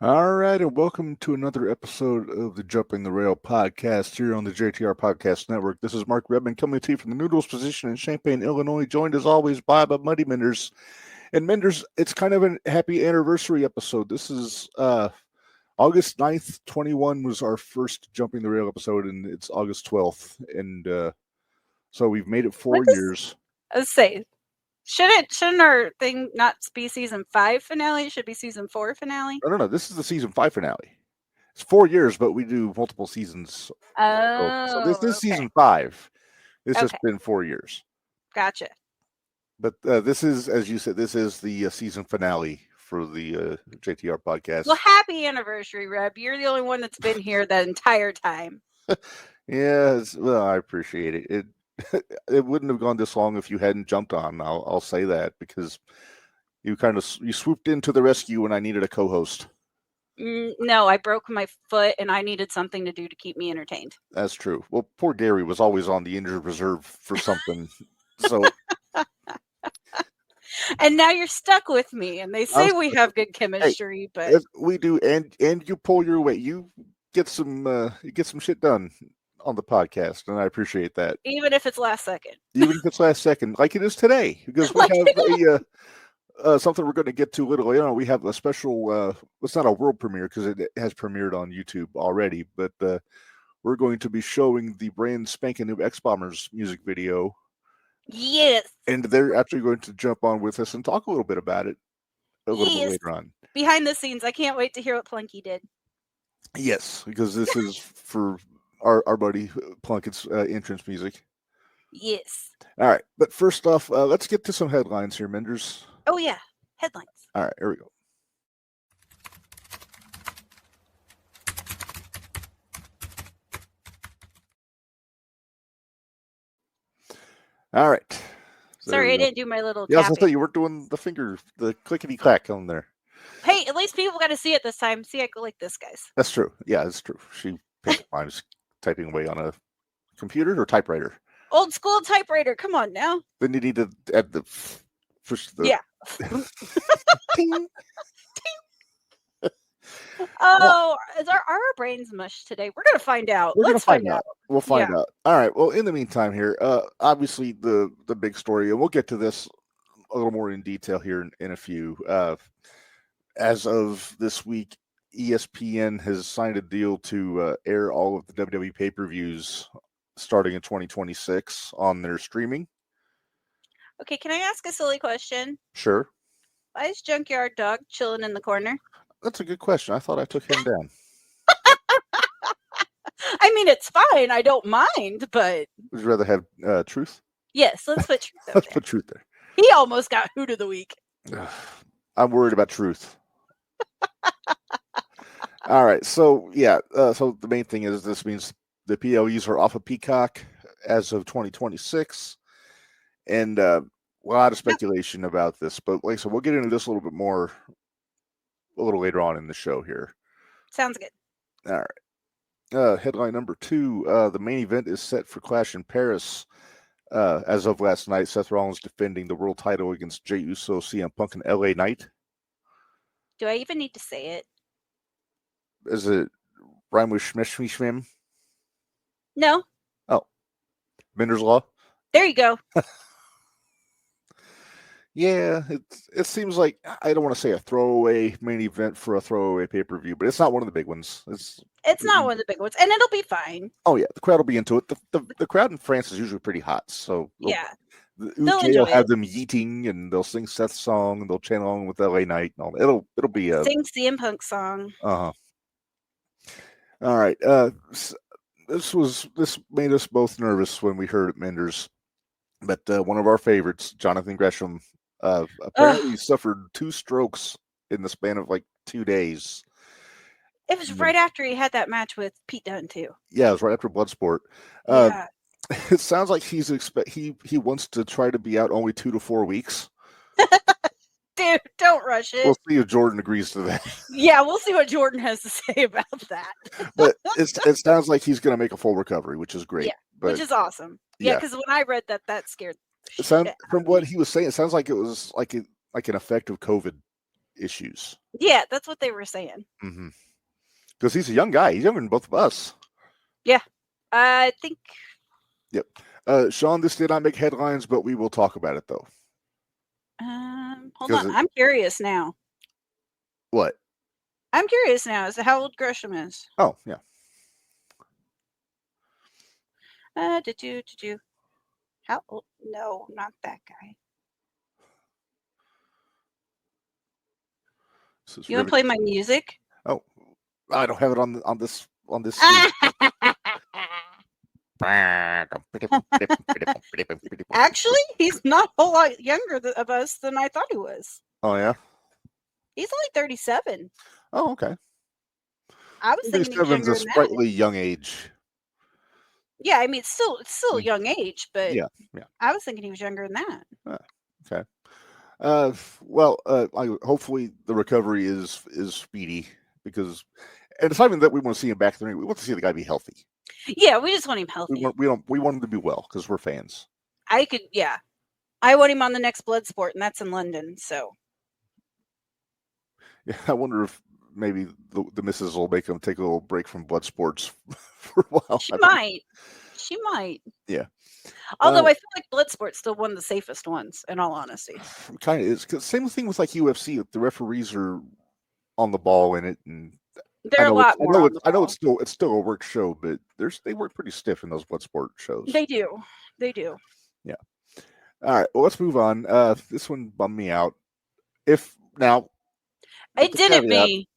All right, and welcome to another episode of the Jumping the Rail podcast here on the JTR Podcast Network. This is Mark Redman coming to you from the Noodles position in Champaign, Illinois, joined as always by Muddy Minderz. And Minderz, it's kind of a happy anniversary episode. This is August 9th, 21 was our first Jumping the Rail episode, and it's August 12th. And so we've made it 4 years. Let's say, shouldn't our thing not be season 5 finale? It should be season 4 finale. No. This is the season 5 finale. It's 4 years, but we do multiple seasons. So this is season 5. It's just been 4 years. Gotcha. But this is, as you said, this is the season finale for the JTR podcast. Well, happy anniversary, Reb. You're the only one that's been here that entire time. Yeah, well, I appreciate it. It wouldn't have gone this long if you hadn't jumped on. I'll say that, because you swooped into the rescue when I needed a co-host. No, I broke my foot and I needed something to do to keep me entertained. That's true. Well, poor Gary was always on the injured reserve for something. So, and now you're stuck with me. And they say we have good chemistry, but we do. And you pull your weight. You get some shit done on the podcast, and I appreciate that. Even if it's last second. Even if it's last second, like it is today, because we have something we're going to get to a little later on. We have a special, it's not a world premiere because it has premiered on YouTube already, but we're going to be showing the brand spanking new X-Bombers music video. Yes. And they're actually going to jump on with us and talk a little bit about it a little bit later on. Behind the scenes. I can't wait to hear what Plunky did. Yes, because this is for our buddy Plunkett's entrance music. Yes. All right, but first off, let's get to some headlines here, Minderz. Oh, yeah. Headlines. All right, here we go. All right. Sorry, I didn't do my little tapping. I was going to say, you weren't doing the clickety-clack on there. Hey, at least people got to see it this time. See, I go like this, guys. That's true. Yeah, that's true. She picked mine just typing away on a computer or typewriter. Old school typewriter. Come on now. Then you need to add the push the yeah. Ting. Oh, are our brains mush today? We're gonna find out. Let's find out. We'll find out. All right. Well, in the meantime, here, obviously the big story, and we'll get to this a little more in detail here in a few. As of this week, ESPN has signed a deal to air all of the WWE pay-per-views starting in 2026 on their streaming. Okay, can I ask a silly question? Sure. Why is Junkyard Dog chilling in the corner? That's a good question. I thought I took him down. I mean, it's fine. I don't mind, but... Would you rather have Truth? Yes, let's put Truth there. Let's put Truth there. He almost got Hoot of the Week. I'm worried about Truth. All right. So, yeah. So the main thing is this means the PLEs are off of Peacock as of 2026. And a lot of speculation about this. But like I said, we'll get into this a little bit more a little later on in the show here. Sounds good. All right. Headline number 2. The main event is set for Clash in Paris. As of last night, Seth Rollins defending the world title against Jey Uso, CM Punk, and LA Knight. Do I even need to say it? Is it rhyme with shmishmishmim? No. Oh. Minderz Law? There you go. Yeah, it seems like, I don't want to say a throwaway main event for a throwaway pay-per-view, but it's not one of the big ones. It's not one of the big ones, and it'll be fine. Oh, yeah, the crowd will be into it. The crowd in France is usually pretty hot, so... Yeah. Uche will have them yeeting, and they'll sing Seth's song, and they'll chant along with LA Knight, and all. It'll be a... Sing CM Punk's song. Uh-huh. All right. This made us both nervous when we heard it, Minderz. But one of our favorites, Jonathan Gresham, apparently suffered 2 strokes in the span of like 2 days. It was right after he had that match with Pete Dunne too. Yeah, it was right after Bloodsport. Yeah. It sounds like he wants to try to be out only 2 to 4 weeks. Dude, don't rush it. We'll see if Jordan agrees to that. Yeah, we'll see what Jordan has to say about that. But it sounds like he's going to make a full recovery, which is great. Yeah, which is awesome. Yeah, because when I read that scared. From what he was saying, it sounds like it was like an effect of COVID. issues. Yeah, that's what they were saying. Mm-hmm. Because he's a young guy. He's younger than both of us. Yeah, I think. Yep. Sean, this did not make headlines, but we will talk about it though. Hold on. I'm curious now. What? I'm curious now as to how old Gresham is. Oh, yeah. Did you? How old? No, not that guy. You want to play my music? Oh, I don't have it on this. Actually, he's not a whole lot younger of us than I thought he was. Oh yeah. He's only 37. Oh, okay. I was thinking he was younger than that. 37's a sprightly young age. Yeah, I mean, it's still a young age, but yeah. I was thinking he was younger than that. Okay. Hopefully the recovery is speedy because, and it's not even that we want to see him back in the ring. We want to see the guy be healthy. Yeah, we just want him healthy. We want him to be well because we're fans. I want him on the next Bloodsport, and that's in London. So. Yeah, I wonder if maybe the missus will make him take a little break from blood sports for a while. She might. Yeah. Although I feel like Bloodsport's still one of the safest ones, in all honesty. Kind of is. Cause same thing with like UFC. The referees are on the ball in it, and they're a lot more. I know it's still a work show, but they work pretty stiff in those Bloodsport shows. They do. Yeah. All right. Well, let's move on. This one bummed me out. It didn't me.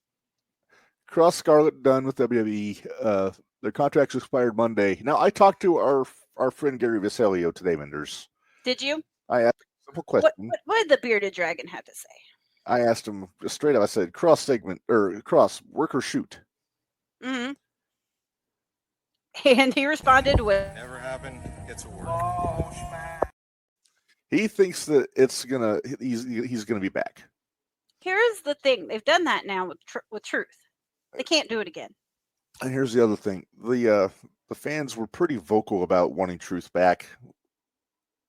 Kross Scarlett done with WWE. Their contracts expired Monday. Now, I talked to our friend Gary Visalio today, Minderz. Did you? I asked him a simple question. What did the bearded dragon have to say? I asked him straight up. I said, Kross, work or shoot? Mm-hmm. And he responded with, "Never happened. It's a work." He thinks that he's gonna be back. Here's the thing: they've done that now with Truth. They can't do it again. And here's the other thing: the fans were pretty vocal about wanting Truth back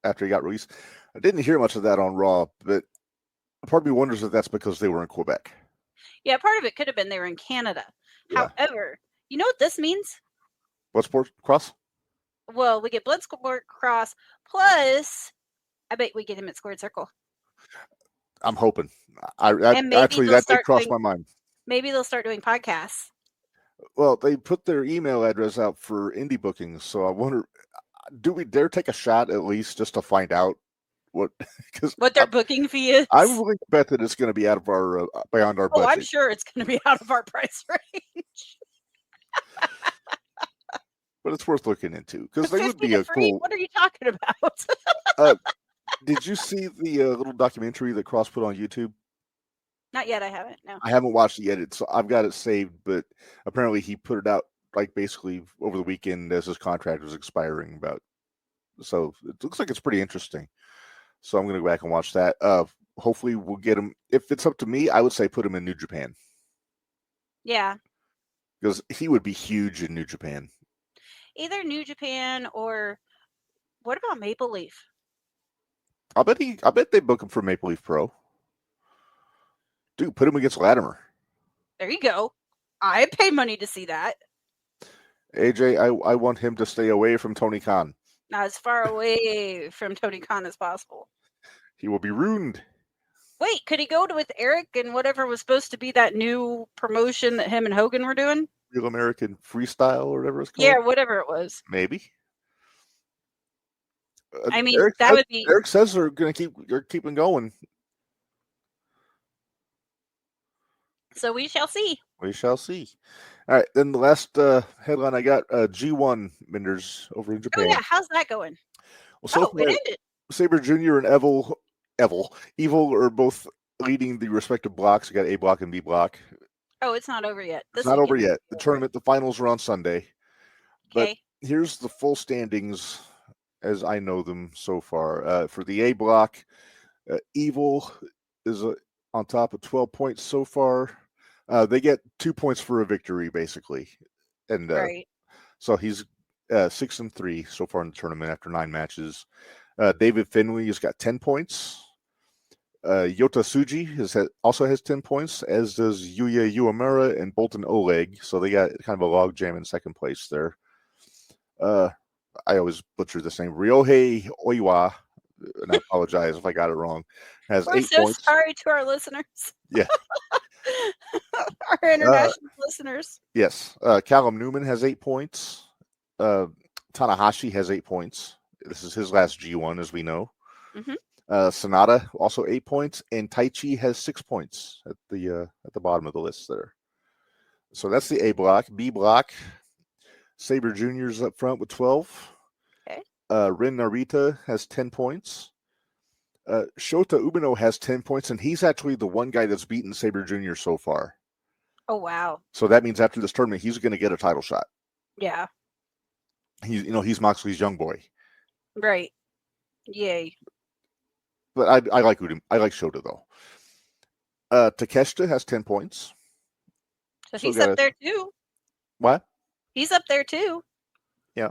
after he got released. I didn't hear much of that on Raw, but part of me wonders if that's because they were in Quebec. Yeah, part of it could have been they were in Canada. Yeah. However, you know what this means? Bloodsport Kross? Well, we get Bloodsport Kross, plus I bet we get him at Squared Circle. I'm hoping. That did cross my mind. Maybe they'll start doing podcasts. Well, they put their email address out for indie bookings, so I wonder, do we dare take a shot at least just to find out what their booking fee is? I'm willing to bet that it's going to be out of our beyond our budget. I'm sure it's going to be out of our price range. But it's worth looking into because they would be a cool. What are you talking about? Did you see the little documentary that Kross put on YouTube? Not yet. I haven't. No. I haven't watched it yet. I've got it saved, but apparently he put it out like basically over the weekend as his contract was expiring. So it looks like it's pretty interesting. So I'm going to go back and watch that. Hopefully we'll get him. If it's up to me, I would say put him in New Japan. Yeah. Because he would be huge in New Japan. Either New Japan or what about Maple Leaf? I bet they book him for Maple Leaf Pro. Dude, put him against Latimer. There you go. I pay money to see that. AJ, I want him to stay away from Tony Khan. Not as far away from Tony Khan as possible. He will be ruined. Wait, could he go with Eric and whatever was supposed to be that new promotion that him and Hogan were doing? Real American Freestyle or whatever it's called? Yeah, whatever it was. Maybe. I mean, would be. Eric says they're keeping going. So we shall see. We shall see. All right, then the last headline I got: G1 Minderz over in Japan. Oh yeah, how's that going? Well, it ended. Sabre Jr. and Evil are both leading the respective blocks. You got A block and B block. Oh, it's not over yet. It's not over yet. The tournament, the finals are on Sunday. Okay. But here's the full standings as I know them so far. For the A block, Evil is on top of 12 points so far. They get 2 points for a victory, basically. And so he's 6-3 so far in the tournament after 9 matches. David Finley has got 10 points. Yota Tsuji also has 10 points, as does Yuya Uemura and Bolton Oleg. So they got kind of a log jam in second place there. I always butcher this name. Ryohei Oiwa, and I apologize if I got it wrong, has We're 8 so points. sorry to our listeners. Yeah. Our international listeners. Yes. Callum Newman has 8 points. Tanahashi has 8 points. This is his last G1, as we know. Mm-hmm. Sonata also 8 points, and Taichi has 6 points at the bottom of the list there. So that's the A block. B block, Saber Junior's up front with 12. Okay. Rin Narita has 10 points. Shota Umino has 10 points, and he's actually the one guy that's beaten Saber Junior so far. Oh wow. So that means after this tournament, he's going to get a title shot. Yeah. He's Moxley's young boy. Right. Yay. But I like Udemy. I like Shota though. Takeshita has 10 points. So he's up there too. What? He's up there too. Yeah.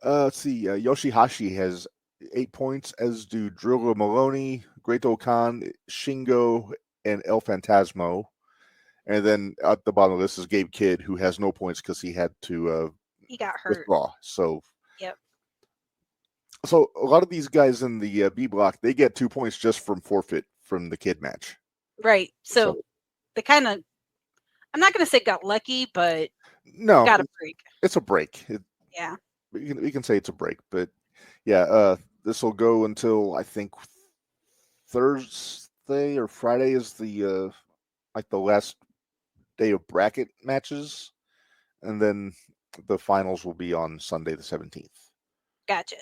Let's see. Yoshihashi has 8 points, as do Drilla Maloney, Great Khan, Shingo, and El Fantasmo. And then at the bottom of this is Gabe Kidd, who has no points because he had to he got hurt. Withdraw. So yep. So a lot of these guys in the B block, they get 2 points just from forfeit from the Kidd match. Right. So they kind of, I'm not going to say got lucky, but no, got a break. It's a break. Yeah. We can say it's a break, but yeah, this will go until I think Thursday or Friday is the like the last day of bracket matches, and then the finals will be on Sunday the 17th. Gotcha.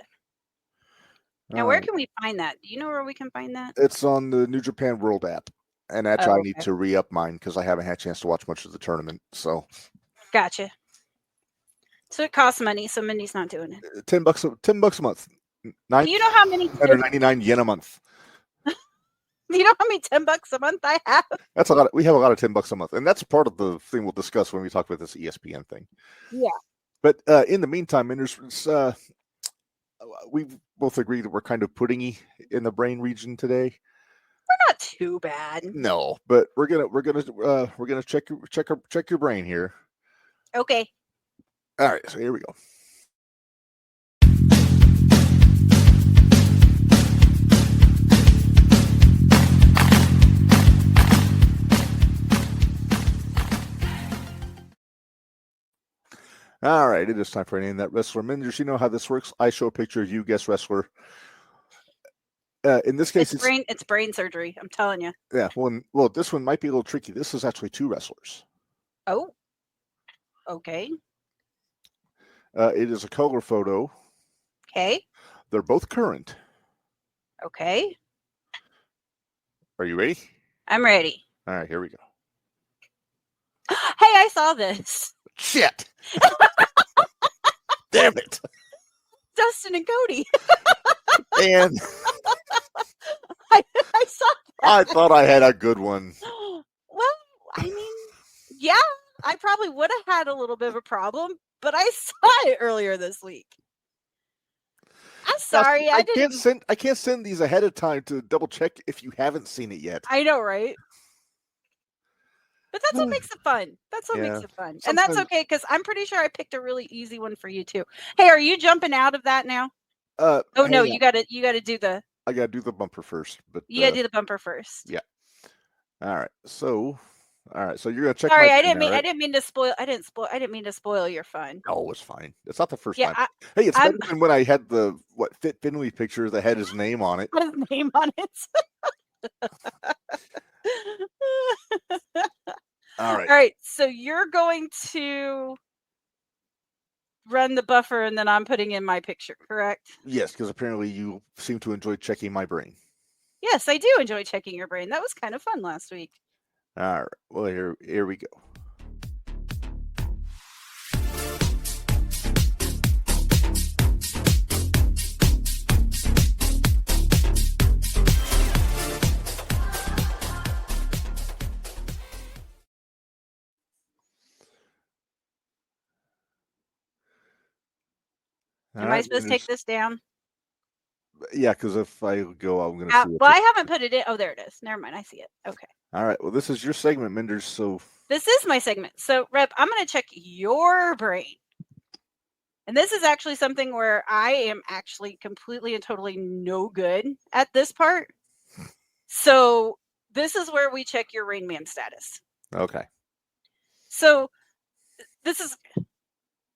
Now, where can we find that? Do you know where we can find that? It's on the New Japan World app, and actually I need to re-up mine because I haven't had a chance to watch much of the tournament. So, gotcha. So it costs money, so Mindy's not doing it. $10 a month. Do you know how many? 199 yen a month. Do you know how many $10 a month I have? That's a lot. We have a lot of $10 a month, and that's part of the thing we'll discuss when we talk about this ESPN thing. Yeah. But in the meantime, we both agree that we're kind of puddingy in the brain region today. We're not too bad. No, but we're gonna check your brain here. Okay. All right, so here we go. All right, it is time for Name That Wrestler. Minderz, you know how this works. I show a picture of you, guess wrestler. In this case, it's brain surgery. I'm telling you. Yeah, well, this one might be a little tricky. This is actually 2 wrestlers. Oh, okay. It is a color photo. Okay. They're both current. Okay. Are you ready? I'm ready. All right, here we go. Hey, I saw this. Shit. Damn it. Dustin and Cody. And I saw that. I thought I had a good one. Well, I mean, yeah, I probably would have had a little bit of a problem, but I saw it earlier this week. I'm sorry. I can't send these ahead of time to double check if you haven't seen it yet. I know, right? But that's what makes it fun. That's what makes it fun. And that's okay, because I'm pretty sure I picked a really easy one for you too. Hey, are you jumping out of that now? Oh no, you gotta do the I gotta do the bumper first. But you gotta do the bumper first. Yeah. All right. So you're gonna check. Sorry, I didn't mean to spoil your fun. No, it's fine. It's not the first time. Hey, it's better than when I had the Fit Finley picture that had his name on it. His name on it. All right. All right. So you're going to run the buffer, and then I'm putting in my picture, correct? Yes, because apparently you seem to enjoy checking my brain. Yes, I do enjoy checking your brain. That was kind of fun last week. All right. Well, here we go. Am I supposed to take this down? Yeah, because if I go, I'm going to see it. Well, I haven't put it in. Oh, there it is. Never mind. I see it. Okay. All right. Well, this is your segment, Minderz. So This is my segment. So, Rep, I'm going to check your brain. And this is actually something where I am actually completely and totally no good at this part. So, this is where we check your Rain Man status. okay. So, this is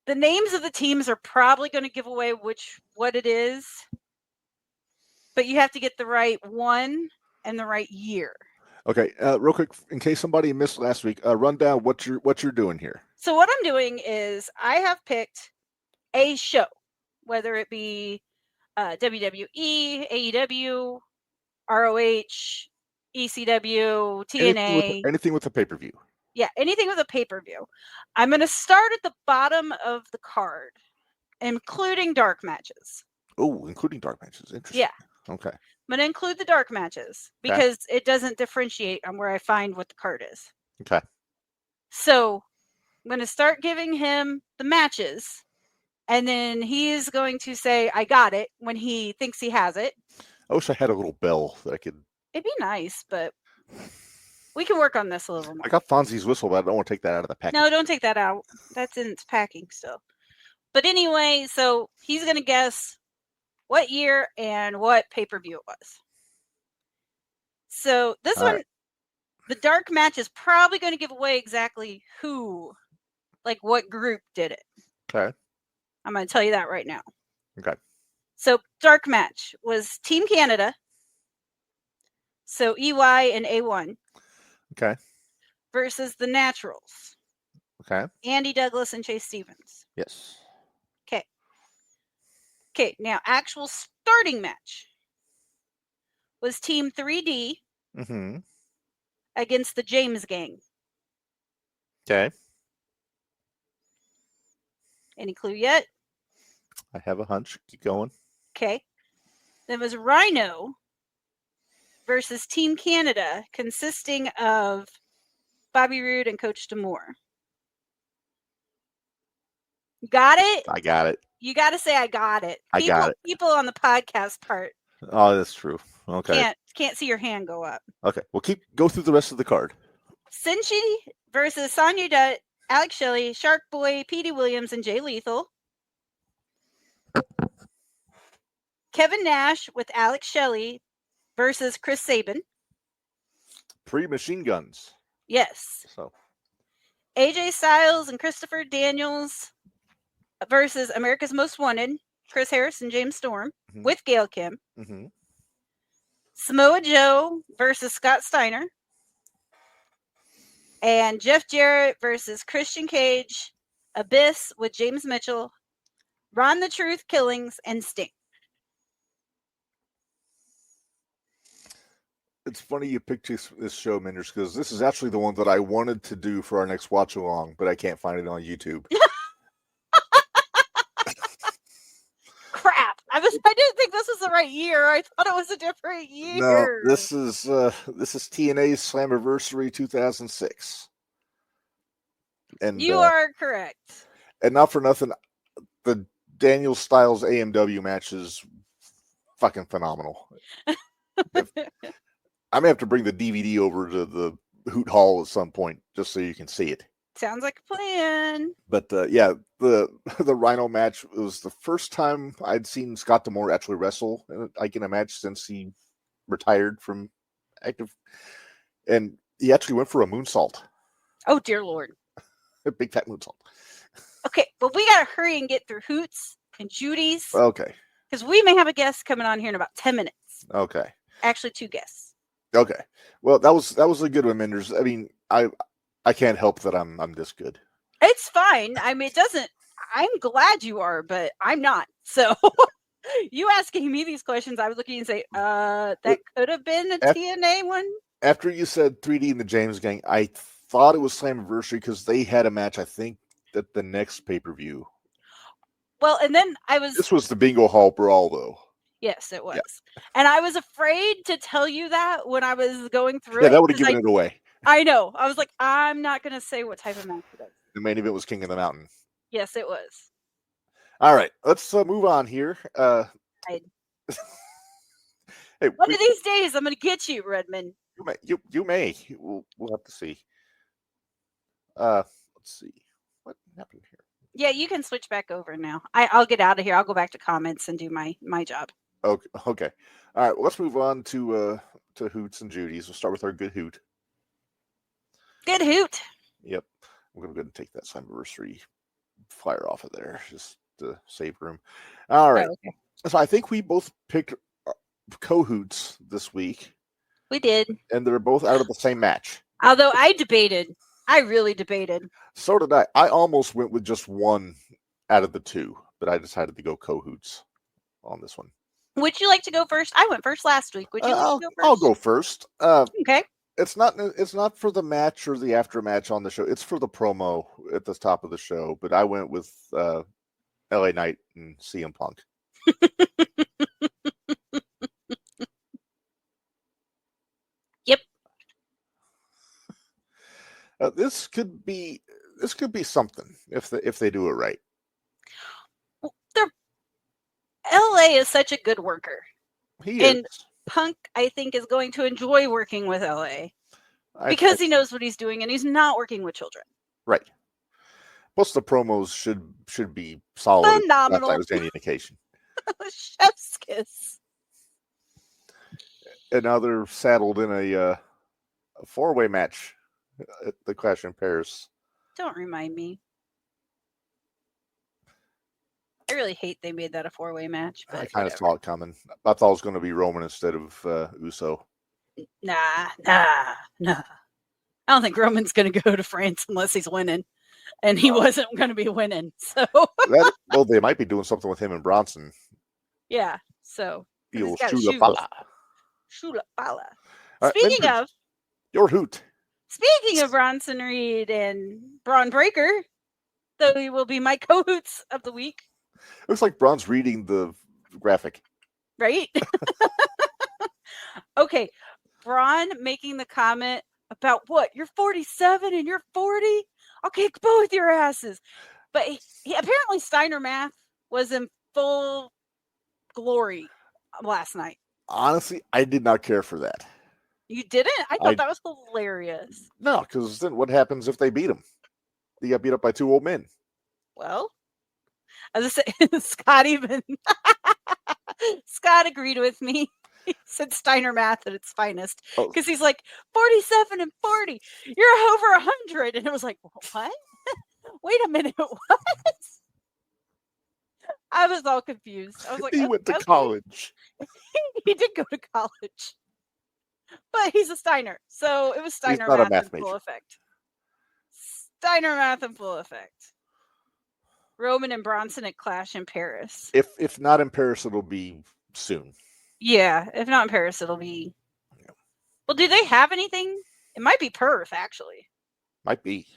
the names of the teams are probably going to give away what it is, but you have to get the right one and the right year. Okay. Real quick, in case somebody missed last week, run down what you're doing here. So what I'm doing is I have picked a show, whether it be WWE, AEW, ROH, ECW, TNA. Anything with a pay-per-view. Yeah, anything with a pay-per-view. I'm going to start at the bottom of the card, including dark matches. Oh, including dark matches. Interesting. Yeah. Okay. I'm going to include the dark matches because it doesn't differentiate on where I find what the card is. Okay. So I'm going to start giving him the matches, and then he's going to say, I got it, when he thinks he has it. I wish I had a little bell that I could. It'd be nice, but we can work on this a little more. I got Fonzie's whistle, but I don't want to take that out of the package. No, don't take that out. That's in its packing still. But anyway, so he's going to guess what year and what pay-per-view it was. So this one, the dark match is probably going to give away exactly who, like what group did it. Okay. I'm going to tell you that right now. Okay. So dark match was Team Canada. So EY and A1. Okay. Versus the Naturals. Okay. Andy Douglas and Chase Stevens. Yes. Okay, now actual starting match was Team 3D against the James Gang. Okay. Any clue yet? I have a hunch. Keep going. Okay. Then was Rhino versus Team Canada, consisting of Bobby Roode and Coach D'Amore. Got it? I got it. You got to say I got it. I got it. People on the podcast part. Oh, that's true. Okay. Can't see your hand go up. Okay. Well, go through the rest of the card. Senshi versus Sonya Dutt, Alex Shelley, Shark Boy, Petey Williams, and Jay Lethal. Kevin Nash with Alex Shelley versus Chris Sabin. Pre-machine guns. Yes. So. AJ Styles and Christopher Daniels versus America's Most Wanted, Chris Harris and James Storm with Gail Kim. Samoa Joe versus Scott Steiner. And Jeff Jarrett versus Christian Cage, Abyss with James Mitchell, Ron the Truth Killings, and Sting. It's funny you picked this show, Minderz, because this is actually the one that I wanted to do for our next watch along, but I can't find it on YouTube. Crap! I didn't think this was the right year. I thought it was a different year. No, this is TNA's Slammiversary 2006. And you are correct. And not for nothing, the Daniel Styles AMW match is fucking phenomenal. I may have to bring the DVD over to the Hoot Hall at some point just so you can see it. Sounds like a plan. But yeah, the Rhino match was the first time I'd seen Scott D'Amore actually wrestle in a match since he retired from active, and he actually went for a moonsault. Oh dear Lord! A big fat moonsault. Okay, but we gotta hurry and get through Hoots and Judy's. Okay. Because we may have a guest coming on here in about 10 minutes. Okay. Actually, 2 guests. Okay. Well, that was a good one, Minderz. I mean, I can't help that I'm this good. It's fine. I mean, it doesn't. I'm glad you are, but I'm not. So you asking me these questions, I was looking and say, that could have been a TNA one. After you said 3D and the James Gang, I thought it was Slammiversary because they had a match, I think, at the next pay-per-view. Well, and then This was the Bingo Hall Brawl, though. Yes, it was. Yeah. And I was afraid to tell you that when I was going through it. Yeah, that would have given it away. I know. I was like, I'm not going to say what type of match it is. The main event was King of the Mountain. Yes, it was. All right, let's move on here. Hey, One of these days, I'm going to get you, Redmond. you may. We'll have to see. Let's see what happened here. Yeah, you can switch back over now. I'll get out of here. I'll go back to comments and do my job. Okay. All right. Well, let's move on to Hoots and Judy's. We'll start with our good hoot. Good hoot. Yep. I'm going to go ahead and take that anniversary flyer off of there just to save room. All right. Oh, okay. So I think we both picked co-hoots this week. We did. And they're both out of the same match. Although I debated. I really debated. So did I. I almost went with just one out of the two, but I decided to go co-hoots on this one. Would you like to go first? I went first last week. Would you like to go first? I'll go first. Okay. It's not for the match or the after match on the show. It's for the promo at the top of the show. But I went with LA Knight and CM Punk. Yep. This could be something if they do it right. LA is such a good worker. He is. Punk, I think, is going to enjoy working with LA because he knows what he's doing and he's not working with children. Right. Plus, the promos should be solid. Phenomenal. If that was any indication. Chef's kiss. And now they're saddled in a four-way match at the Clash in Paris. Don't remind me. I really hate they made that a four-way match. But I kind of saw it coming. I thought it was going to be Roman instead of Uso. Nah. I don't think Roman's going to go to France unless he's winning. And he wasn't going to be winning. So they might be doing something with him and Bronson. Yeah. So You'll shoot a falla. Shoot a falla. Speaking of your hoot. Speaking of Bronson Reed and Braun Breaker, though he will be my co-hoots of the week. Looks like Braun's reading the graphic. Right? Okay. Braun making the comment about what? You're 47 and you're 40? I'll kick both your asses. But he apparently Steiner Math was in full glory last night. Honestly, I did not care for that. You didn't? I thought that was hilarious. No, because then what happens if they beat him? He got beat up by two old men. Well, as I say, Scott agreed with me. He said Steiner Math at its finest because he's like 47 and 40. You're over 100, and it was like, what? Wait a minute, what? I was all confused. I was like, he went to college. He did go to college, but he's a Steiner, so it was Steiner Math in full effect. Steiner Math in full effect. Roman and Bronson at Clash in Paris. If not in Paris, it'll be soon. Yeah, if not in Paris, it'll be. Well, do they have anything? It might be Perth, actually. Might be.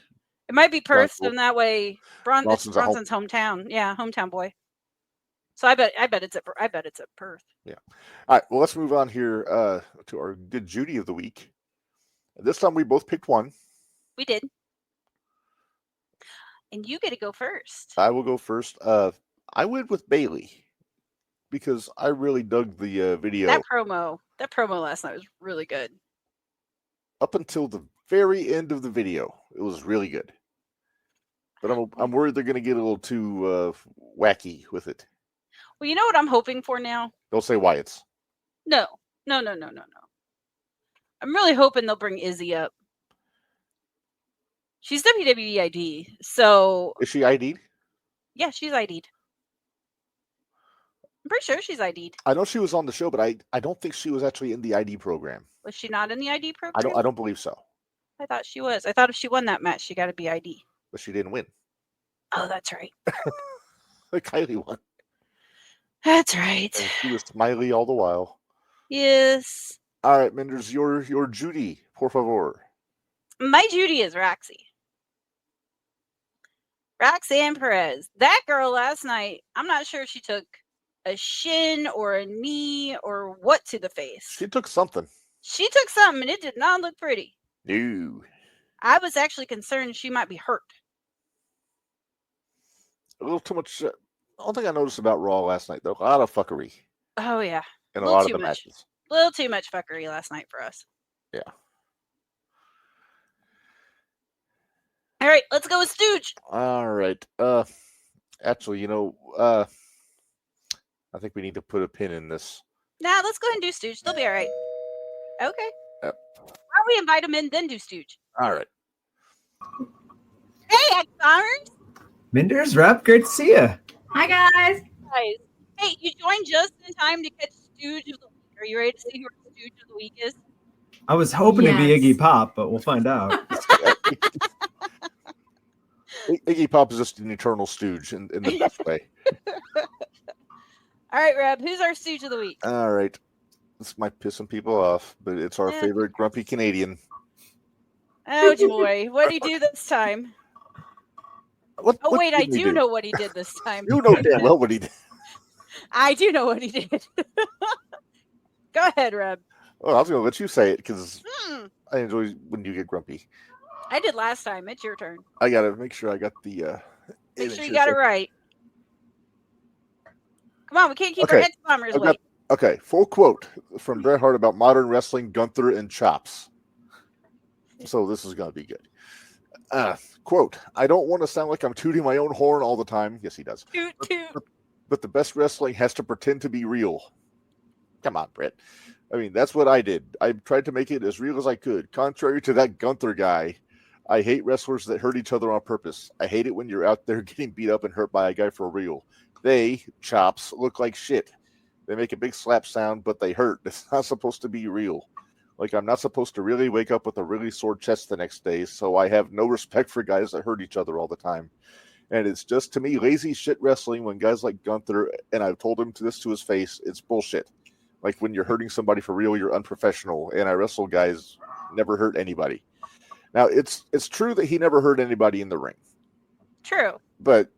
It might be Perth, and that way Bronson's hometown. Yeah, hometown boy. So I bet it's at Perth. Yeah. All right. Well, let's move on here to our good Judy of the week. This time we both picked one. We did. And you get to go first. I will go first. I went with Bailey because I really dug the video. That promo last night was really good. Up until the very end of the video, it was really good. But I'm worried they're going to get a little too wacky with it. Well, you know what I'm hoping for now? Don't say Wyatt's. No. I'm really hoping they'll bring Izzy up. She's WWE ID, so... Is she ID'd? Yeah, she's ID'd. I'm pretty sure she's ID'd. I know she was on the show, but I don't think she was actually in the ID program. Was she not in the ID program? I don't believe so. I thought she was. I thought if she won that match, she got to be ID. But she didn't win. Oh, that's right. Kylie won. That's right. And she was smiley all the while. Yes. All right, Minderz, your Judy, por favor. My Judy is Roxy. Roxanne Perez. That girl last night, I'm not sure if she took a shin or a knee or what to the face. She took something. She took something, and it did not look pretty. No. I was actually concerned she might be hurt. A little too much. One thing I noticed about Raw last night, though, a lot of fuckery. Oh, yeah. In a lot of the matches. A little too much fuckery last night for us. Yeah. All right, let's go with Stooge. All right. Actually, I think we need to put a pin in this. Nah, let's go ahead and do Stooge. They'll be all right. Okay. Yep. Why don't we invite them in, then do Stooge? All right. Hey, Ex-Bombers. Minderz, Rep, great to see you. Hi, guys. Guys. Hey, you joined just in time to catch Stooge of the Week. Are you ready to see who our Stooge of the Week is? I was hoping to be Yes. Iggy Pop, but we'll find out. Iggy Pop is just an eternal stooge in the best way. All right, Reb, who's our Stooge of the Week? All right. This might piss some people off, but it's our Yeah. favorite grumpy Canadian. Oh, joy. What did he do this time? What Wait, I did he do know what he did this time. You know damn well what he did. I do know what he did. Go ahead, Reb. Oh, I was going to let you say it because Hmm. I enjoy when you get grumpy. I did last time. It's your turn. I got to make sure I got the. Make image sure you here. got it right. Come on, we can't keep our Okay. Ex-Bombers I've got- waiting. Okay, full quote from Bret Hart about modern wrestling, Gunther, and chops. So this is going to be good. Quote, I don't want to sound like I'm tooting my own horn all the time. Yes, he does. Toot, toot. But the best wrestling has to pretend to be real. Come on, Brett. I mean, that's what I did. I tried to make it as real as I could. Contrary to that Gunther guy, I hate wrestlers that hurt each other on purpose. I hate it when you're out there getting beat up and hurt by a guy for real. They, chops, look like shit. They make a big slap sound, but they hurt. It's not supposed to be real. Like, I'm not supposed to really wake up with a really sore chest the next day, so I have no respect for guys that hurt each other all the time. And it's just, to me, lazy shit wrestling when guys like Gunther, and I've told him this to his face, it's bullshit. Like, when you're hurting somebody for real, you're unprofessional, and I wrestle guys never hurt anybody. Now, it's true that he never hurt anybody in the ring, True. but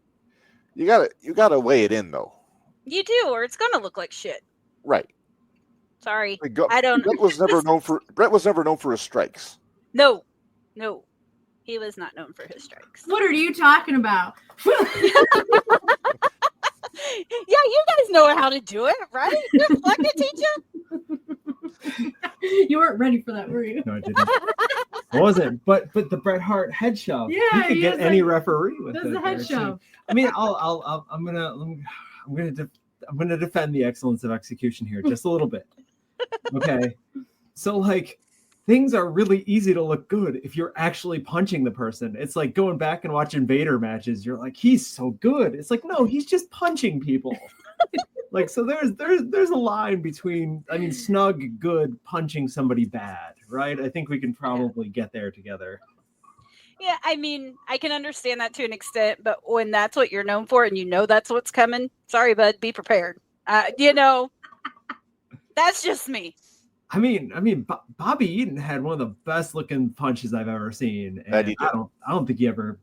you gotta weigh it in, though. You do, or it's going to look like shit. Right. Sorry. Like, I don't- Brett was never known for his strikes. No. He was not known for his strikes. What are you talking about? Yeah, you guys know how to do it, right? Did Fleck teach you? You weren't ready for that, were you? No, I didn't. I wasn't. But the Bret Hart head shove. Yeah, you could he get is any like- referee with That's it. the head there, shove. too. I mean, I'm gonna defend the excellence of execution here just a little bit. Okay, so like things are really easy to look good if you're actually punching the person. It's like going back and watching Vader matches. You're like, he's so good. It's like, no, he's just punching people. Like, so there's a line between, I mean, snug, good, punching somebody bad, right? I think we can probably get there together. Yeah, I mean, I can understand that to an extent, but when that's what you're known for and you know that's what's coming, sorry, bud, be prepared. That's just me. I mean, Bobby Eaton had one of the best looking punches I've ever seen, That and he did. I don't think he ever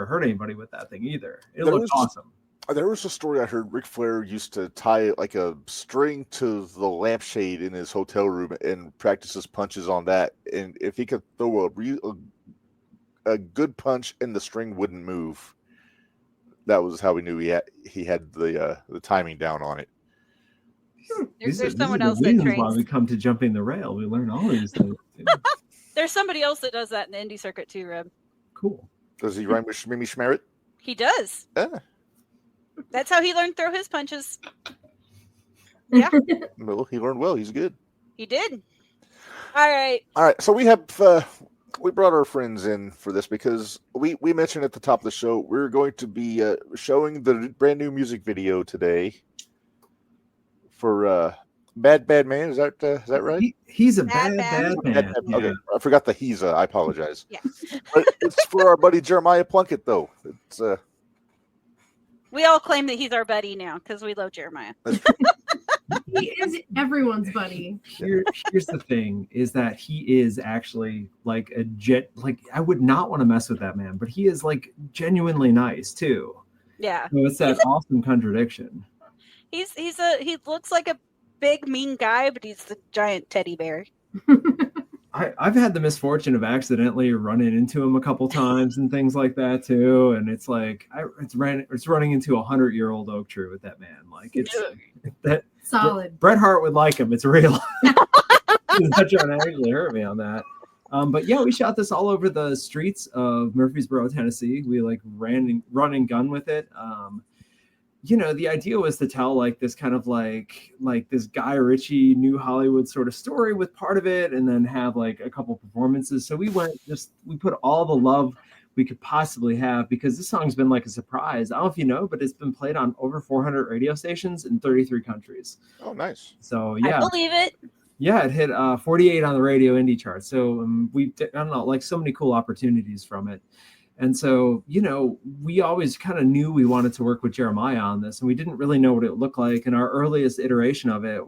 hurt anybody with that thing either. It There looked was- awesome. There was a story I heard Ric Flair used to tie like a string to the lampshade in his hotel room and practice his punches on that. And if he could throw a good punch and the string wouldn't move, that was how we knew he had the timing down on it. There's someone the else that reasons why trains. we come to jumping the rail. We learn all these things. too. There's somebody else that does that in the indie circuit too, Reb. Cool. Does he rhyme with Mimi Schmerit? He does. Yeah. That's how he learned to throw his punches. Yeah, Well, he learned well. He's good. he did. All right. All right, so we brought our friends in for this because we mentioned at the top of the show we're going to be showing the brand new music video today for Bad Man. Is that right? He's a Bad bad man. man. Yeah. Okay, I forgot the he's. I apologize. Yeah. But it's for our buddy Jeremiah Plunkett, though. It's We all claim that he's our buddy now because we love Jeremiah. He is everyone's buddy. Here's the thing: is that he is actually like like I would not want to mess with that man, but he is like genuinely nice too. Yeah. So it's that awesome contradiction. He looks like a big mean guy, but he's the giant teddy bear. I've had the misfortune of accidentally running into him a couple times and things like that too, and it's like it's running into 100-year-old oak tree with that man. Like it's that Solid. Bret Hart would like him. It's real. not trying to actually hurt me on that. But yeah, we shot this all over the streets of Murfreesboro, Tennessee. We like run and gun with it. The idea was to tell like this kind of like this Guy Ritchie New Hollywood sort of story with part of it, and then have like a couple performances. So we put all the love we could possibly have, because this song's been like a surprise. I don't know if you know, but it's been played on over 400 radio stations in 33 countries. Oh, nice. So yeah, I believe it. yeah, it hit 48 on the radio indie chart. So I don't know, like so many cool opportunities from it. And so, we always kind of knew we wanted to work with Jeremiah on this, and we didn't really know what it looked like. In our earliest iteration of it,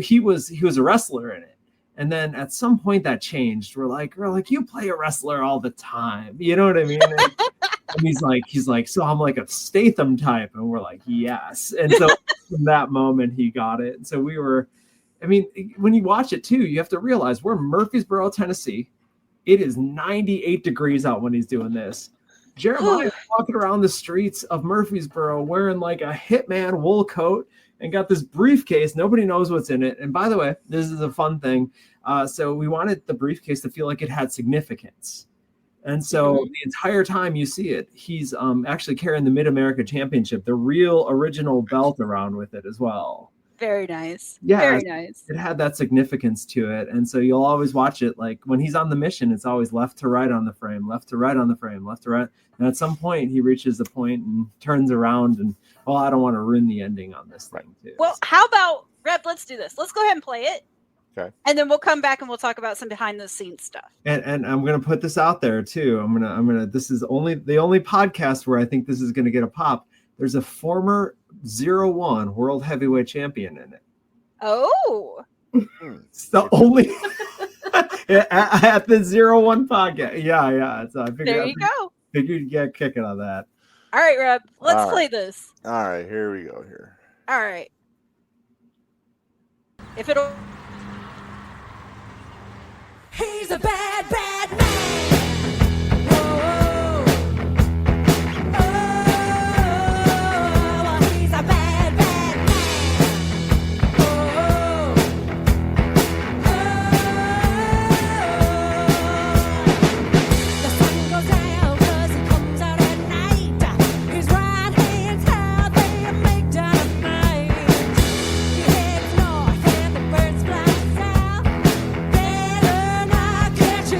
he was a wrestler in it. And then at some point that changed. We're like, you play a wrestler all the time. You know what I mean? And he's like, so I'm like a Statham type. And we're like, yes. And so from that moment he got it. And so when you watch it too, you have to realize we're in Murfreesboro, Tennessee. It is 98 degrees out when he's doing this. Jeremiah walking around the streets of Murfreesboro wearing like a Hitman wool coat and got this briefcase. Nobody knows what's in it. And by the way, this is a fun thing. So we wanted the briefcase to feel like it had significance. And so the entire time you see it, he's actually carrying the Mid-America Championship, the real original belt around with it as well. Very nice. Yeah, very nice. It had that significance to it. And so you'll always watch it. Like when he's on the mission, it's always left to right on the frame, left to right on the frame, left to right. And at some point he reaches the point and turns around and, I don't want to ruin the ending on this thing too. Well, how about, Rep, let's do this. Let's go ahead and play it. Okay. And then we'll come back and we'll talk about some behind the scenes stuff. And I'm going to put this out there too. I'm going to, this is the only podcast where I think this is going to get a pop. There's a former 0-1 world heavyweight champion in it. Oh, It's the only at the 0-1 podcast. Yeah. So I figured you'd get kicking on that. All right, Reb, let's All play right. this. All right, here we go here. All right. If it'll. He's a bad, bad man. Whoa. Oh, he's a bad, bad man. Whoa. The sun goes down 'cause he comes out at night. His right hand's how they make dynamite. He heads north and the birds fly south. Better not catch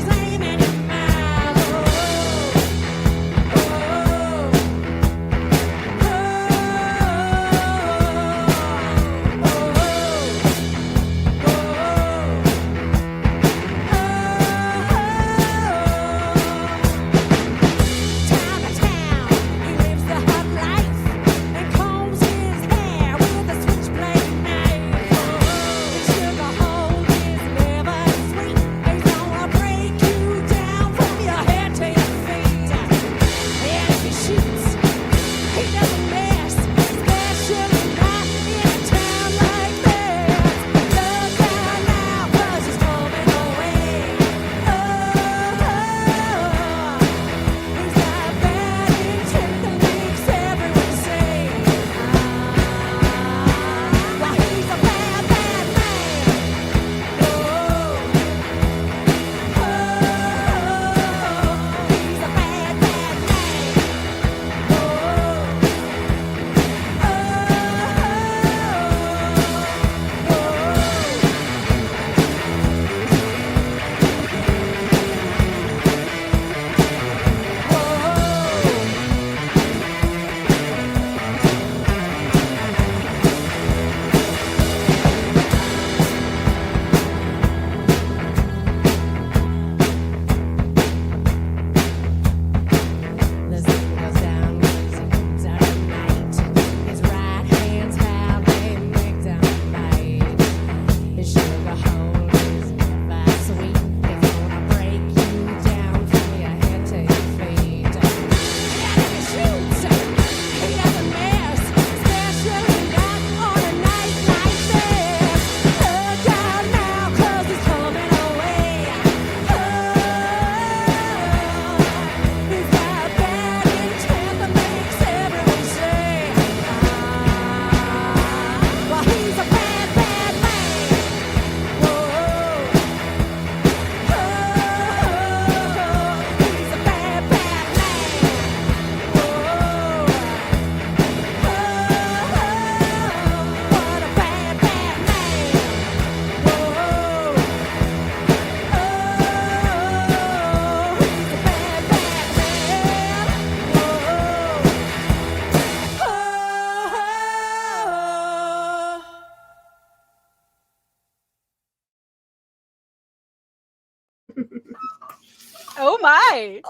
my.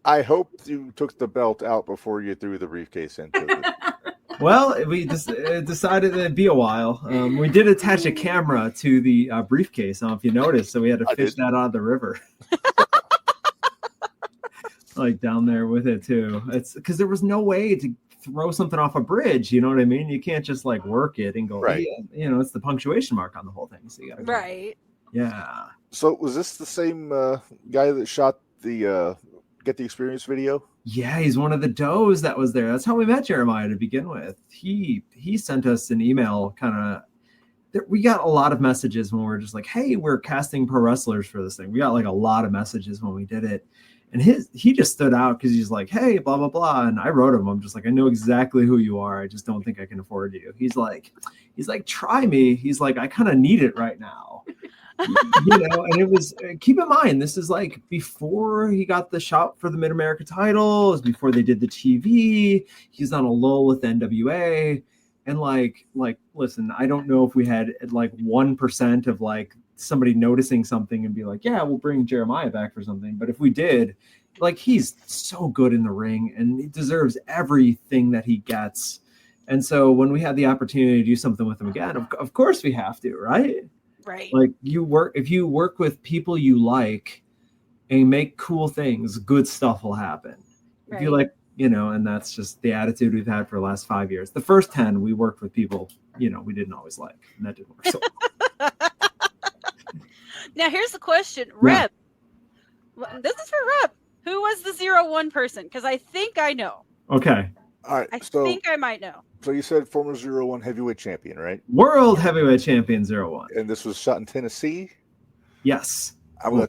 I hope you took the belt out before you threw the briefcase into it. Well, we just decided it'd be a while. We did attach a camera to the briefcase. I don't know if you noticed, so we had to fish that out of the river. Like down there with it too. It's because there was no way to throw something off a bridge. You know what I mean? You can't just like work it and go. Right. You know, it's the punctuation mark on the whole thing. So you gotta go. Right. Yeah. So was this the same guy that shot the Get the Experience video? Yeah, he's one of the does that was there. That's how we met Jeremiah to begin with. He sent us an email kind of. We got a lot of messages when we were just like, hey, we're casting pro wrestlers for this thing. We got like a lot of messages when we did it. And he just stood out because he's like, hey, blah, blah, blah. And I wrote him. I'm just like, I know exactly who you are. I just don't think I can afford you. He's like, try me. He's like, I kind of need it right now. You know, and it was, keep in mind, this is like before he got the shot for the Mid-America title. It was before they did the TV. He's on a lull with NWA. And like, listen, I don't know if we had like 1% of like somebody noticing something and be like, yeah, we'll bring Jeremiah back for something. But if we did, like, he's so good in the ring and he deserves everything that he gets. And so when we had the opportunity to do something with him again, of course we have to, right? Right. Like if you work with people you like and you make cool things, good stuff will happen. Right. If you like, you know, and that's just the attitude we've had for the last 5 years. The first 10, we worked with people, you know, we didn't always like, and that didn't work so well. Now here's the question, Reb. This is for Reb. Who was the 0-1 person? Because I think I know. Okay. All right. I think I might know. So you said former 0-1 heavyweight champion, right? World heavyweight champion 0-1. And this was shot in Tennessee? Yes. I'm gonna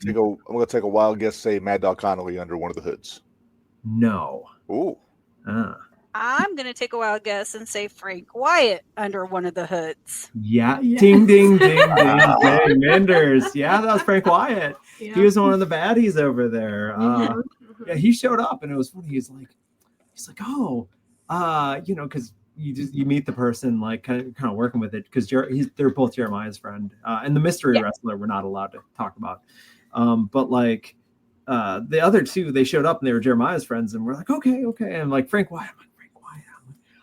take a wild guess, say Mad Dog Connolly under one of the hoods. No. Ooh. I'm gonna take a wild guess and say Frank Wyatt under one of the hoods. Yeah. Yes. Ding, ding, ding, ding, ding. Minderz. Yeah, that was Frank Wyatt. Yeah. He was one of the baddies over there. Yeah, he showed up and it was funny. He's like, oh, you know, because you meet the person like kind of working with it because they're both Jeremiah's friend and the mystery wrestler we're not allowed to talk about. But like the other two, they showed up and they were Jeremiah's friends and we're like, okay. And like Frank Wyatt,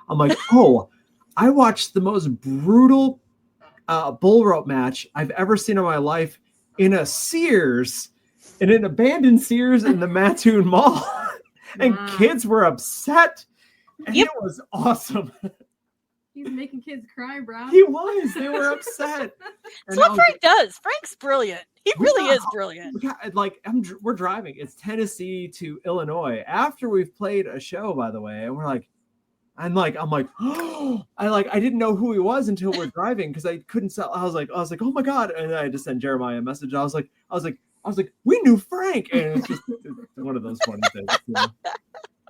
I'm like, oh, I watched the most brutal bull rope match I've ever seen in my life in a Sears, in an abandoned Sears in the Mattoon Mall. And kids were upset. And it was awesome. He's making kids cry, bro. He was. They were upset. That's what Frank does. Frank's brilliant. He really is brilliant. Like we're driving. It's Tennessee to Illinois after we've played a show, by the way, and we're like, I'm like, oh, I didn't know who he was until we're driving because I couldn't sell. I was like, oh my god, and I just sent Jeremiah a message. I was like, we knew Frank, and it's just one of those funny things. You know?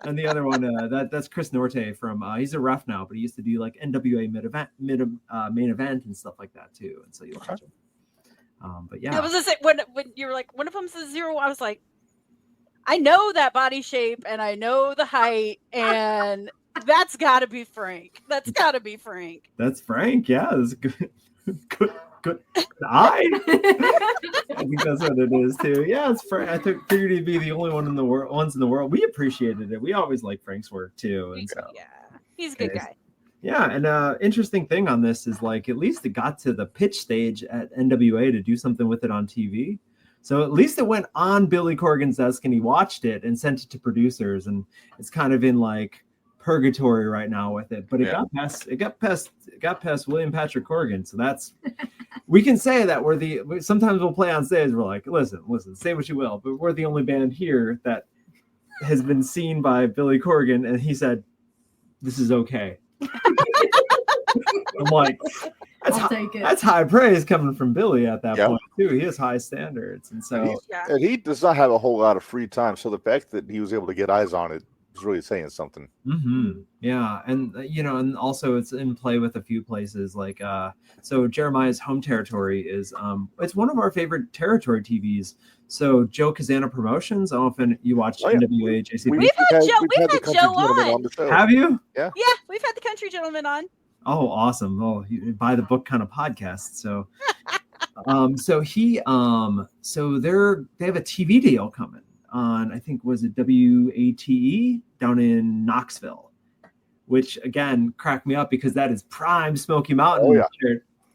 And the other one, that's Chris Norte from. He's a ref now, but he used to do like NWA main event and stuff like that too. And so you watch him. But yeah, I was gonna say when you were like one of them's the 0, I was like, I know that body shape and I know the height and that's got to be Frank. That's got to be Frank. That's Frank. Yeah, that's good eye. I think that's what it is too. Yeah, it's Frank. I figured he'd be the only ones in the world. We appreciated it. We always like Frank's work too, and so he's a good guy. Yeah, and interesting thing on this is like at least it got to the pitch stage at NWA to do something with it on TV. So at least it went on Billy Corgan's desk and he watched it and sent it to producers, and it's kind of in like purgatory right now with it. But it got past William Patrick Corgan. So that's we can say that sometimes we'll play on stage. We're like, listen, say what you will, but we're the only band here that has been seen by Billy Corgan, and he said, "This is okay." I'm like, that's high praise coming from Billy at that point too. He has high standards, and so and he does not have a whole lot of free time. So the fact that he was able to get eyes on it is really saying something. Mm-hmm. Yeah, and and also it's in play with a few places like so Jeremiah's home territory is it's one of our favorite territory TVs. So Joe Kazana Promotions. I don't know if you watched NWA JCP. We've had Joe on the show. Have you? Yeah, we've had the Country Gentleman on. Oh, awesome! Oh, buy the book kind of podcast. So, so they have a TV deal coming on, I think, was it WATE down in Knoxville, which again cracked me up because that is prime Smoky Mountain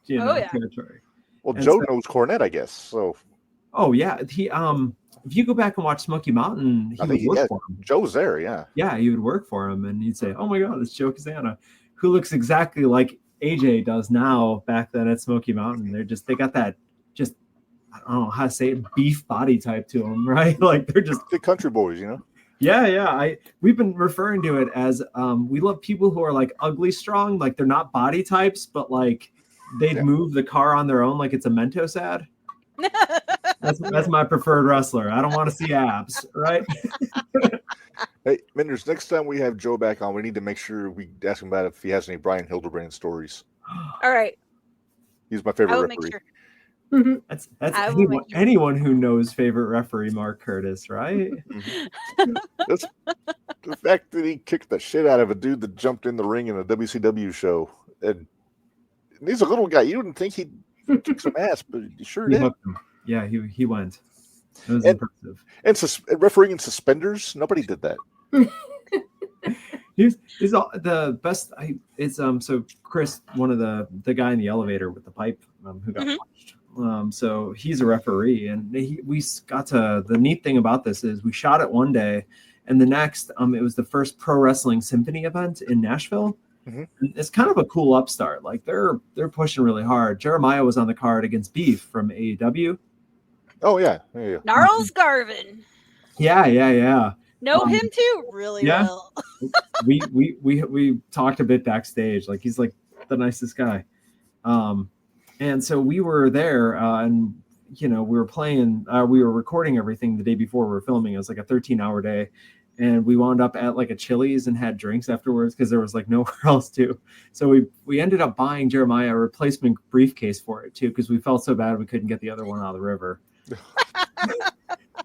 territory. Well, And Joe so- knows Cornette, I guess. So Oh yeah, he if you go back and watch Smoky Mountain, he I think would work for him. Joe's there. Yeah. Yeah, he would work for him, and he'd say, "Oh my God, it's Joe Casana, who looks exactly like AJ does now." Back then at Smoky Mountain, they got that just, I don't know how to say it, beef body type to them, right? Like they're just The country boys, you know. yeah. We've been referring to it as we love people who are like ugly strong, like they're not body types, but like they'd move the car on their own, like it's a Mentos ad. That's my preferred wrestler. I don't want to see abs, right? Hey, Minderz, next time we have Joe back on, we need to make sure we ask him about if he has any Brian Hildebrand stories. All right. He's my I favorite will referee. make sure. That's I will make sure. anyone who knows favorite referee Mark Curtis, right? That's the fact that he kicked the shit out of a dude that jumped in the ring in a WCW show. And he's a little guy. You wouldn't think he'd kick some ass, but he sure He did. hooked him. Yeah, he went. It was And- impressive. And refereeing in suspenders, nobody did that. He's all, the best. So Chris, one of the guy in the elevator with the pipe, who got punched. So he's a referee, and we got to, the neat thing about this is we shot it one day, and the next, it was the first Pro Wrestling Symphony event in Nashville. Mhm. It's kind of a cool upstart. Like they're pushing really hard. Jeremiah was on the card against Beef from AEW. Oh yeah. Gnarls Garvin. Yeah. Know him too really well. we talked a bit backstage. Like he's like the nicest guy. And so we were there, and we were playing. We were recording everything the day before we were filming. It was like a 13-hour day, and we wound up at like a Chili's and had drinks afterwards because there was like nowhere else to. So we ended up buying Jeremiah a replacement briefcase for it too because we felt so bad we couldn't get the other one out of the river.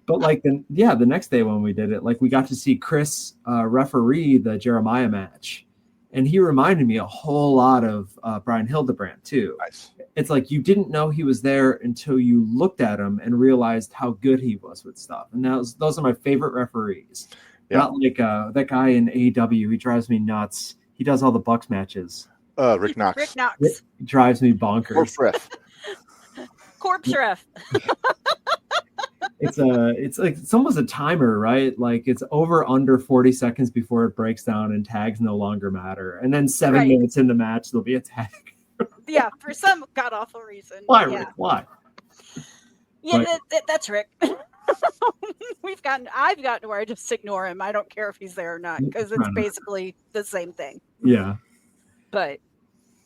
But like the next day when we did it, like we got to see Chris referee the Jeremiah match, and he reminded me a whole lot of Brian Hildebrand too. Nice. It's like you didn't know he was there until you looked at him and realized how good he was with stuff. And those are my favorite referees. Yeah. Not like that guy in AEW. He drives me nuts. He does all the Bucks matches. Rick Knox. Rick Knox. He drives me bonkers. Corpse ref. Corpse ref. It's almost a timer, right? Like it's over under 40 seconds before it breaks down and tags no longer matter. And then 7 Right. minutes in the match, there'll be a tag. Yeah, for some god awful reason. Why, Yeah. Rick? Why? Yeah, But- that's Rick. I've gotten to where I just ignore him. I don't care if he's there or not because it's Right. basically the same thing. Yeah. But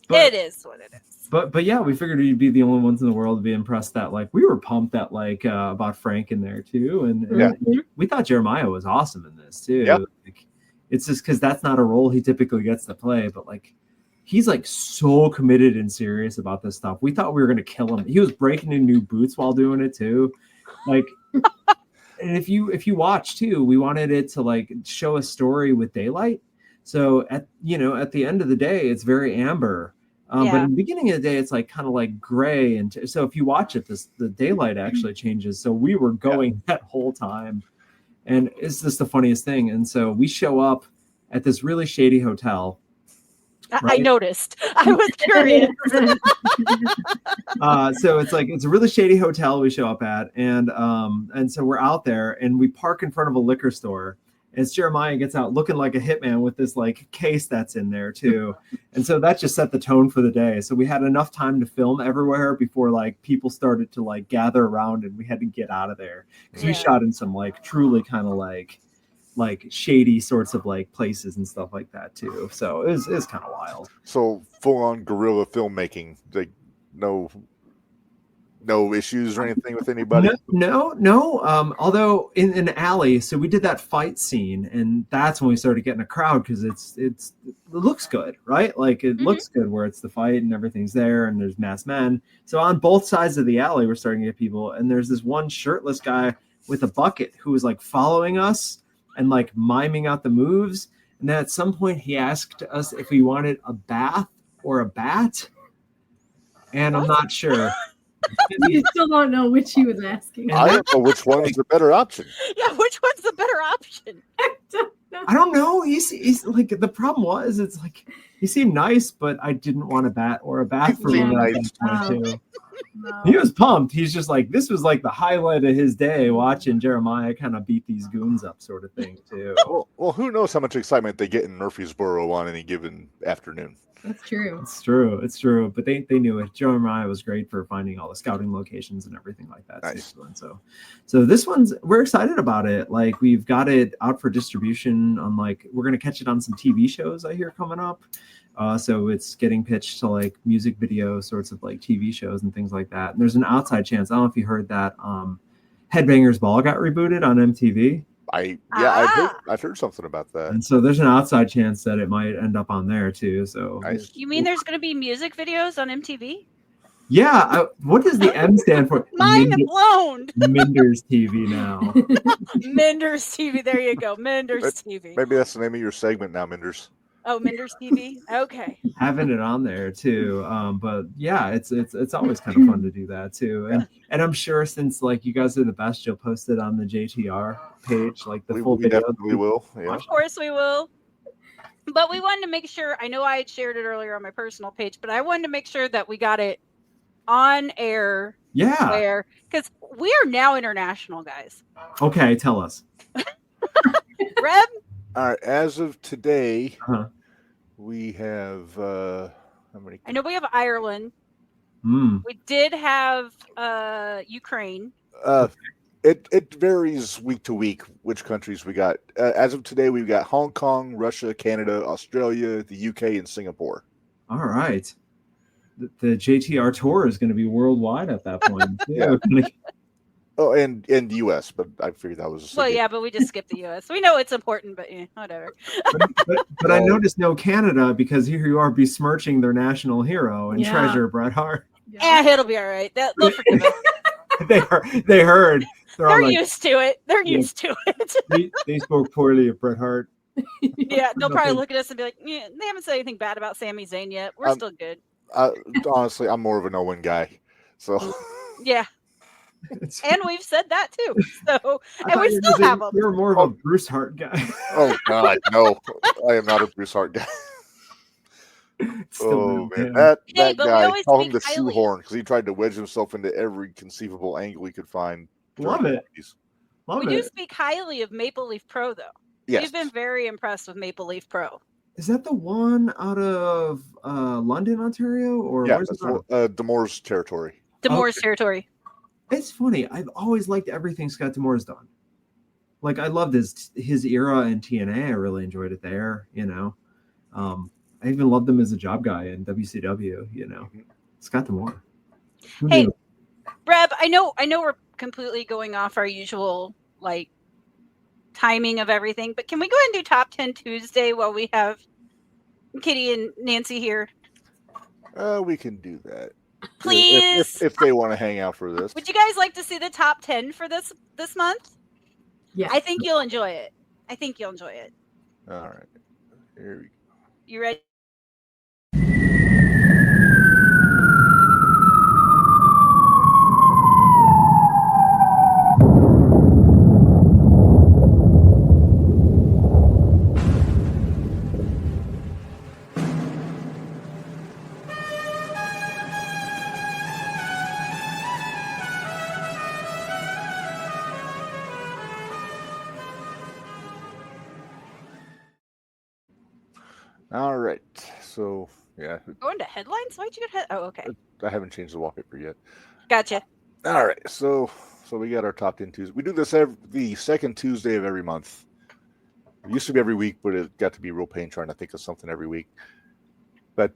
But- it is what it is. But yeah, we figured we'd be the only ones in the world to be impressed that like we were pumped that like about Frank in there too, and Yeah. we thought Jeremiah was awesome in this too. Yeah. Like, it's just because that's not a role he typically gets to play, but like he's like so committed and serious about this stuff. We thought we were gonna kill him. He was breaking in new boots while doing it too, like. And if you watch too, we wanted it to like show a story with daylight. So at the end of the day, it's very amber. But Yeah. in the beginning of the day, it's like kind of like gray. And so if you watch it, the daylight actually changes. So we were going that whole time. And it's just the funniest thing. And so we show up at this really shady hotel. I Right. noticed. I was curious. So it's a really shady hotel we show up at. And so we're out there and we park in front of a liquor store. As Jeremiah gets out looking like a hitman with this like case that's in there too. And so that just set the tone for the day. So we had enough time to film everywhere before like people started to like gather around and we had to get out of there. Because we Yeah. shot in some like truly kind of like shady sorts of like places and stuff like that too. So it was kind of wild. So full on guerrilla filmmaking. Like no issues or anything with anybody. No. Although in an alley, so we did that fight scene, and that's when we started getting a crowd because it looks good, right? Like it looks good where it's the fight and everything's there, and there's masked men. So on both sides of the alley, we're starting to get people, and there's this one shirtless guy with a bucket who was like following us and like miming out the moves. And then at some point, he asked us if we wanted a bath or a bat, and I'm not sure. You still don't know which he was asking. I don't know which one's the better option. Yeah, which one's the better option? I don't know. He's like, the problem was, it's like he seemed nice, but I didn't want a bat or a bath for him at that point too. No. He was pumped. He's just like, this was like the highlight of his day, watching Jeremiah kind of beat these goons up, sort of thing too. Well, who knows how much excitement they get in Murfreesboro on any given afternoon. That's true. It's true. It's true. But they knew it. Jeremiah was great for finding all the scouting locations and everything like that. Nice. So this one's, we're excited about it. Like, we've got it out for distribution on, like, we're going to catch it on some TV shows I hear coming up. So it's getting pitched to like music video sorts of like TV shows and things like that. And there's an outside chance. I don't know if you heard that Headbangers Ball got rebooted on MTV. I've heard something about that. And so there's an outside chance that it might end up on there too. So Nice. You mean there's going to be music videos on MTV? yeah, what does the M stand for? Mind blown. Minderz TV now. Minderz TV. There you go. Minderz TV. Maybe that's the name of your segment now, Minderz. Oh, Minderz TV. Okay. Having it on there too. But yeah, it's always kind of fun to do that too. And I'm sure since like you guys are the best, you'll post it on the JTR page, like the full We video. definitely will. Yeah. Of course we will. But we wanted to make sure, I know I had shared it earlier on my personal page, but I wanted to make sure that we got it on air. Yeah. Where, because we are now international, guys. Okay, tell us. Reb, All right. As of today, Uh-huh. we have how many? I know we have Ireland. Mm. We did have Ukraine. It varies week to week which countries we got. As of today, we've got Hong Kong, Russia, Canada, Australia, the UK, and Singapore. All right. The JTR tour is going to be worldwide at that point. Yeah. Oh, and the US, but I figured that was. Well, yeah, but we just skipped the US. We know it's important, but yeah, whatever. but I noticed no Canada because here you are besmirching their national hero and Yeah. treasure, Bret Hart. Yeah, it'll be all right. They'll forgive us. They heard. They're all They're like, used to it. They're Yeah. used to it. they spoke poorly of Bret Hart. Yeah, they'll probably Nothing. look at us and be like, yeah, they haven't said anything bad about Sami Zayn yet. We're still good. Honestly, I'm more of an Owen guy. So Yeah. And we've said that too. So, I and thought we you were still saying have them. You're more of a Bruce Hart guy. oh god, no, I am not a Bruce Hart guy. Still Oh no man, fan. that Hey, but we guy, always call him the speak highly. shoehorn because he tried to wedge himself into every conceivable angle he could find. Love during it. the 90s. Love We do it. speak highly of Maple Leaf Pro, though. Yes, We've been very impressed with Maple Leaf Pro. Is that the one out of London, Ontario, or yeah, where's it that's out of? Demoore's territory. Demoore's Okay. territory. It's funny. I've always liked everything Scott Demore's done. Like I loved his era in TNA. I really enjoyed it there. You know, I even loved him as a job guy in WCW. You know, Scott Demore. Who Hey, knew? Reb, I know we're completely going off our usual like timing of everything, but can we go ahead and do Top 10 Tuesday while we have Kitty and Nancy here? We can do that. Please. If they want to hang out for this. Would you guys like to see the top 10 for this month? Yeah. I think you'll enjoy it. All right. Here we go. You ready? All right. So yeah, Going to headlines? Why'd you get Oh, okay. I haven't changed the wallpaper yet. Gotcha. All right. So we got our top 10 Tuesday. We do this the second Tuesday of every month. It used to be every week, but it got to be real pain trying to think of something every week. But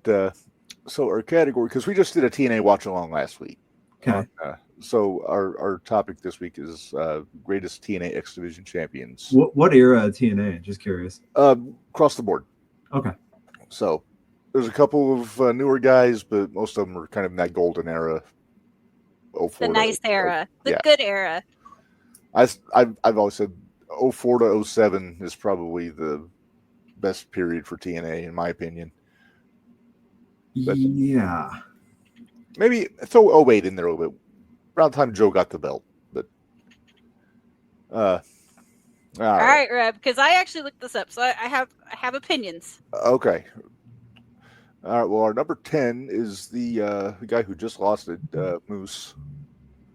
so our category, because we just did a TNA watch along last week. Okay. So our topic this week is greatest TNA X Division champions. What era of TNA? Just curious. Across the board. Okay. So there's a couple of newer guys, but most of them are kind of in that golden era. The nice era. The yeah. good era. I've always said 04 to 07 is probably the best period for TNA, in my opinion. But- yeah. Maybe throw 08 in there a little bit. around the time Joe got the belt. But all All right, Reb, because I actually looked this up, so I have opinions. Okay. All right. Well, our number 10 is the guy who just lost it, Moose.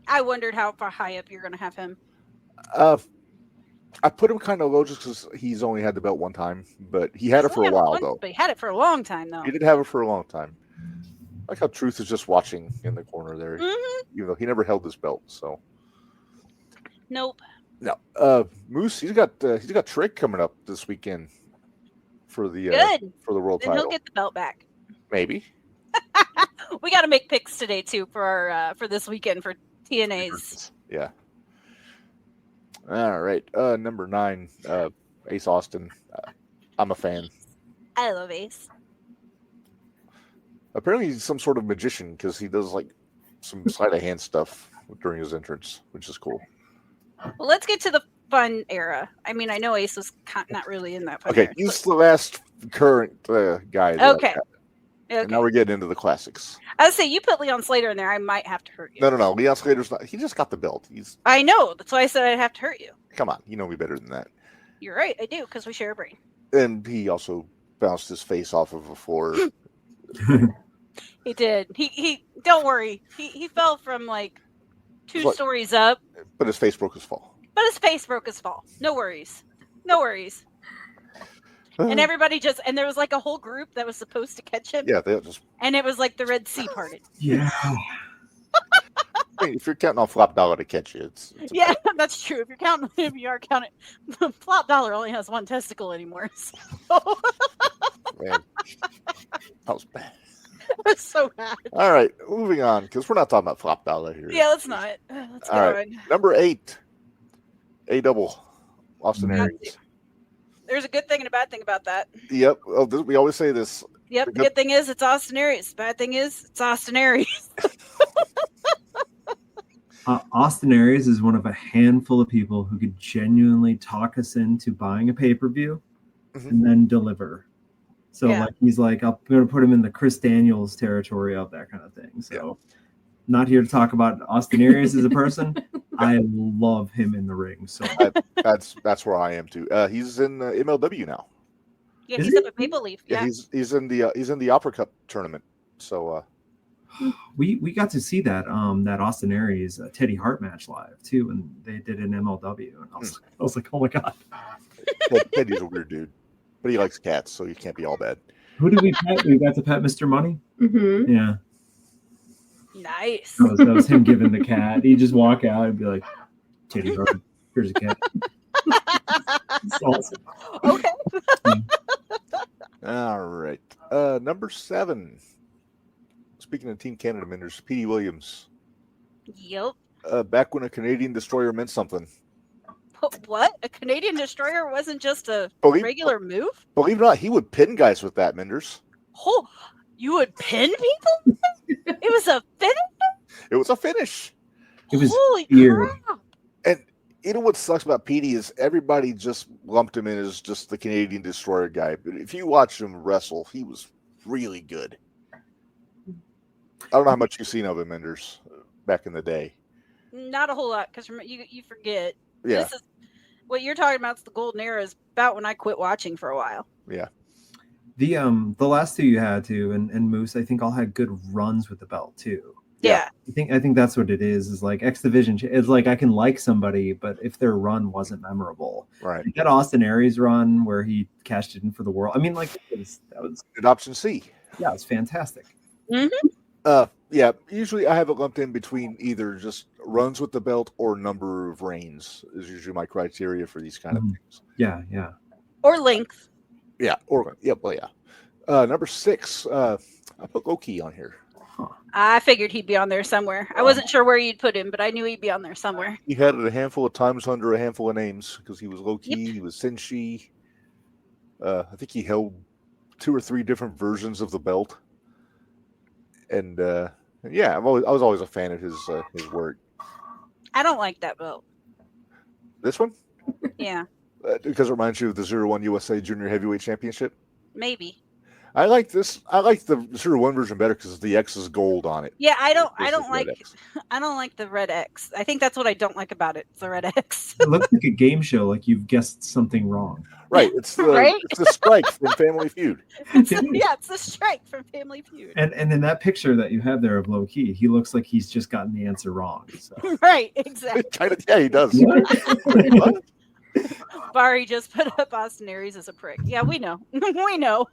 I wondered how far high up you're going to have him. I put him kind of low just because he's only had the belt one time, but he had it for a while, though. But he had it for a long time, though. He did have it for a long time. I like how Truth is just watching in the corner there. Mm-hmm. Even though he never held this belt, so. Nope. No. Moose, he's got Trick coming up this weekend for the Good. for the world Then title. he'll get the belt back. Maybe. We got to make picks today too for our for this weekend for TNA's. Yeah. All right. Number 9, Ace Austin. I'm a fan. I love Ace. Apparently he's some sort of magician because he does like some sleight of hand stuff during his entrance, which is cool. Well, let's get to the fun era. I mean, I know Ace was not really in that fun Okay, era. he's the last current guy. that Okay. I've got. Okay. And now we're getting into the classics. I would say you put Leon Slater in there, I might have to hurt you. No. Leon Slater's not. He just got the belt. He's I know. That's why I said I'd have to hurt you. come on. You know me better than that. You're right. I do because we share a brain. And he also bounced his face off of a floor. He did. He don't worry. He fell from like 2 What? stories up, But his face broke his fall. but his face broke his fall. No worries. No worries. And everybody and there was like a whole group that was supposed to catch him. Yeah, they just. And it was like the Red Sea parted. Yeah. I mean, if you're counting on Flop Dollar to catch you, it's Yeah, that's true. If you are counting, Flop Dollar only has 1 testicle anymore. So man. That was bad. it's so bad. All right, moving on because we're not talking about Flop Dollar here. Yeah, let's not. Let's All go right. on. Number 8, A Double, Austin Got Aries. to. There's a good thing and a bad thing about that. Yep. Oh, we always say this. Yep. The good thing is it's Austin Aries. Bad thing is it's Austin Aries. Austin Aries is one of a handful of people who could genuinely talk us into buying a pay-per-view Mhm. and then deliver. So Yeah. like he's like, I'm going to put him in the Chris Daniels territory of that kind of thing. So not here to talk about Austin Aries as a person. I love him in the ring. So That's where I am too. He's in MLW now. Yeah, Is he's he? up at Maple Leaf. Yeah, Yeah. he's in the Opera Cup tournament. So we got to see that that Austin Aries Teddy Hart match live too, and they did an MLW, and I was like, oh my god, Teddy's a weird dude, but he likes cats, so you can't be all bad. who did we pet? We got to pet Mr. Money. Mm-hmm. Yeah, Nice. that was him giving the cat. He'd just walk out and be like, Teddy Hart, here's a cat. It's awesome. Okay. All right, number 7. Speaking of Team Canada Minderz, Petey Williams. Yep. Back when a Canadian destroyer meant something. What? A Canadian destroyer wasn't just a Believe regular move? it or not, he would pin guys with that, Minderz. Oh, you would pin people? It was a finish? It was a finish. It was Holy weird. crap. And you know what sucks about Petey is everybody just lumped him in as just the Canadian destroyer guy. But if you watch him wrestle, he was really good. I don't know how much you've seen of him, Minderz, back in the day. Not a whole lot, because you forget. Yeah, This is what you're talking about. Is the golden era is about when I quit watching for a while. yeah. The last two you had too, and Moose, I think all had good runs with the belt too. Yeah. I think that's what it is like X Division. It's like I can like somebody, but if their run wasn't memorable, Right. like that Austin Aries run where he cashed it in for the world. I mean, like that was At option C. yeah, it's fantastic. Yeah, usually I have it lumped in between either just runs with the belt or number of reigns is usually my criteria for these kind of Mhm. things. Yeah. Or length. Yeah, number 6, I put Loki on here. I figured he'd be on there somewhere. I wasn't sure where you'd put him, but I knew he'd be on there somewhere. He had it a handful of times under a handful of names because he was Loki, he was Senshi. I think he held 2 or 3 different versions of the belt. And yeah, I was always a fan of his work. I don't like that belt. This one? Yeah, Because it reminds you of the 01 USA Junior Heavyweight Championship? maybe. I like this. I like the Shootout 1 version better because the X is gold on it. Yeah, I don't Versus like red X. I don't like the red X. I think that's what I don't like about it. It's the red X. It looks like a game show, like you've guessed something wrong. Right. It's the Right? it's the strike from Family Feud. It's, It is. yeah, it's the strike from Family Feud. And in that picture that you have there of low key, he looks like he's just gotten the answer wrong. So. Right, exactly. Kind of, yeah, he does. What? Bari just put up Austin Aries as a prick. Yeah, we know. We know.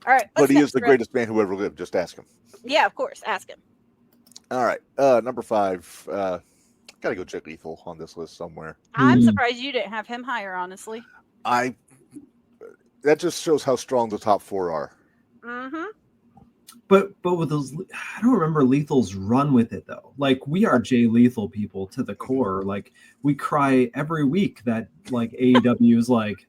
All right. But what's he is next, the Red? greatest man who ever lived. Just ask him. Yeah, of course. Ask him. All right. Number 5. Gotta go Jet Lethal on this list somewhere. I'm Mm. surprised you didn't have him higher, honestly. That just shows how strong the top 4 are. Mm-hmm. But with those, I don't remember Lethal's run with it though. Like we are Jay Lethal people to the core. Like we cry every week that like AEW is like,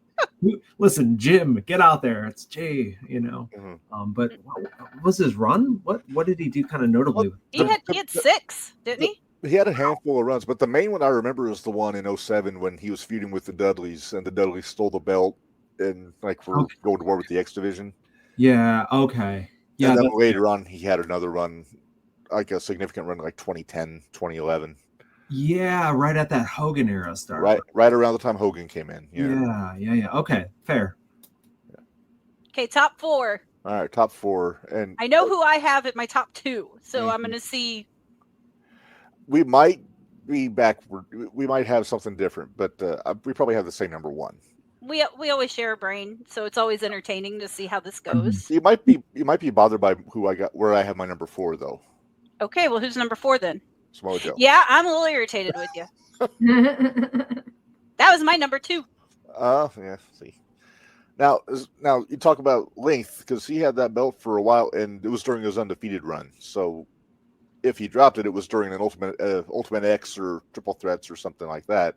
listen, Jim, get out there. It's Jay, you know. Mhm. But what was his run? What did he do kind of notably? He had 6, didn't he? He had a handful of runs, but the main one I remember is the one in 07 when he was feuding with the Dudleys, and the Dudleys stole the belt and like were Okay. going to war with the X Division. Yeah. Okay. Yeah. And then that's- later on, he had another run, like a significant run, like 2010, 2011. Yeah. Right at that Hogan era start. Right around the time Hogan came in. Yeah. Okay. Fair. Okay, top 4. All right, top 4. And I know who I have at my top 2, so I'm Mhm. going to see. we might be backward. We might have something different, but we probably have the same number 1. We always share a brain, so it's always entertaining to see how this goes. You might be bothered by who I got, where I have my number 4 though. Okay, well, who's number 4 then? Samoa Joe. Yeah, I'm a little irritated with you. That was my number 2. Yeah. See, now you talk about length because he had that belt for a while, and it was during his undefeated run. So if he dropped it, it was during an Ultimate X or Triple Threats or something like that.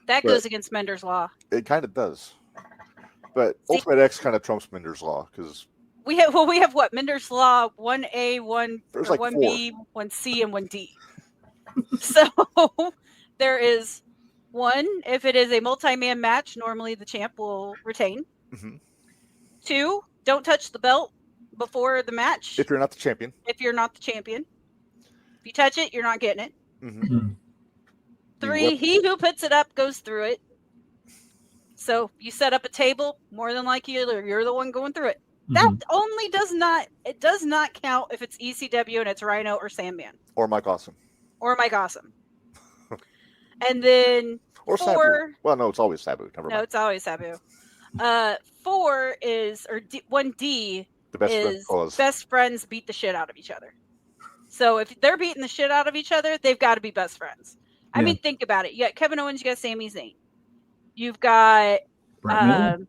That But- goes against Minderz Law. It kind of does, but See- Ultimate X kind of trumps Minderz Law because We have what? Minderz Law 1A, 1 There's or like 1B, 1C, and 1D. So there is 1. If it is a multi-man match, normally the champ will retain. Mhm. 2, don't touch the belt before the match if you're not the champion. if you're not the champion. If you touch it, you're not getting it. Mhm. 3, he who puts it up goes through it. So you set up a table, more than likely you're the one going through it. That only does not count if it's ECW and it's Rhino or Sandman Or Mike Awesome. or Mike Awesome. And then Or 4, Sabu. Well, no, it's always Sabu. Never no, mind. it's always Sabu. 4 is, or 1D The best friend is clause. best friends beat the shit out of each other. So if they're beating the shit out of each other, they've got to be best friends. I Yeah. mean, think about it. You got Kevin Owens, you got Sami Zayn. You've got Brett Miller?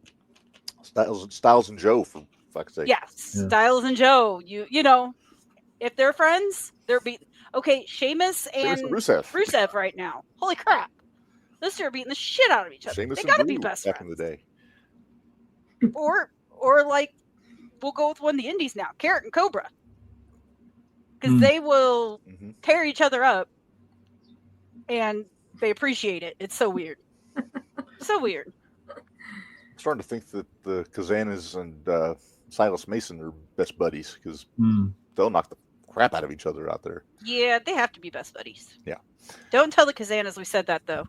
Styles and Joe, for fuck's sake. yeah, Styles and Joe. You know, if they're friends, they're beating. Okay, Sheamus and Rusev. right now. Holy crap! Those two are beating the shit out of each other. Sheamus They and got to be Drew best back friends. in the day. Or like, we'll go with one of the indies now, Carrot and Cobra, because Hmm. they will Mhm. tear each other up, and they appreciate it. It's so weird. So weird. I'm starting to think that the Kazanas and Silas Mason are best buddies because Hmm. they'll knock the crap out of each other out there. Yeah, they have to be best buddies. Yeah. Don't tell the Kazanas we said that though.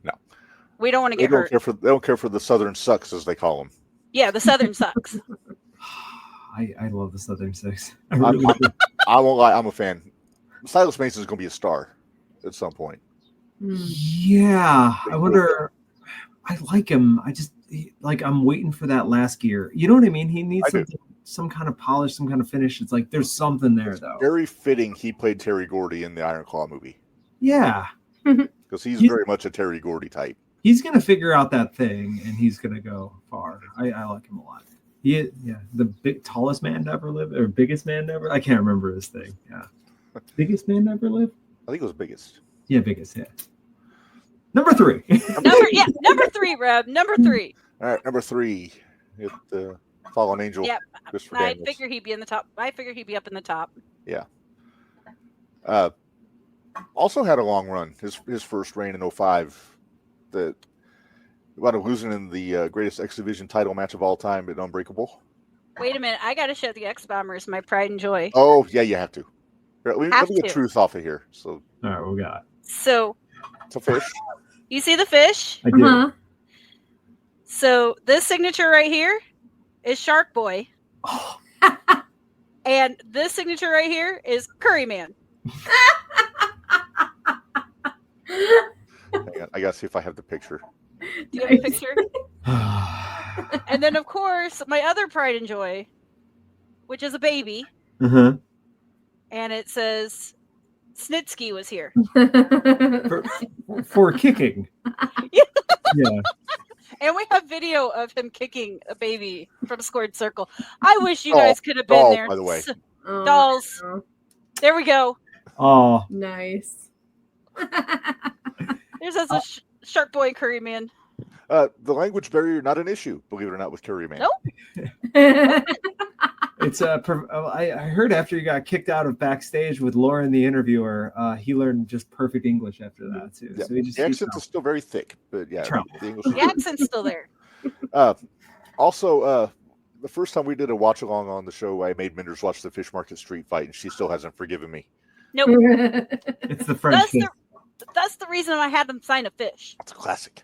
No. We don't want to They get don't hurt. care for the Southern Sucks, as they call them. Yeah, the Southern sucks. I love the Southern Six. I I'm- really do. I won't lie, I'm a fan. Silas Mason is going to be a star at some point. Yeah, I wonder. I like him. I just I'm waiting for that last gear. You know what I mean? He needs I do. some kind of polish, some kind of finish. It's like there's something there though. Very fitting he played Terry Gordy in the Iron Claw movie Yeah, because he's very much a Terry Gordy type. he's gonna figure out that thing and he's gonna go far. I like him a lot. The tallest man to ever live or biggest man to ever. I can't remember his thing. Yeah, biggest man to ever live. I think it was biggest. Yeah, biggest. Yeah. Number 3. Number 3, Reb. Number 3. All right, number 3, Fallen Angel. Yep. Christopher I Daniels. figure he'd be in the top. I figure he'd be up in the top. Also had a long run. His first reign in 05. About losing in the greatest X Division title match of all time at Unbreakable. Wait a minute. I got to show the X Bombers my pride and joy. Oh, yeah, you have to. Here, let Have me get to. truth off of here. So, All right, what we got? So, it's a fish. you see the fish? I do. Uh-huh. So, this signature right here is Shark Boy. Oh, And this signature right here is Curry Man. Hang on, I got to see if I have the picture. Do you have a picture? And then, of course, my other pride and joy, which is a baby, uh-huh. and it says Snitsky was here. For kicking. Yeah. Yeah. And we have video of him kicking a baby from Squared Circle. I wish you Oh, guys could have been doll, there. by the way. Oh, Dolls. no. There we go. Oh, Nice. There's us a Shark Boy and Curry Man. The language barrier, not an issue, believe it or not, with Curry Man. Nope. it's I heard after he got kicked out of backstage with Lauren, the interviewer, he learned just perfect English after that too. Yeah, So he just the accent is still very thick, but yeah, Trump. the English is The accent's still there. Also, the first time we did a watch along on the show, I made Minderz watch the Fish Market Street fight, and she still hasn't forgiven me. Nope. it's the French. That's the reason I had them sign a fish. That's a classic.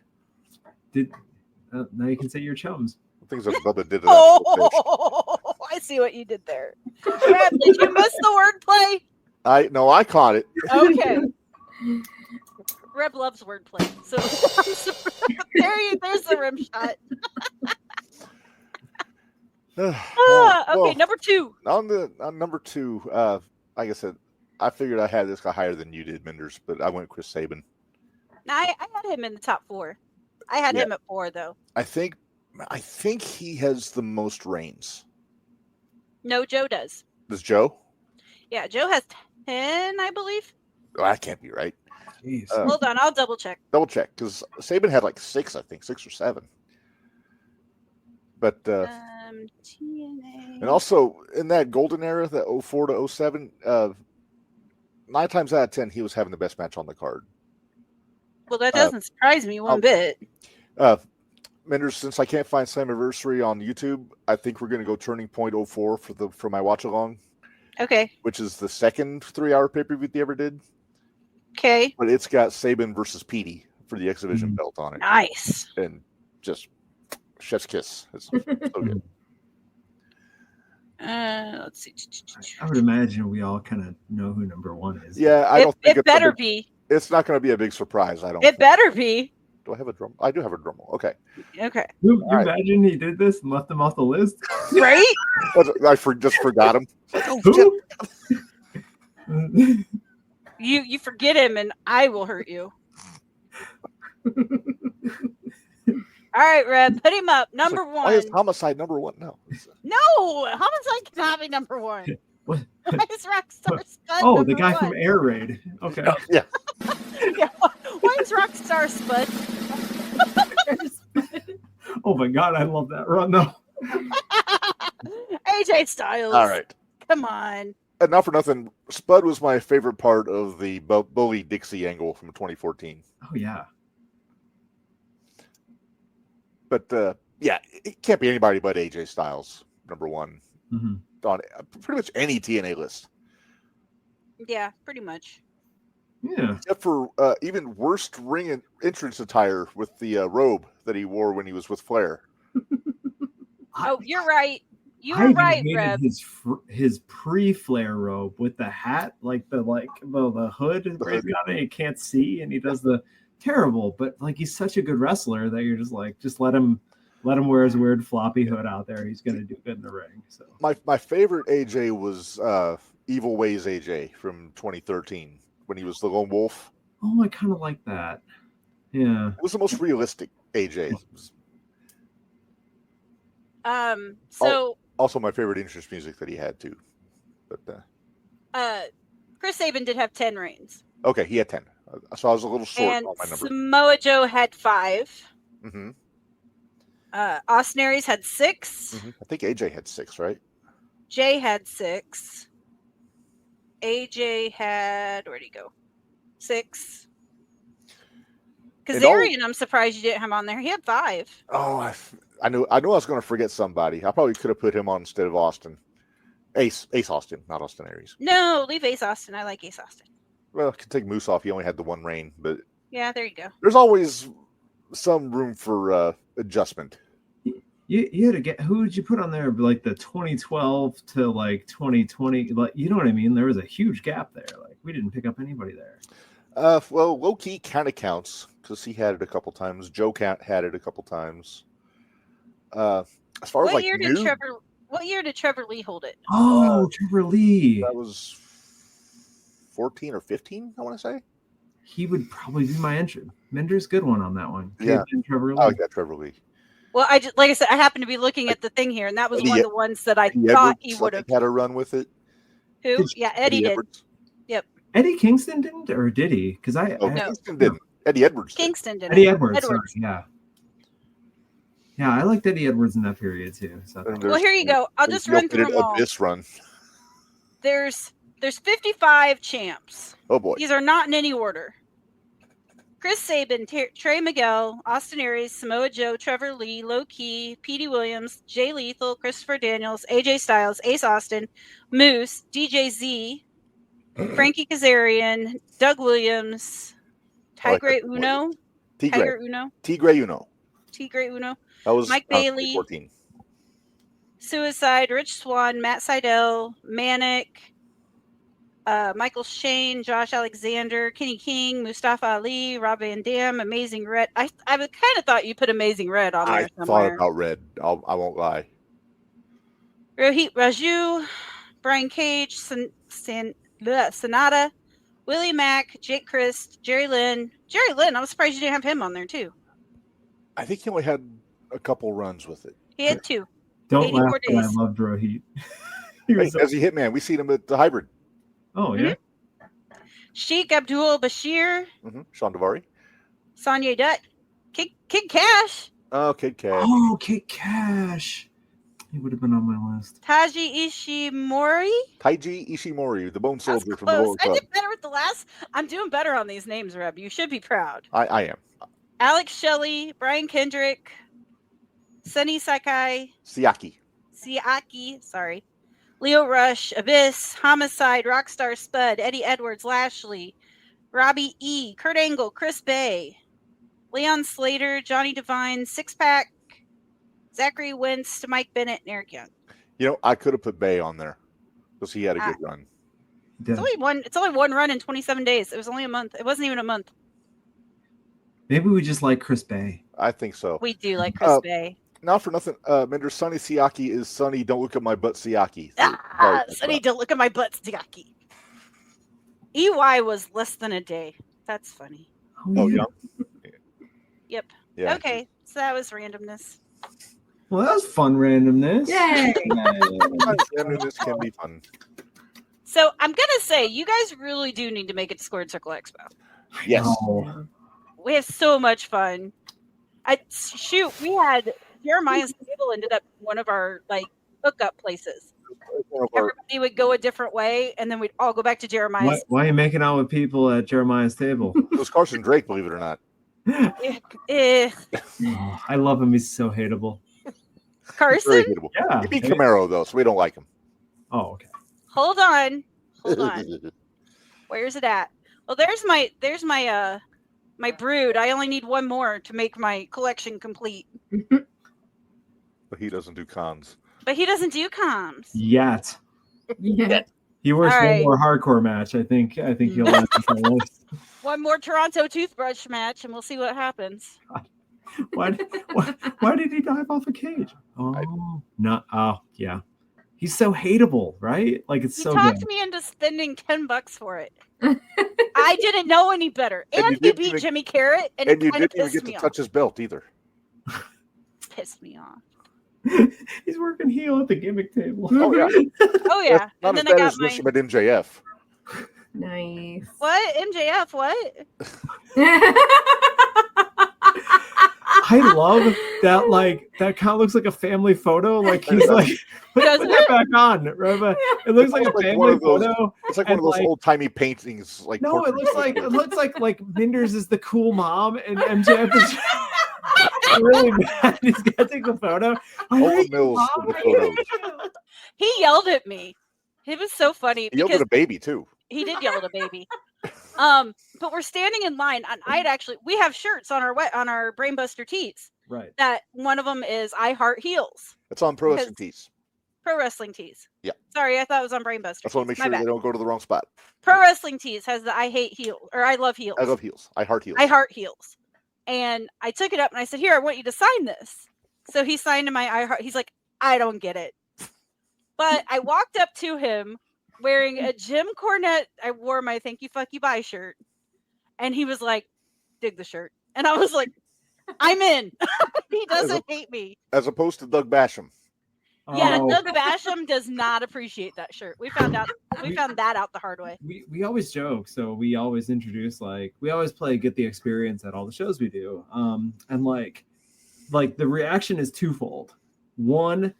Now you can say your chums. Things that Bubba did to that little fish. Oh, I see what you did there. Brad, did you miss the wordplay? I caught it. Okay. Reb loves wordplay. So there's the rim shot. Okay, Well, number 2. on number 2, like I said, I figured I had this guy higher than you did, Minderz, but I went Chris Sabin. Now, I had him in the top 4. I had him at 4 though. I think he has the most reigns. No, Joe does. Does Joe? Yeah, Joe has 10, I believe. Oh, that can't be right. Jeez. Hold on, I'll double check. Double check, because Sabin had like 6, I think, 6 or 7. But TNA. and also in that golden era, that 04 to 07, 9 times out of 10, he was having the best match on the card. Well, that doesn't surprise me one bit. Minderz, since I can't find Slammiversary on YouTube, I think we're going to go Turning Point 04 for my watch along, Okay. which is the second 3-hour pay-per-view they ever did. Okay. But it's got Sabin versus Petey for the X Division belt on it. Nice. And just chef's kiss. It's so good. Let's see. I would imagine we all kind of know who number 1 is. Yeah, I don't think It better be. it's not going to be a big surprise. I don't. It better be. Do I have a drum? I do have a drum roll. Okay. Okay. You All right. imagine he did this and left him off the list? Right? I just forgot him. Oh, shit. Who? You forget him and I will hurt you. All right, Red, put him up. Number It's like, 1. Why is Homicide number 1? No. No, Homicide cannot be number 1. What? Why is Rockstar Spud Oh, number the guy 1? from Air Raid. Okay. Yeah. Yeah, why is Rockstar Spud? Oh my god, I love that run though. AJ Styles. All right. Come on. And not for nothing, Spud was my favorite part of the Bully Dixie angle from 2014. Oh yeah. But yeah, it can't be anybody but AJ Styles, number 1 Mm-hmm. on pretty much any TNA list, Yeah, pretty much. Yeah. except for even worst ring entrance attire with the robe that he wore when he was with Flair. Oh, you're right. You I were even right, hated Reb. his pre-flare robe with the hat, like the hood where he's got it, you can't see, and he does the terrible. But like he's such a good wrestler that you're just like, just let him wear his weird floppy hood out there. He's gonna do good in the ring. So My favorite AJ was Evil Ways AJ from 2013 when he was the Lone Wolf. oh, I kind of like that. Yeah. It was the most realistic AJ. It was So also my favorite entrance music that he had too. But Chris Sabin did have 10 reigns. okay, he had 10. So I was a little short And on my number. Samoa Joe had 5. Mm-hmm. Austin Aries had 6. Mm-hmm. I think AJ had 6, right? Jay had 6. AJ had, where'd he go? 6. Kazarian, I'm surprised you didn't have on there. He had 5. Oh, I knew I was going to forget somebody. I probably could have put him on instead of Austin. Ace Austin, not Austin Aries. No, leave Ace Austin. I like Ace Austin. Well, I could take Moose off. He only had the one reign, but Yeah, there you go. there's always some room for adjustment. You had to get, who would you put on there? Like the 2012 to like 2020, like, you know what I mean? There was a huge gap there. Like we didn't pick up anybody there. Well, low key kind of counts because he had it a couple times. Joe Cat had it a couple times. As far as What like year new, did Trevor Lee hold it? Oh, Trevor Lee. that was 14 or 15, I want to say. He would probably be my entry. Minderz, good one on that one. Yeah. And Trevor Lee. I like that Trevor Lee. Well, like I said, I happened to be looking at the thing here, and that was one of the ones that I Eddie thought Edwards, he I would have. think, had a run with it. Who? Yeah, Eddie did. Edwards. Eddie Kingston didn't, or did he? Because Oh, No. Kingston didn't. Eddie Edwards did. Kingston did. Eddie Edwards. Edwards. Sorry, yeah. Yeah, I liked Eddie Edwards in that period too. So And Well, here you go. I'll there's just run through no them all. This run. There's 55 champs. Oh boy. These are not in any order. Chris Sabin, Trey Miguel, Austin Aries, Samoa Joe, Trevor Lee, Low Key, Petey Williams, Jay Lethal, Christopher Daniels, AJ Styles, Ace Austin, Moose, DJ Z, Frankie Kazarian, Doug Williams, Tigre Uno, Tiger Uno, Tigre Uno. Tigre Uno, That was Mike Bailey. 2014. Suicide, Rich Swan, Matt Seidel, Manic, Michael Shane, Josh Alexander, Kenny King, Mustafa Ali, Rob Van Dam, Amazing Red. I kind of thought you put Amazing Red on there I thought somewhere. about Red. I won't lie. Rohit Raju, Brian Cage, Sonata, Willie Mack, Jake Christ, Jerry Lynn. Jerry Lynn, I was surprised you didn't have him on there too. I think he only had a couple runs with it. He had 2. don't 84 laugh, but I days. loved Rohit. Hey, as a hitman, we seen him at the hybrid. Oh yeah. Sheikh Abdul Bashir, Sean Devari. Sonya Dutt, Kid Cash, Oh, Kid Cash. Oh, Kid Cash. He would have been on my list. Taji Ishimori. Taiji Ishimori, the Bone That's Soldier from the close. World I Cup. did better with the last. I'm doing better on these names, Reb. You should be proud. I am. Alex Shelley, Brian Kendrick, Sunny Sakai, Siaki, sorry, Leo Rush, Abyss, Homicide, Rockstar Spud, Eddie Edwards, Lashley, Robbie E, Kurt Angle, Chris Bay, Leon Slater, Johnny Devine, Six Pack, Zachary Wentz, Mike Bennett, and Eric Young. You know, I could have put Bay on there because he had a good run. It's only one run in 27 days. It was only a month. It wasn't even a month. Maybe we just like Chris Bay. I think so. We do like Chris Bay. Not for nothing, Minderz, Sonny Siaki is Sonny, don't look at my butt Siaki. Sonny, don't look at my butt, Stiaki. EY was less than a day. That's funny. Oh, yeah. Yep. Yeah. Okay, so that was randomness. Well, that was fun randomness. Yay! Randomness can be fun. So I'm gonna say you guys really do need to make it to Squared Circle Expo. Yes. No. We have so much fun. We had Jeremiah's table ended up one of our hookup places. Everybody would go a different way, and then we'd all go back to Jeremiah's. Why are you making out with people at Jeremiah's table? It was Carson Drake, believe it or not. Oh, I love him. He's so hateable. Carson, Very hateable. Yeah. He beat Camaro, though, so we don't like him. Oh, okay. hold on. Where's it at? Well, there's my my brood. I only need one more to make my collection complete. But he doesn't do cons. But he doesn't do comms. Yet. Yeah. He works All one right. more hardcore match. I think he'll end up on the list. One more Toronto toothbrush match, and we'll see what happens. Why did he dive off a cage? Oh, no. Oh, yeah. He's so hateable, right? Like, it's He so talked good. me into spending $10 for it. I didn't know any better, And and you he didn't beat even- Jimmy Carrot, and And it you kind of didn't even pissed get me to off. touch his belt either. Pissed me off. He's working heel at the gimmick table. Oh, yeah. Oh yeah, Not and as then I bad got as my this at MJF. Nice. what MJF? What? I love that. Like that kind of looks like a family photo. Like he's like, put that back on. Right? It looks like a one family of those- photo. It's like one of those old timey paintings. Like No, it looks like Minderz is the cool mom, and MJF is really mad. He's got to take the photo. I All the hate you, Mills Mom. in the I hate photos. you. He yelled at me. It was so funny He yelled because at a baby too. he did yell at a baby. But we're standing in line, and we have shirts on our Brainbuster tees. Right. That one of them is I Heart Heels. It's on Pro Wrestling Because- Tees. Pro Wrestling Tees. Yeah. Sorry, I thought it was on Brainbuster. I just want to make My sure bad. they don't go to the wrong spot. Pro Wrestling Tees has the I Hate Heels or I Love Heels. I love heels. I heart heels. I Heart Heels. And I took it up and I said, "Here, I want you to sign this." So he signed to my I Heart. He's like, "I don't get it." But I walked up to him wearing a Jim Cornette. I wore my "Thank You, Fuck You, Bye" shirt, and he was like, "Dig the shirt," and I was like, "I'm in." He doesn't hate me. As opposed to Doug Basham. Yeah, Oh, Doug Basham does not appreciate that shirt. We found that out the hard way. we always joke, so we always introduce we always play Get the Experience at all the shows we do. And like the reaction is twofold. One,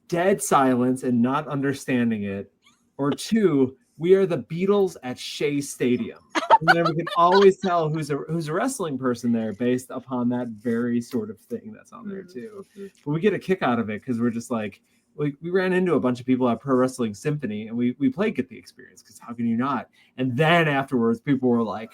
dead silence and not understanding it, or two, we are the Beatles at Shea Stadium. And then we can always tell who's a wrestling person there based upon that very sort of thing that's on there too. But we get a kick out of it because we're just like, we ran into a bunch of people at Pro Wrestling Symphony and we played Get the Experience because how can you not? And then afterwards, people were like,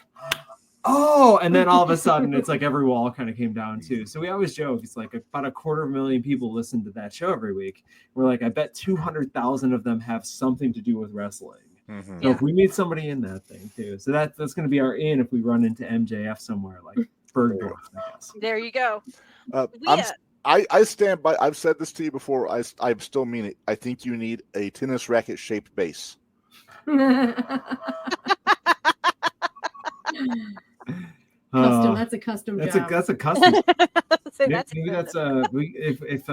oh, and then all of a sudden it's like every wall kind of came down too. So we always joke, it's like about 250,000 people listen to that show every week. We're like, I bet 200,000 of them have something to do with wrestling. Mm-hmm. So if we meet somebody in that thing too, so that's going to be our in if we run into MJF somewhere like Bergdorf, I guess. There you go. I stand by. I've said this to you before. I still mean it. I think you need a tennis racket shaped base. Custom. That's a custom That's job. a custom. So Maybe that's if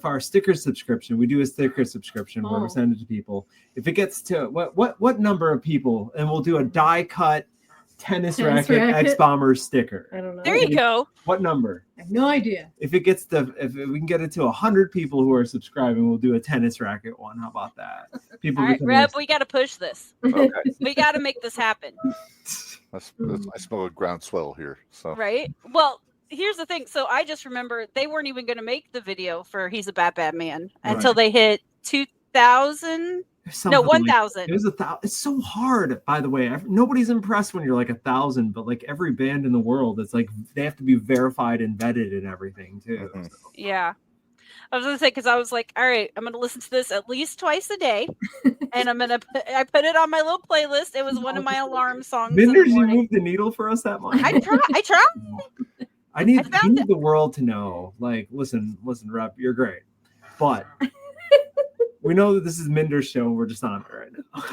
our sticker subscription, we do a sticker subscription where we Oh. send it to people. If it gets to what number of people, and we'll do a die cut tennis racket X Bombers sticker. I don't know. there you go. What number? I have no idea. If we can get it to 100 people who are subscribing, we'll do a tennis racket one. How about that? People All right, become Reb, we got to push this. Okay. We got to make this happen, I smell a groundswell here. So right? Well, here's the thing. So I just remember they weren't even going to make the video for "He's a Bad Bad Man" until they hit 2,000. No, 1,000. It was 1,000. It's so hard, by the way. Nobody's impressed when you're like 1,000, but like every band in the world, it's like they have to be verified and vetted and everything too. Mhm. So, Yeah. I was going to say, because I was like, all right, I'm going to listen to this at least twice a day. And I put it on my little playlist. It was one of my alarm songs. in the Minderz, you morning. moved the needle for us that much. I tried. I need found the world to know. Like, listen, Rep, you're great, but we know that this is Minder's show. And we're just on it right now.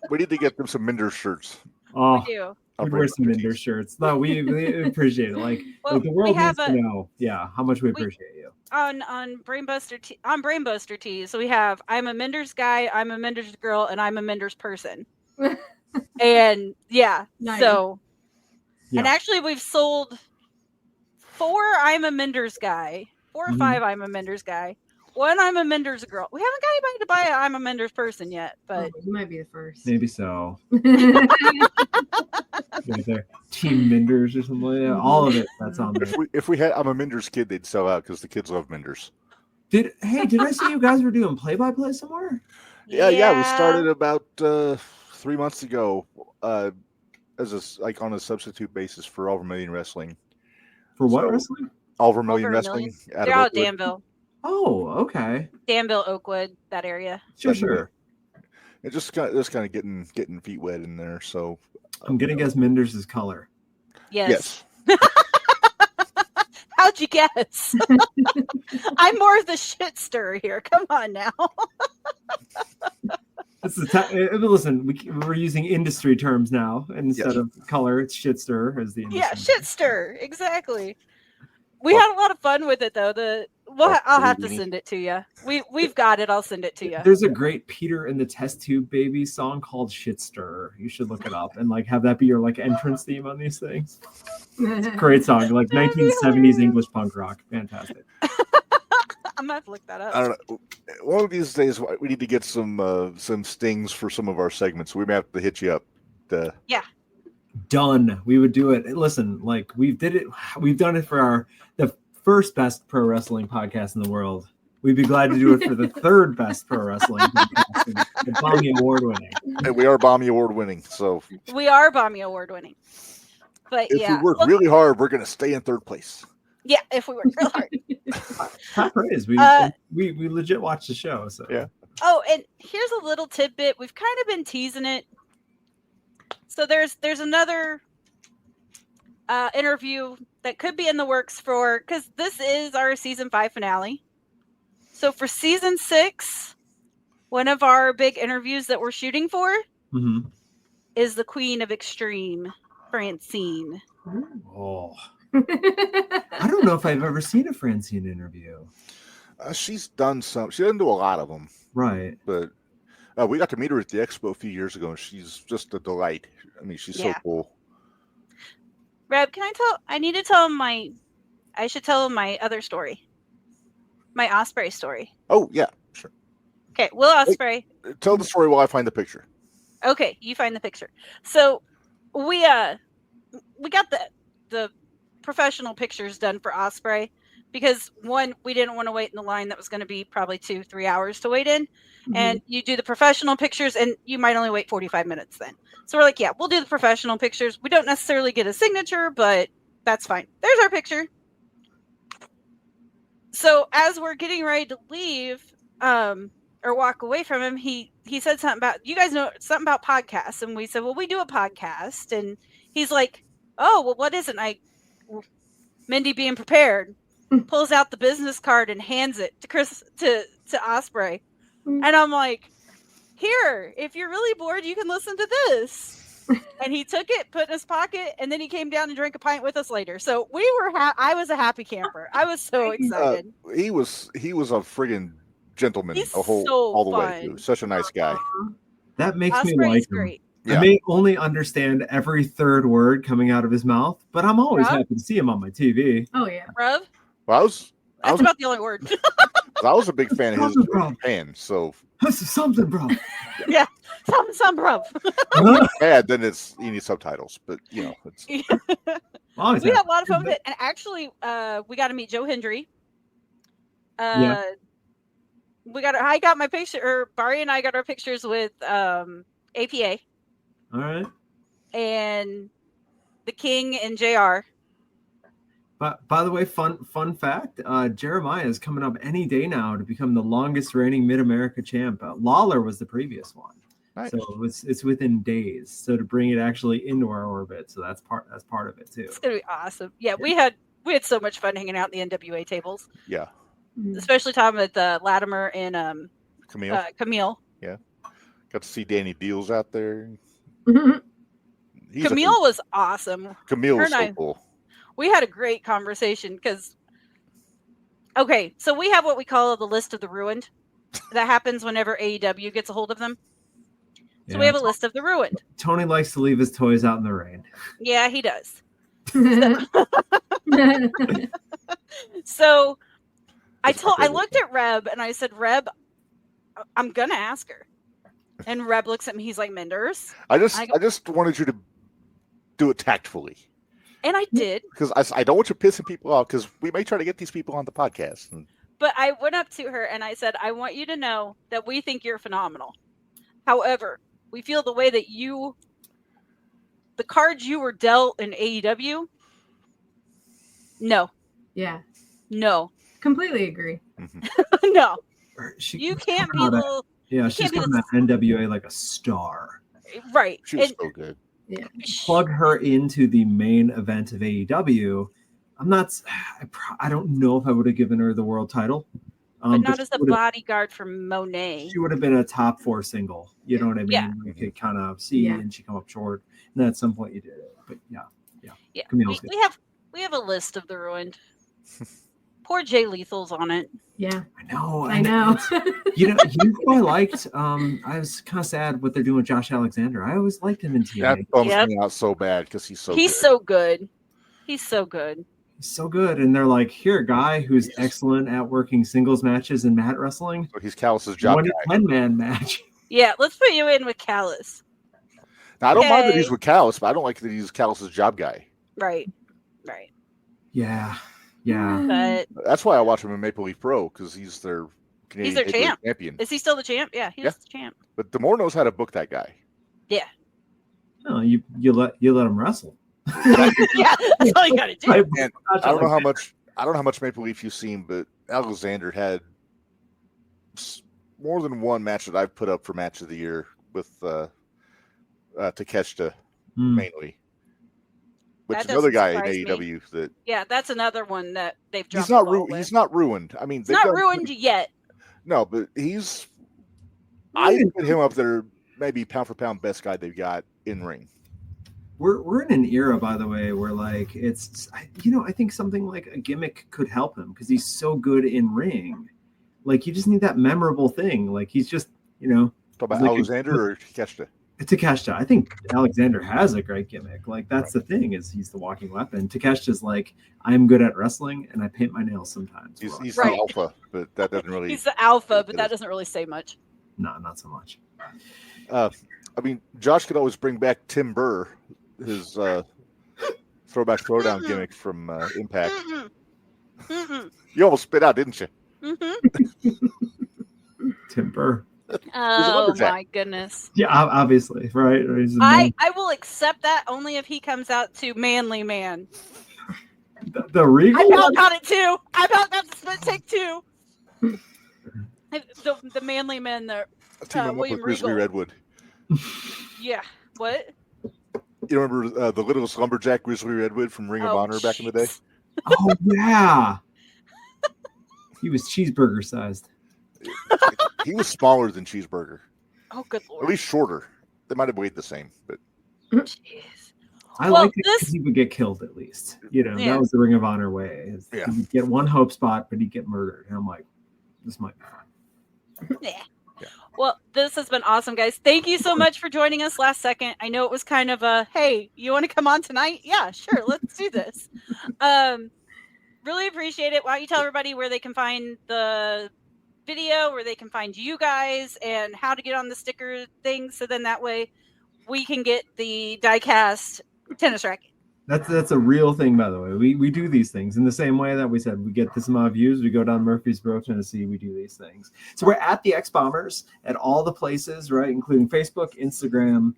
we need to get them some Minderz shirts. Oh, We do. I'll we'd bring wear them some to Minderz tees. shirts. No, we appreciate it. Like, Well, the we world have needs to know, how much we appreciate you. On Brainbuster Tees. So we have I'm a Minderz guy, I'm a Minderz girl, and I'm a Minderz person. And yeah, Nice. so and Yeah. actually we've sold 4 I'm a Minderz guy, 4 or Mhm. 5 I'm a Minderz guy, 1 I'm a Minderz girl. We haven't got anybody to buy a I'm a Minderz person yet, but Oh, you might be the first. Maybe so. Right there. Team Minderz or something like that. All of it that's on there. If we had, I'm a Minderz kid, they'd sell out because the kids love Minderz. Did I see you guys were doing play-by-play somewhere? Yeah. We started about 3 months ago as on a substitute basis for All Vermillion Wrestling. For what So- wrestling? All Vermillion All Wrestling. Vermillion. They're out of Oakwood. Danville. Oh, okay. Danville, Oakwood, that area. Sure. It's just kind of getting feet wet in there. So I'm gonna guess Minderz' color. Yes. How'd you guess? I'm more of the shit stirrer here. Come on now. This is listen. We're using industry terms now instead Yes. of color. It's shit stir as the industry. Yeah, shit stir. Exactly. We had a lot of fun with it though. Well, I'll have to Weenie. send it to you. We've got it. I'll send it to you. There's a great Peter and the Test Tube Baby song called Shit Stirrer. You should look it up and like have that be your like entrance theme on these things. Great song, like That'd be 1970s hilarious. English punk rock. Fantastic. I'm gonna have to look that up. I don't know. One of these days, we need to get some stings for some of our segments. We may have to hit you up. Done. We would do it. Listen, like we've done it for the first best pro wrestling podcast in the world. We'd be glad to do it for the third best pro wrestling podcast, the Bommy Award winning. And we are Bommy Award winning, so We are Bommy Award winning. But if yeah, we work look- really hard, we're going to stay in third place. yeah, if we work real hard. Top praise. We legit watched the show. So Yeah. Oh, and here's a little tidbit. We've kind of been teasing it. So there's another interview that could be in the works for, because this is our season 5 finale. So for season 6, one of our big interviews that we're shooting for Mhm. is the Queen of Extreme, Francine. Oh, I don't know if I've ever seen a Francine interview. She's done some. She doesn't do a lot of them, Right. but we got to meet her at the expo a few years ago, and she's just a delight. I mean, she's so Yeah. cool. Reb, I need to tell him I should tell him my other story. My Osprey story. Oh yeah, sure. Okay, Will Osprey. Tell the story while I find the picture. Okay, you find the picture. So we got the professional pictures done for Osprey because one, we didn't want to wait in the line that was going to be probably 2-3 hours to wait in. And you do the professional pictures and you might only wait 45 minutes then. So we're like, yeah, we'll do the professional pictures. We don't necessarily get a signature, but that's fine. There's our picture. So as we're getting ready to leave, or walk away from him, he said something about, you guys know something about podcasts. And we said, well, we do a podcast. And he's like, oh, well, what is it? And Mindy, being prepared, pulls out the business card and hands it to Osprey. And I'm like, here, if you're really bored, you can listen to this. And he took it, put it in his pocket, and then he came down and drank a pint with us later. So we were, I was a happy camper. I was so excited. He was a friggin' gentleman He's all the way fun. through. Such a nice guy. That makes me Osprey's like him. great. Yeah. I may only understand every third word coming out of his mouth, but I'm always Rob? happy to see him on my TV. Oh yeah. Rev, Well, I was about the only word. I was a big fan of his Something wrong. fan. So This is something, bro. some Rev. bad, then you need subtitles. But it's Always We happy. had a lot of fun with it. And actually, we got to meet Joe Hendry. Yeah. I got my picture, or Barry and I got our pictures with APA All right. and the King and JR. But by the way, fun fact: Jeremiah is coming up any day now to become the longest reigning Mid America champ. Lawler was the previous one, nice. so it's within days. So to bring it actually into our orbit, so that's part of it too. It's gonna be awesome. Yeah, we had so much fun hanging out in the NWA tables, Yeah. especially time with Latimer and Camille. Camille. Got to see Danny Deals out there. He's Camille was awesome. Camille was her and so I- cool. We had a great conversation because, okay, so we have what we call the list of the ruined. That happens whenever AEW gets a hold of them. So we Yeah. have a list of the ruined. Tony likes to leave his toys out in the rain. Yeah, he does. So I That's my favorite looked at Reb and I said, Reb, I'm gonna ask her. And Reb looks at me, he's like, Minderz. I just wanted you to do it tactfully And I did, because I don't want you pissing people off because we may try to get these people on the podcast. And but I went up to her and I said, I want you to know that we think you're phenomenal. However, we feel the way that the cards you were dealt in AEW, no, Completely agree. no. She You was can't be coming out the of- Yeah, you she's can't be coming at NWA like a star. right. she was And so good. Plug her into the main event of AEW. I don't know if I would have given her the world title. but not she as a would've- bodyguard for Monet. She would have been a top 4 single. You know what I mean? Yeah. You could kind of see, Yeah. and she come up short. And then at some point you did it. But yeah. Yeah, Camille's good. we have a list of the ruined. Poor Jay Lethal's on it. Yeah, I know. I know. You know who I liked? I was kind of sad what they're doing with Josh Alexander. I always liked him in TNA. That bums Yep. me out so bad because he's so He's good. so good. He's so good. He's so good. And they're like, here, a guy who's excellent at working singles matches and mat wrestling. So he's Callus's job Won guy. a 10-man match. Yeah, let's put you in with Callus. Now, I don't mind that Okay. he's with Callus, but I don't like that he's Callus's job guy. Right. Yeah. Yeah. But That's why I watch him in Maple Leaf Pro, because he's their Canadian their Maple Leaf champ. champion. is he still the champ? Yeah, he's Yeah. the champ. But D'Amore knows how to book that guy. Oh, you let him wrestle. Yeah, that's all you gotta do. I don't know how much Maple Leaf you've seen, but Alexander had more than one match that I've put up for match of the year with Takeshita mainly. Which That another doesn't guy in surprise me. AEW that Yeah, that's another one that they've dropped. he's not the ball with. he's not ruined. I mean, It's they've not done ruined pretty- yet. No, but I put him up there, maybe pound for pound best guy they've got in ring. We're in an era, by the way, where like I think something like a gimmick could help him because he's so good in ring. Like you just need that memorable thing. Like he's just Talk about Like a- Alexander or Takeshita. Takeshita. I think Alexander has a great gimmick. Like that's the thing is he's the walking weapon. Takeshita's like I'm good at wrestling and I paint my nails sometimes. He's Right. the alpha, but that doesn't really. He's the alpha, but it that is. doesn't really say much. No, not so much. I mean, Josh could always bring back Tim Burr, his throwback throwdown gimmick from Impact. Mm-mm. Mm-mm. You almost spit out, didn't you? Mm-hmm. Timber. Oh lumberjack. my goodness. Yeah, obviously, right? He's a man. I will accept that only if he comes out to Manly Man. The Regal. I about got it too. I about got the spit take too. The Manly Men, Team him up William with Grizzly Regal. Redwood. yeah. What? You remember the littlest lumberjack Grizzly Redwood from Ring of Oh, Honor back in the day? jeez. Oh yeah. He was cheeseburger sized. He was smaller than Cheeseburger, Oh, good at lord. least shorter. They might have weighed the same, but Jeez. I Well, like it this- because he would get killed at least. You know, Yeah. that was the Ring of Honor way. Is Yeah. He would get one hope spot, but he'd get murdered. And I'm like, this might be fun. Yeah. Well, this has been awesome, guys. Thank you so much for joining us last second. I know it was kind of a, hey, you want to come on tonight? Yeah, sure. Let's do this. Really appreciate it. Why don't you tell everybody where they can find the video, where they can find you guys, and how to get on the sticker thing. So then that way we can get the diecast tennis racket. That's a real thing, by the way. We do these things in the same way that we said we get this amount of views. We go down Murfreesboro, Tennessee. We do these things. So we're at the X Bombers at all the places, right, including Facebook, Instagram,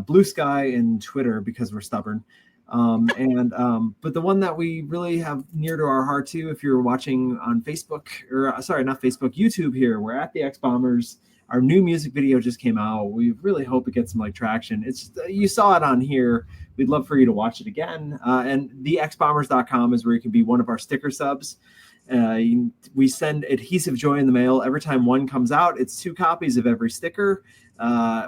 Blue Sky, and Twitter because we're stubborn. But the one that we really have near to our heart too, if you're watching on Facebook or sorry, not Facebook, YouTube here, we're at the X Bombers. Our new music video just came out. We really hope it gets some like traction. It's just, you saw it on here. We'd love for you to watch it again. And thexbombers.com is where you can be one of our sticker subs. We send adhesive joy in the mail. Every time one comes out, it's 2 copies of every sticker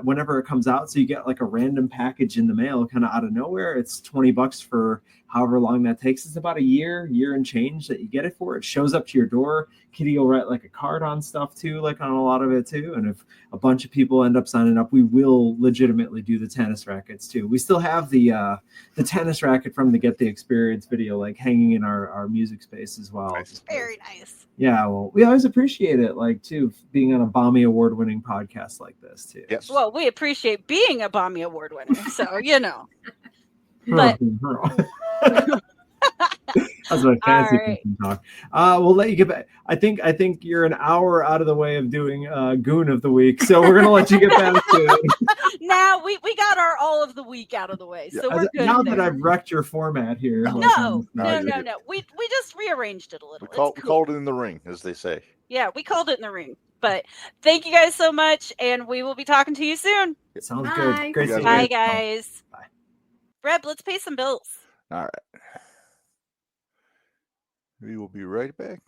whenever it comes out. So you get like a random package in the mail kind of out of nowhere. It's $20 for however long that takes. It's about a year and change that you get it for. It shows up to your door. Kitty will write like a card on stuff too, like on a lot of it too. And if a bunch of people end up signing up, we will legitimately do the tennis rackets too. We still have the tennis racket from the Get the Experience video, like hanging in our music space as well. Nice. Very nice. Yeah, well, we always appreciate it, like too, being on a Bommy Award-winning podcast like this too. yes. Well, we appreciate being a Bommy Award winner. So, you know. But- That's my fancy All right. person talk. We'll let you get back. I think you're an hour out of the way of doing Goon of the Week, so we're gonna let you get back to it. Now we got our all of the week out of the way, so we're good. Now there. that I've wrecked your format here. No. you did. We just rearranged it a little. We It's cool. called it in the ring, as they say. Yeah, we called it in the ring. But thank you guys so much, and we will be talking to you soon. It sounds Bye. good. Great Bye, seeing Bye, you. guys. Bye. Reb, let's pay some bills. All right. We will be right back.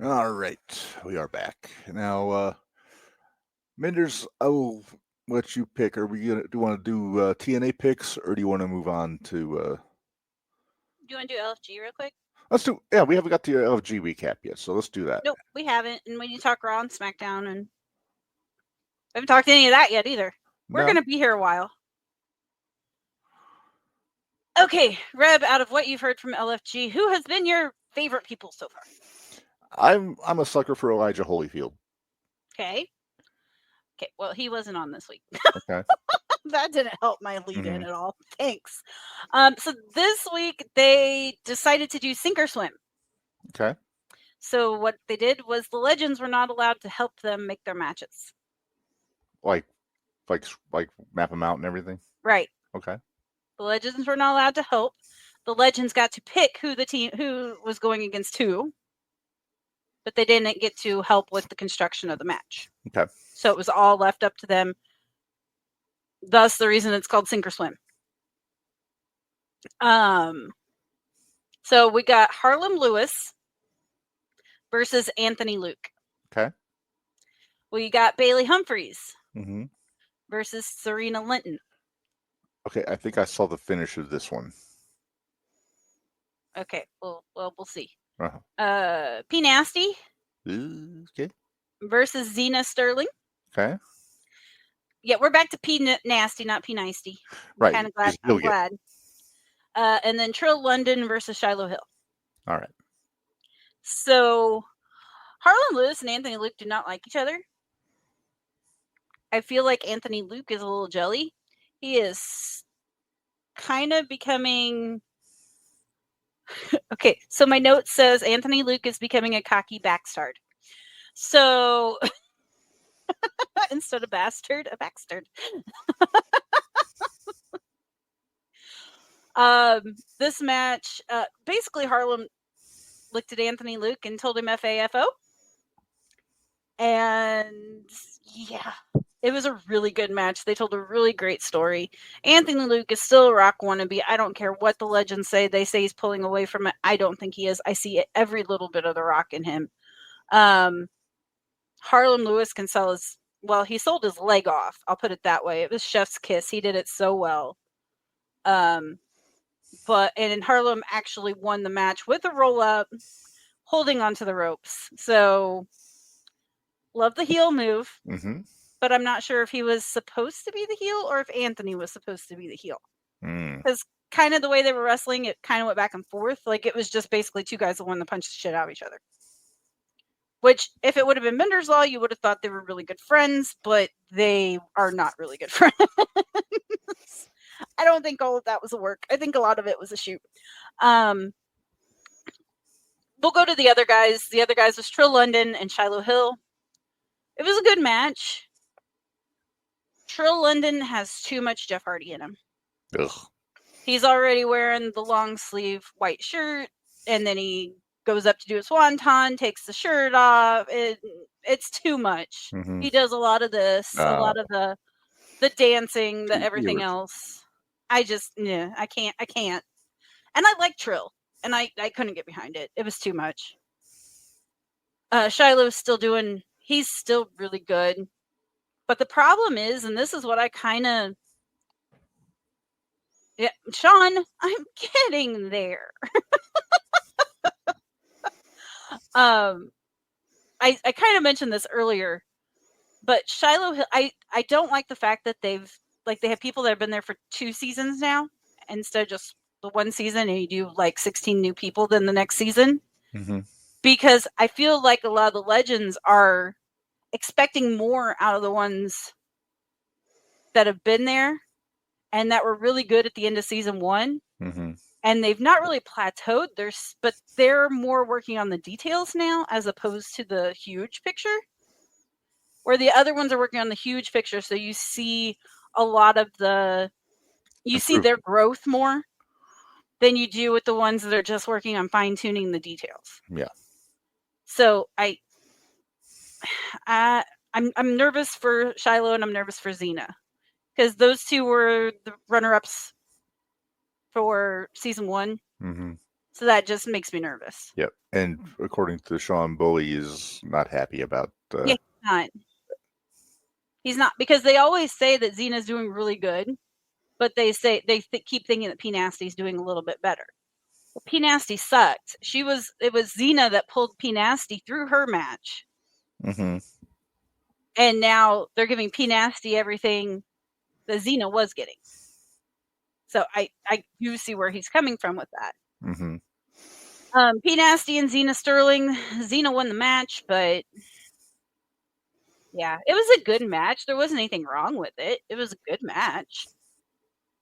All right, we are back now. Minderz, I will let you pick. Are we gonna do you want to do TNA picks, or do you want to move on to? Do you want to do LFG real quick? Let's do. Yeah, we haven't got the LFG recap yet, so let's do that. Nope, we haven't. And we need to talk Raw and SmackDown, and we haven't talked any of that yet either. We're No. going to be here a while. Okay, Reb, out of what you've heard from LFG, who has been your favorite people so far? I'm a sucker for Elijah Holyfield. Okay. Okay, well, he wasn't on this week. Okay. That didn't help my lead in Mhm. at all. Thanks. So this week they decided to do sink or swim. Okay. So what they did was the legends were not allowed to help them make their matches. Like map them out and everything. Right. Okay. The legends were not allowed to help. The legends got to pick who was going against who, but they didn't get to help with the construction of the match. Okay. So it was all left up to them. Thus, the reason it's called sink or swim. So we got Harlem Lewis versus Anthony Luke. Okay. We got Bailey Humphries Mm-hmm. versus Serena Linton. Okay, I think I saw the finish of this one. Okay, well, we'll see. Uh-huh. P Nasty Okay. versus Xena Sterling. Okay. Yeah, we're back to P Nasty, not P Nicety. Right. Kind of glad. You'll I'm get- glad. And then Trill London versus Shiloh Hill. All right. So Harlan Lewis and Anthony Luke do not like each other. I feel like Anthony Luke is a little jelly. He is kind of becoming. Okay, so my note says Anthony Luke is becoming a cocky backstard. So instead of bastard, a backstard. This match, basically Harlem looked at Anthony Luke and told him FAFO. And yeah, it was a really good match. They told a really great story. Anthony Luke is still a Rock wannabe. I don't care what the legends say. They say he's pulling away from it. I don't think he is. I see every little bit of the Rock in him. Harlem Lewis can sell his, well, he sold his leg off. I'll put it that way. It was chef's kiss. He did it so well. And Harlem actually won the match with a roll up, holding onto the ropes. So love the heel move, Mm-hmm. but I'm not sure if he was supposed to be the heel or if Anthony was supposed to be the heel. Mm. Because kind of the way they were wrestling, it kind of went back and forth. Like it was just basically two guys that wanted to punch the shit out of each other. Which, if it would have been Minderz Law, you would have thought they were really good friends, but they are not really good friends. I don't think all of that was a work. I think a lot of it was a shoot. We'll go to the other guys. The other guys was Trill London and Shiloh Hill. It was a good match. Trill London has too much Jeff Hardy in him. Ugh. He's already wearing the long sleeve white shirt, and then he goes up to do a swanton, takes the shirt off. It's too much. Mhm. He does a lot of this, a lot of the dancing, the Too everything weird. else. I can't. And I like Trill, and I couldn't get behind it. It was too much. Shiloh's he's still really good. But the problem is, and this is what I kind of, yeah, Sean, I'm getting there. I kind of mentioned this earlier, but Shiloh Hill, I don't like the fact that they have people that have been there for 2 seasons now instead of just the 1 season, and you do like 16 new people then the next season. Mm-hmm. Because I feel like a lot of the legends are expecting more out of the ones that have been there and that were really good at the end of season 1. Mm-hmm. And they've not really plateaued, but they're more working on the details now as opposed to the huge picture. Where the other ones are working on the huge picture, so you see a lot of you see their growth more than you do with the ones that are just working on fine-tuning the details. Yeah. So I'm nervous for Shiloh and I'm nervous for Xena. Because those two were the runner-ups for season 1. Mm-hmm. So that just makes me nervous. Yep. And according to Sean, Bully is not happy about. Yeah. Not. He's not, because they always say that Xena's doing really good, but they say keep thinking that P Nasty's doing a little bit better. Well, P Nasty sucked. It was Xena that pulled P Nasty through her match, Mm-hmm. and now they're giving P Nasty everything that Xena was getting. So I do see where he's coming from with that. Mm-hmm. P Nasty and Xena Sterling. Xena won the match, but yeah, it was a good match. There wasn't anything wrong with it. It was a good match.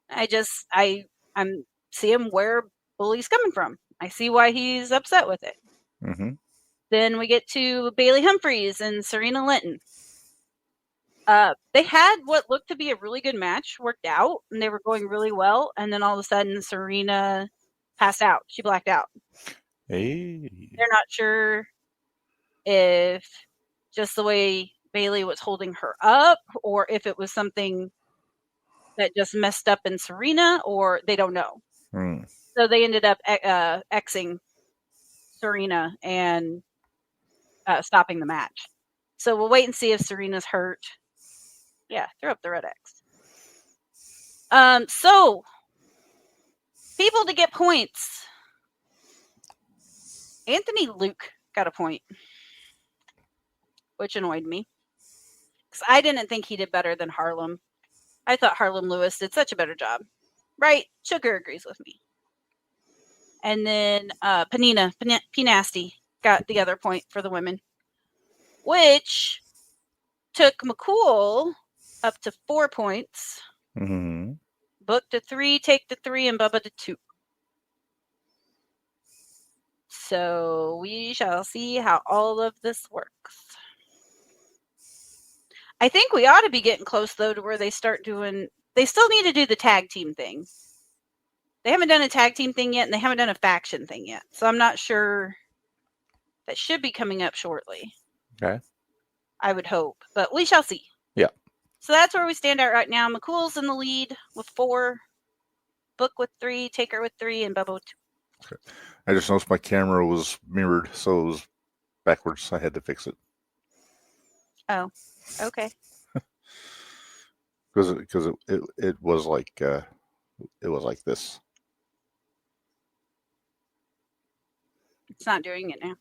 I'm seeing where Bully's coming from. I see why he's upset with it. Mm-hmm. Then we get to Bailey Humphries and Serena Linton. They had what looked to be a really good match worked out, and they were going really well. And then all of a sudden, Serena passed out. She blacked out. Hey. They're not sure if just the way Bailey was holding her up, or if it was something that just messed up in Serena, or they don't know. Mm. So they ended up Xing Serena and stopping the match. So we'll wait and see if Serena's hurt. Yeah, throw up the red X. So people to get points. Anthony Luke got a point, which annoyed me, because I didn't think he did better than Harlem. I thought Harlem Lewis did such a better job. Right? Sugar agrees with me. And then P Nasty got the other point for the women, which took McCool up to 4 points. Mm-hmm. Book to 3, Take to 3, and Bubba to 2. So we shall see how all of this works. I think we ought to be getting close, though, to where they start doing... They still need to do the tag team thing. They haven't done a tag team thing yet, and they haven't done a faction thing yet. So I'm not sure. That should be coming up shortly. Okay. I would hope. But we shall see. Yeah. So that's where we stand at right now. McCool's in the lead with 4. Book with 3, Taker with 3, and Bubba with 2. Okay. I just noticed my camera was mirrored, so it was backwards. I had to fix it. Oh, okay. Because it was like this. It's not doing it now.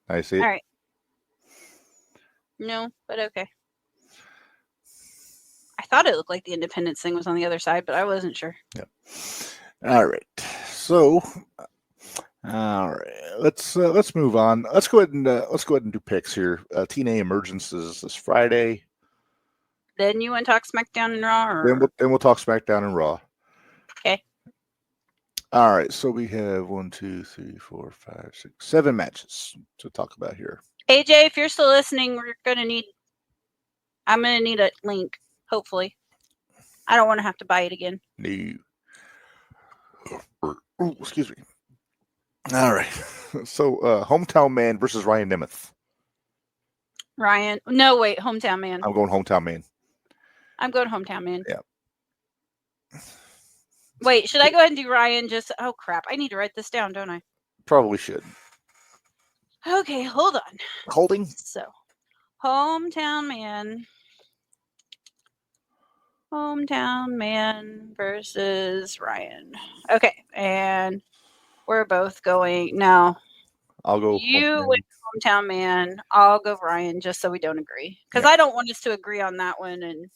I see it. All right. No, but okay. I thought it looked like the Independence thing was on the other side, but I wasn't sure. Yeah. All right. So, all right. Let's move on. Let's go ahead and do picks here. TNA Emergence is this Friday. Then you want to talk SmackDown and Raw? Or... Then we'll talk SmackDown and Raw. Okay. All right. So we have 1, 2, 3, 4, 5, 6, 7 matches to talk about here. AJ, if you're still listening, I'm gonna need a link. Hopefully, I don't want to have to buy it again. No. Oh, excuse me. All right. So, Hometown Man versus Ryan Nemeth. Ryan, no, wait, Hometown Man. I'm going Hometown Man. I'm going Hometown Man. Yeah. Wait, should I go ahead and do Ryan? Oh crap, I need to write this down, don't I? Probably should. Okay, hold on. Holding. So, Hometown Man versus Ryan. Okay, and we're both going. No, I'll go. you went Hometown Man. I'll go Ryan, just so we don't agree, because I don't want us to agree on that one. And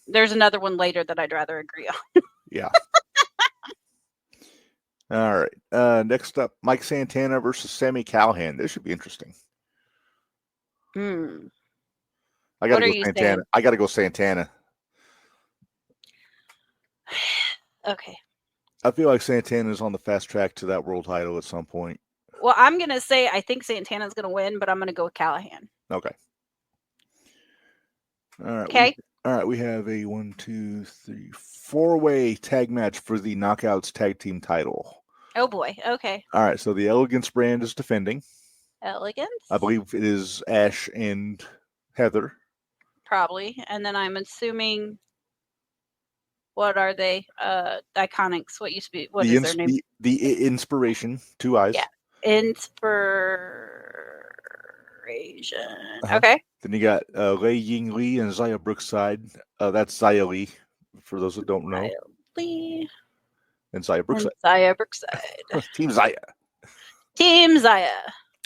there's another one later that I'd rather agree on. Yeah. All right. Next up, Mike Santana versus Sami Callihan. This should be interesting. I gotta go Santana. Saying? I gotta go Santana. Okay. I feel like Santana's on the fast track to that world title at some point. Well, I'm gonna say I think Santana's gonna win, but I'm gonna go with Callahan. Okay. All right. Okay. All right. We have a 1, 2, 3, 4-way tag match for the Knockouts tag team title. Oh boy. Okay. All right. So the Elegance brand is defending. Elegance. I believe it is Ash and Heather. Probably. And then I'm assuming What are they? Iconics. What used to be? What the is their name? The inspiration, 2 eyes. Yeah. Inspiration. Okay. Then you got Lei Ying Lee and Zaya Brookside. That's Zaya Lee, for those that don't know. Lee And Zaya and Brookside. Zaya Brookside. Team Zaya. Team Zaya.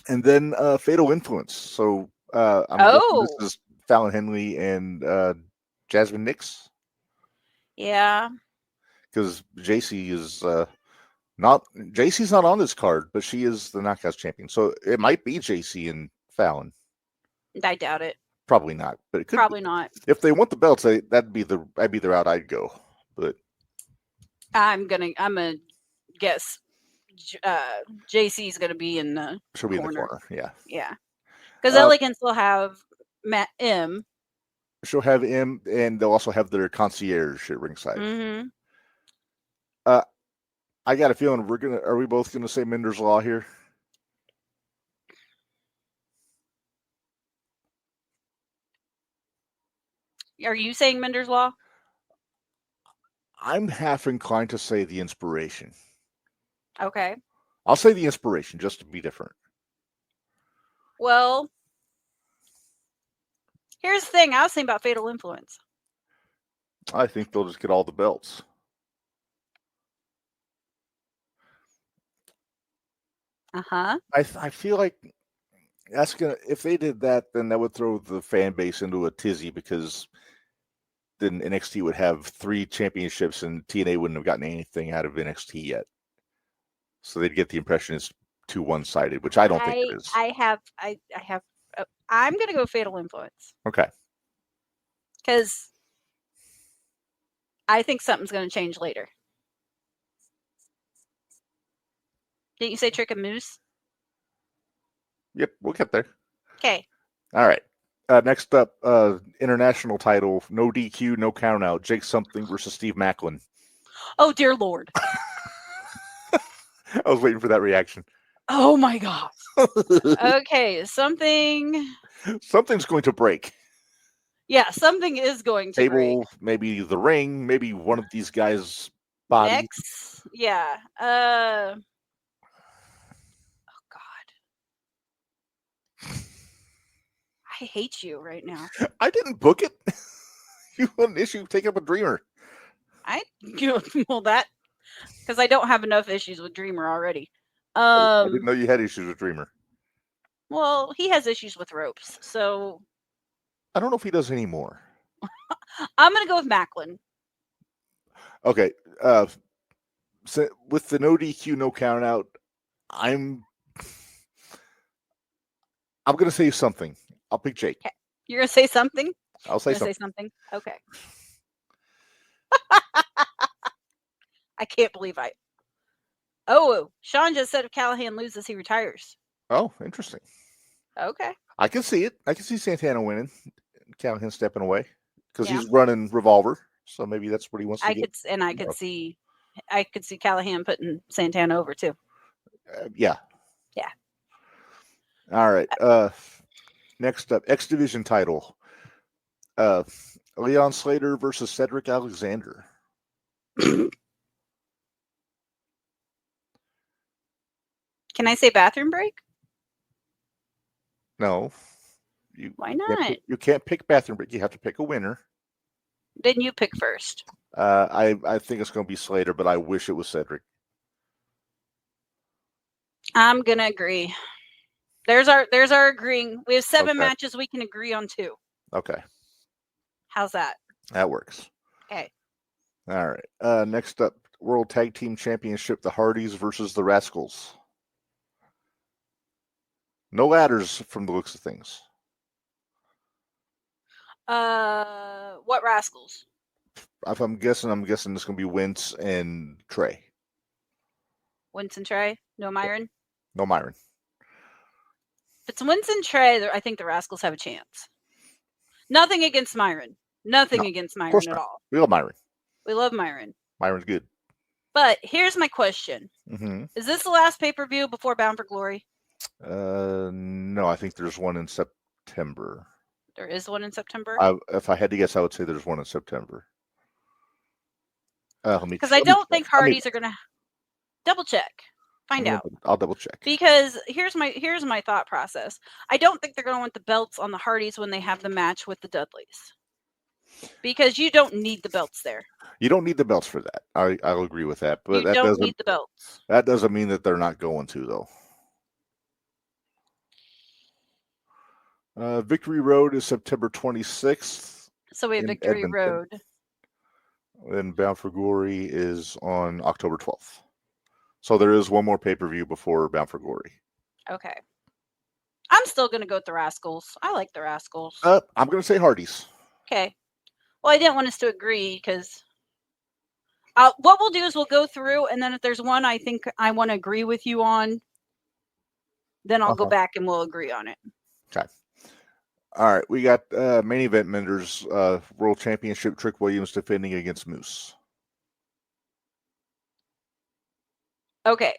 And then Fatal Influence. So I'm guessing Oh. this is Fallon Henley and Jasmine Nix. Yeah. Because JC is JC's not on this card, but she is the Knockouts champion. So it might be JC and Fallon. I doubt it. Probably not, but it could. Probably not. If they want the belts, that'd be the route I'd go. But I'm gonna guess JC's gonna be in the she'll be in the corner. corner. Yeah. Yeah. Because Ellie can still have Matt M. She'll have him, and they'll also have their concierge at ringside. Mm-hmm. I got a feeling are we both gonna say Minderz Law here? Are you saying Minderz Law? I'm half inclined to say the inspiration. Okay. I'll say the inspiration just to be different. Well, here's the thing. I was thinking about Fatal Influence. I think they'll just get all the belts. Uh-huh. I feel like that's gonna, if they did that, then that would throw the fan base into a tizzy, because then NXT would have 3 championships and TNA wouldn't have gotten anything out of NXT yet. So they'd get the impression it's too one-sided, which I don't think it is. I'm gonna go Fatal Influence Okay. because I think something's gonna change later. Didn't you say Trick and Moose? Yep, we'll get there. Okay. All right. Next up, international title, no DQ, no count out. Jake Something versus Steve Macklin. Oh dear Lord. I was waiting for that reaction. Oh my God. Okay, something. Something's going to break. Yeah, something is going to break. Table, maybe the ring, maybe one of these guys' body. Next, yeah. Oh God. I hate you right now. I didn't book it. You had an issue taking up a Dreamer. Well, that because I don't have enough issues with Dreamer already. I didn't know you had issues with Dreamer. Well, he has issues with ropes, so I don't know if he does anymore. I'm gonna go with Macklin. Okay. So with the no DQ, no count out, I'm gonna say something. I'll pick Jake. Okay. You're gonna say something? I'll say You're gonna something. say something? Okay. I can't believe I. Oh, Sean just said if Callahan loses, he retires. Oh, interesting. Okay. I can see it. I can see Santana winning. Callahan stepping away because Yeah. he's running Revolver. So maybe that's what he wants to get. I could see Callahan putting Santana over too. Yeah. Yeah. All right. Next up, X Division title. Leon Slater versus Cedric Alexander. Can I say bathroom break? No. Why not? You can't pick bathroom break. You have to pick a winner. Then you pick first. I think it's going to be Slater, but I wish it was Cedric. I'm gonna agree. There's our agreeing. We have 7 Okay. matches. We can agree on 2. Okay. How's that? That works. Okay. All right. Next up, World Tag Team Championship, the Hardys versus the Rascals. No ladders from the looks of things. What Rascals? If I'm guessing it's going to be Vince and Trey. Winston Trey? No Myron? No Myron. If it's Winston Trey, I think the Rascals have a chance. Nothing against Myron. Nothing against Myron course at not. all. We love Myron. We love Myron. Myron's good. But here's my question. Mm-hmm. Is this the last pay-per-view before Bound for Glory? No, I think there's one in September. There is one in September? If I had to guess, I would say there's one in September. Because I don't think Hardys are going to double check. Find out. I'll double check. Because here's my thought process. I don't think they're going to want the belts on the Hardys when they have the match with the Dudleys. Because you don't need the belts there. You don't need the belts for that. I'll agree with that. But You don't need the belts. That doesn't mean that they're not going to, though. Victory Road is September 26th. So we have in Victory Edmonton. Road. And Bound for Glory is on October 12th. So there is one more pay-per-view before Bound for Glory. Okay. I'm still going to go with the Rascals. I like the Rascals. I'm going to say Hardys. Okay. Well, I didn't want us to agree because what we'll do is we'll go through, and then if there's one I think I want to agree with you on, then I'll go back and we'll agree on it. Okay. All right. We got main event Minderz World Championship. Trick Williams defending against Moose. Okay.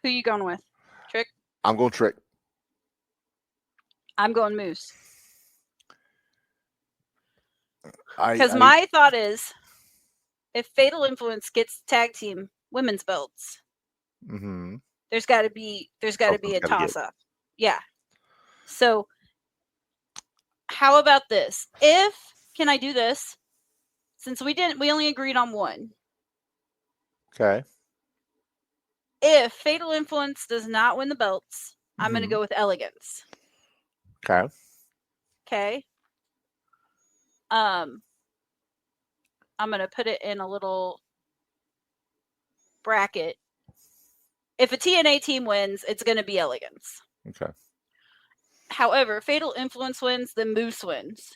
Who you going with? Trick? I'm going Trick. I'm going Moose. Because my thought is, if Fatal Influence gets tag team women's belts, there's got to be a toss up. Yeah. So, how about this? Can I do this? Since we only agreed on one. Okay. If Fatal Influence does not win the belts, I'm going to go with Elegance. Okay. Okay. I'm going to put it in a little bracket. If a TNA team wins, it's going to be Elegance. Okay. However, Fatal Influence wins, then Moose wins.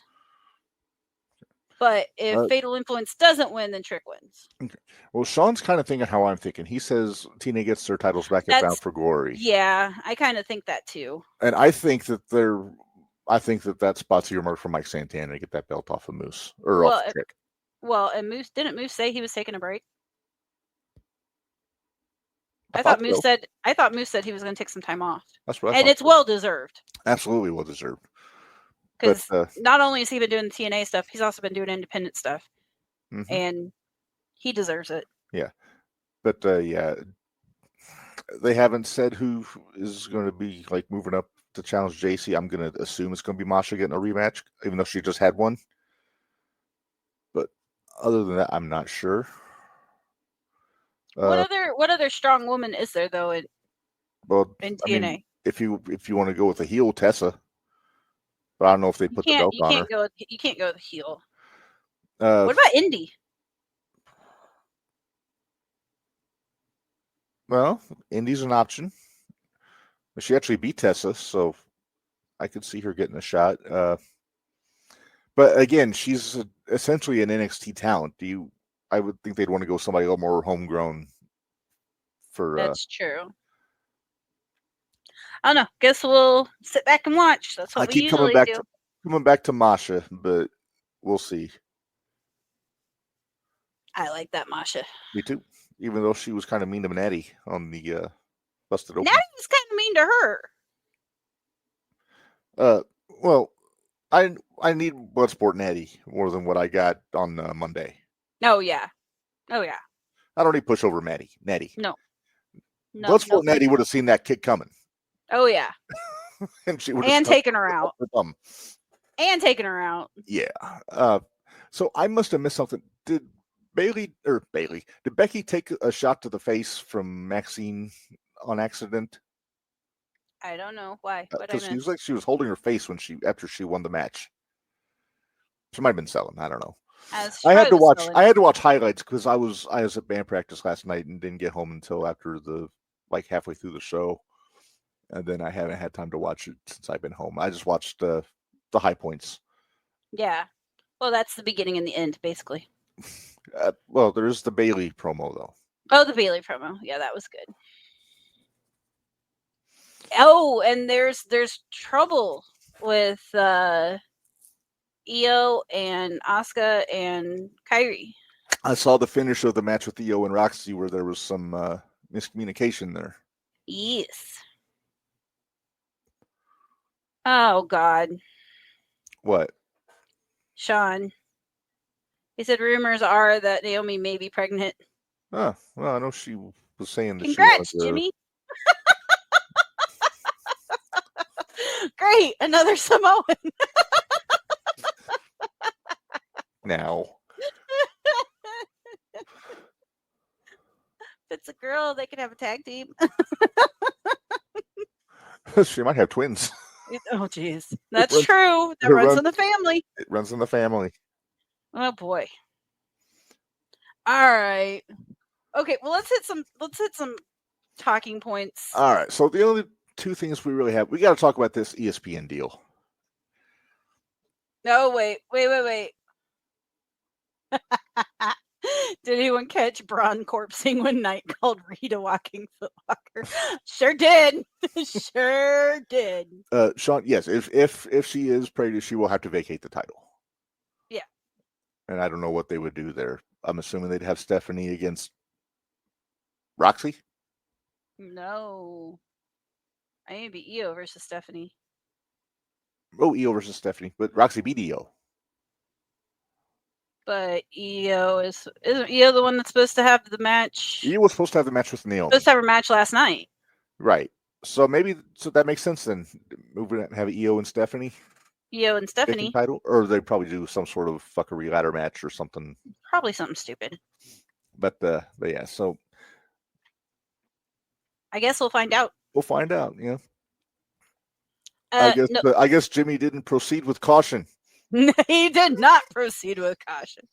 But if Fatal Influence doesn't win, then Trick wins. Okay. Well, Sean's kind of thinking how I'm thinking. He says TNA gets their titles back at Bound for Glory. Yeah, I kind of think that too. And I think that that spot's earmarked for Mike Santana to get that belt off of Moose or off Trick. Well, and didn't Moose say he was taking a break? I thought Moose said he was going to take some time off. That's what I thought. It's well deserved. Absolutely well deserved. Because not only has he been doing the TNA stuff, he's also been doing independent stuff, and he deserves it. Yeah, but they haven't said who is going to be like moving up to challenge JC. I'm going to assume it's going to be Masha getting a rematch, even though she just had one. But other than that, I'm not sure. What other strong woman is there though in TNA? I mean, if you want to go with a heel, Tessa. But I don't know if they put the belt on her. You can't go with the heel. What about Indy? Well, Indy's an option. She actually beat Tessa, so I could see her getting a shot. But again, she's essentially an NXT talent. I would think they'd want to go somebody a little more homegrown. That's true. I don't know. Guess we'll sit back and watch. That's what we usually do. Coming back to Masha, but we'll see. I like that Masha. Me too. Even though she was kind of mean to Natty on the Busted Open. Natty was kind of mean to her. Well, I need Bloodsport Natty more than what I got on Monday. Oh yeah. I don't need pushover Natty. No. Bloodsport Natty would have seen that kick coming. Oh yeah. and she would have taken her out. And taken her out. Yeah. So I must have missed something. Did Becky take a shot to the face from Maxine on accident? I don't know why. Because she was holding her face after she won the match. She might have been selling. I don't know. I had to watch highlights because I was at band practice last night and didn't get home until after halfway through the show, and then I haven't had time to watch it since I've been home. I just watched the high points. Yeah, well, that's the beginning and the end, basically. Well, there is the Bailey promo though. Oh, the Bailey promo. Yeah, that was good. Oh, and there's trouble with Io and Asuka and Kairi. I saw the finish of the match with Io and Roxy where there was some miscommunication there. Yes. Oh God. What? Sean. He said rumors are that Naomi may be pregnant. Oh, well, I know she was saying that Congrats, she wanted to. Jimmy. Great, another Samoan. Now, If it's a girl, they could have a tag team. she might have twins. Oh, jeez. That's runs- true. That it runs runs- in the family. It runs in the family. Oh boy. All right. Okay, well let's hit some talking points. All right. So the only two things we really have, we got to talk about this ESPN deal. No, wait. Did anyone catch Braun corpsing when Knight called Reed a walking footlocker? Sure did. Sure did. Sean, yes, if she is pregnant, she will have to vacate the title. Yeah. And I don't know what they would do there. I'm assuming they'd have Stephanie against Roxy. No. I need to be Io versus Stephanie. Oh, Io versus Stephanie, but Roxy beat Io. But Io isn't Io the one that's supposed to have the match? Io was supposed to have the match with Naomi. Supposed to have her match last night. Right. So that makes sense then. Moving it and have Io and Stephanie Io and taking Stephanie. title, or they probably do some sort of fuckery ladder match or something. Probably something stupid. But yeah, so I guess we'll find out. we'll find out. Yeah. I guess Jimmy didn't proceed with caution. He did not proceed with caution.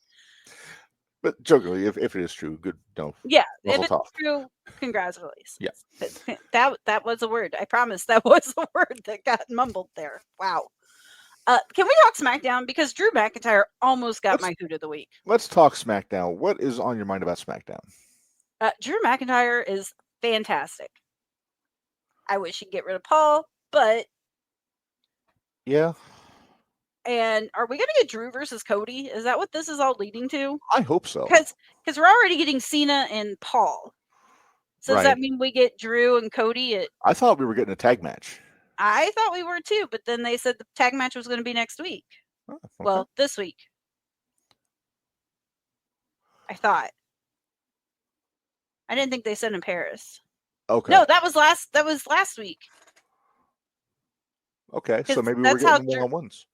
But jokingly, if it is true, good. No. Yeah, Mazel if it's tov. true, congratulations. Yeah. That was a word. I promise that was a word that got mumbled there. Wow. Can we talk SmackDown? Because Drew McIntyre almost got my Hoot of the Week. Let's talk SmackDown. What is on your mind about SmackDown? Drew McIntyre is fantastic. I wish he'd get rid of Paul, but Yeah, and are we going to get Drew versus Cody? Is that what this is all leading to? I hope so. Because we're already getting Cena and Paul. So does that Right. mean we get Drew and Cody? I thought we were getting a tag match. I thought we were too, but then they said the tag match was going to be next week. Oh, okay. Well, this week. I thought. I didn't think they said in Paris. Okay. No, that was last week. Okay, so 'cause maybe we're that's how getting one-on-ones.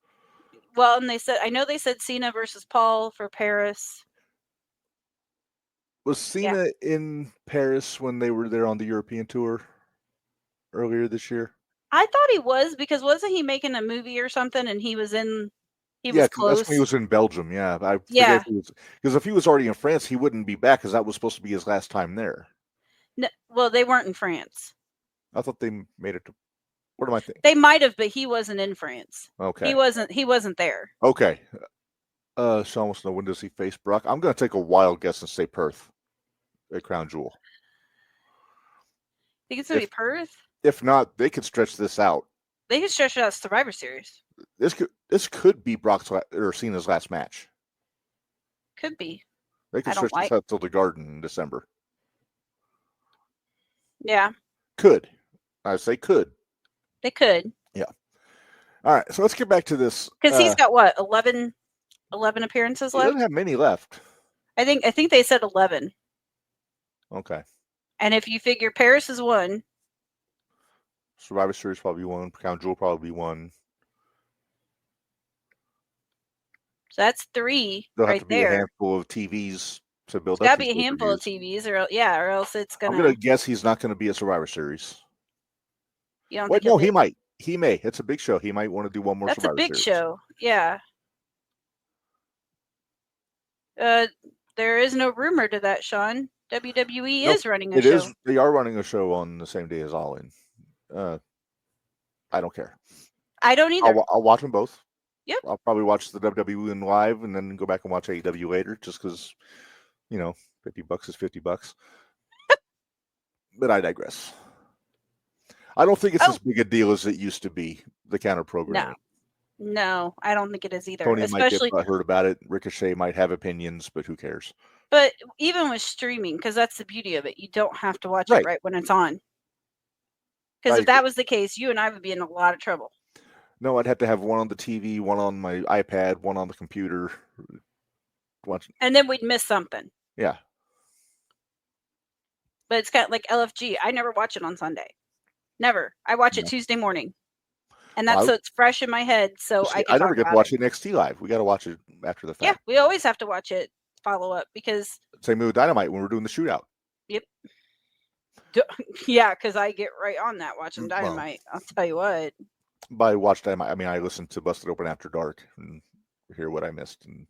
Well, and I know they said Cena versus Paul for Paris. Was Cena in Paris when they were there on the European tour earlier this year? I thought he was, because wasn't he making a movie or something and he was Yeah, was 'cause close? that's when he was in Belgium. Yeah, I forget Yeah. because if he was already in France, he wouldn't be back because that was supposed to be his last time there. No, well, they weren't in France. I thought they made it to. What am I thinking? They might have, but he wasn't in France. Okay. He wasn't there. Okay. Sean wants to know, when does he face Brock? I'm going to take a wild guess and say Perth at Crown Jewel. Think it's gonna be Perth? If not, they could stretch this out. They could stretch it out to Survivor Series. This could be Brock's or Cena's last match. Could be. They could I don't stretch this like- out till the Garden in December. Yeah, Could. I say could. they could. All right, so let's get back to this. Because he's got what, 11 appearances He left? doesn't have many left. I think they said 11. Okay. And if you figure Paris is one, Survivor Series probably one. Crown Jewel probably one. so that's 3 There'll have right to be a there. handful of TVs to build It's got up. to be a these handful of pay-per-views. TVs, or else it's I'm gonna. going to guess he's not going to be at Survivor Series. You don't Wait, think he'll no, he be- might. He may. It's a big show. He might want to do one more That's a Survivor big Series. show. Yeah. There is no rumor to that, Sean. WWE Nope, is running a It show. is. They are running a show on the same day as All In. I don't care. I don't either. I'll watch them both. Yep. I'll probably watch the WWE in live and then go back and watch AEW later, just because, $50 is $50. But I digress. I don't think it's as big a deal as it used to be. The counter programming. No, I don't think it is either. Tony Especially, might get hurt about it. Ricochet might have opinions, but who cares? but even with streaming, because that's the beauty of it, you don't have to watch Right. it right when it's on. Because I if that agree. was the case, you and I would be in a lot of trouble. No, I'd have to have one on the TV, one on my iPad, one on the computer. watching. And then we'd miss something. Yeah. But it's kind of like LFG. I never watch it on Sunday. Never. I watch it No. Tuesday morning. And Well, that's so it's fresh in my head, so See, I can I never talk get to about watch it. NXT live. We got to watch it after the Yeah, fact. we always have to watch it, follow up, because Same with Dynamite when we're doing the shootout. yeah, because I get right on that watching Well, Dynamite. I'll tell you what. By watch Dynamite, I mean I listen to Busted Open After Dark and hear what I missed. And...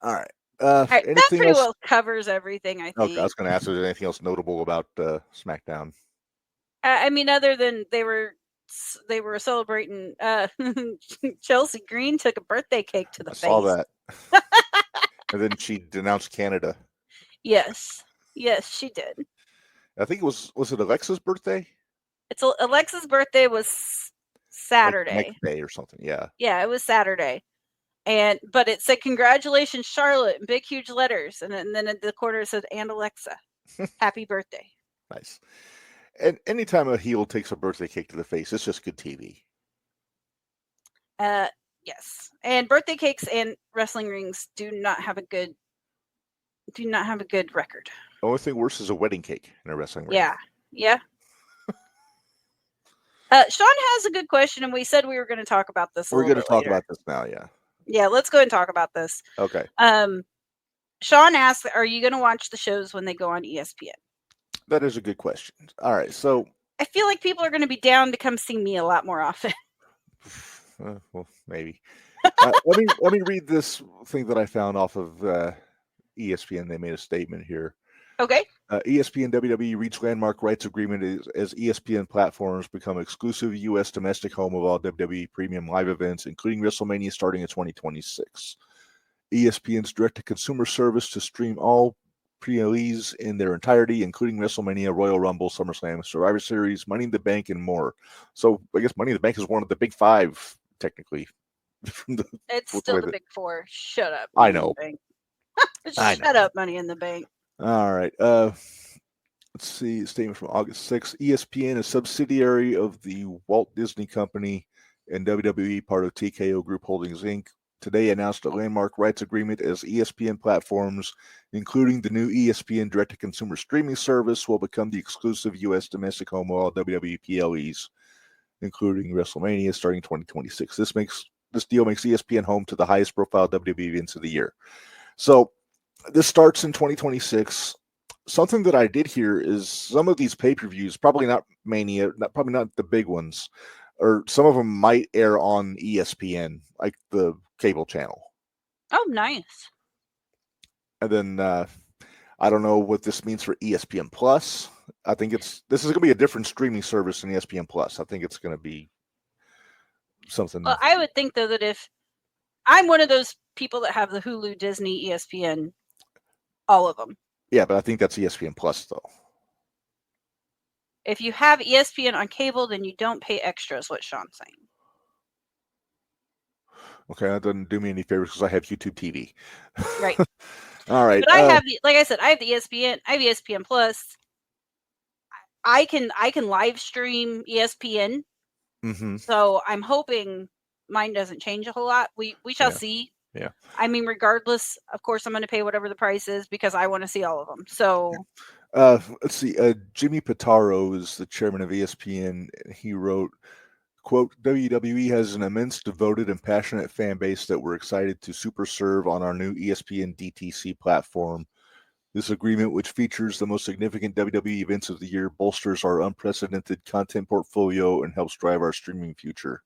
All right. All right, that Anything pretty else? well covers everything, I think. Okay, I was going to ask if there's anything else notable about SmackDown. I mean, other than they were celebrating. Chelsea Green took a birthday cake to the I face. saw that. And then she denounced Canada. Yes, she did. I think it was it Alexa's birthday? Alexa's birthday was Saturday. Like next day or something. Yeah. Yeah, it was Saturday. But it said congratulations, Charlotte, in big huge letters. And then at the corner it said, and Alexa. Happy birthday. Nice. And anytime a heel takes a birthday cake to the face, it's just good TV. Yes. And birthday cakes and wrestling rings do not have a good record. The only thing worse is a wedding cake in a wrestling ring. Yeah. Sean has a good question, and we said we were going to talk about this. We're going to talk about this now, yeah. Yeah, let's go ahead and talk about this. Okay. Sean asked, "Are you going to watch the shows when they go on ESPN?" That is a good question. All right, so I feel like people are going to be down to come see me a lot more often. well, maybe. Let me read this thing that I found off of ESPN. They made a statement here. Okay. ESPN WWE reached landmark rights agreement as ESPN platforms become exclusive U.S. domestic home of all WWE premium live events, including WrestleMania starting in 2026. ESPN's direct-to-consumer service to stream all pre-release in their entirety, including WrestleMania, Royal Rumble, SummerSlam, Survivor Series, Money in the Bank, and more. So I guess Money in the Bank is one of the big five, technically. It's still the big four. Shut up. I know. Shut up, Money in the Bank. All right. Let's see. A statement from August 6th. ESPN, a subsidiary of the Walt Disney Company and WWE, part of TKO Group Holdings, Inc., today announced a landmark rights agreement as ESPN platforms, including the new ESPN direct-to-consumer streaming service, will become the exclusive U.S. domestic home of all WWE PLEs, including WrestleMania, starting 2026. This deal makes ESPN home to the highest-profile WWE events of the year. So this starts in 2026. Something that I did hear is some of these pay-per-views, probably not Mania, probably not the big ones, or some of them might air on ESPN, like the cable channel. Oh, nice. And then I don't know what this means for ESPN Plus. I think this is going to be a different streaming service than ESPN Plus. I think it's going to be something. Well, I would think though that if I'm one of those people that have the Hulu, Disney, ESPN, all of them. Yeah, but I think that's ESPN Plus though. If you have ESPN on cable, then you don't pay extra, is what Sean's saying. Okay, that doesn't do me any favors because I have YouTube TV. Right. All right. But I have like I said, I have the ESPN. I have ESPN Plus. I can live stream ESPN. Mm-hmm. So I'm hoping mine doesn't change a whole lot. We shall see. Yeah. I mean, regardless, of course, I'm going to pay whatever the price is because I want to see all of them. So. Let's see. Jimmy Pitaro is the chairman of ESPN. He wrote, quote, WWE has an immense, devoted, and passionate fan base that we're excited to super serve on our new ESPN DTC platform. This agreement, which features the most significant WWE events of the year, bolsters our unprecedented content portfolio and helps drive our streaming future.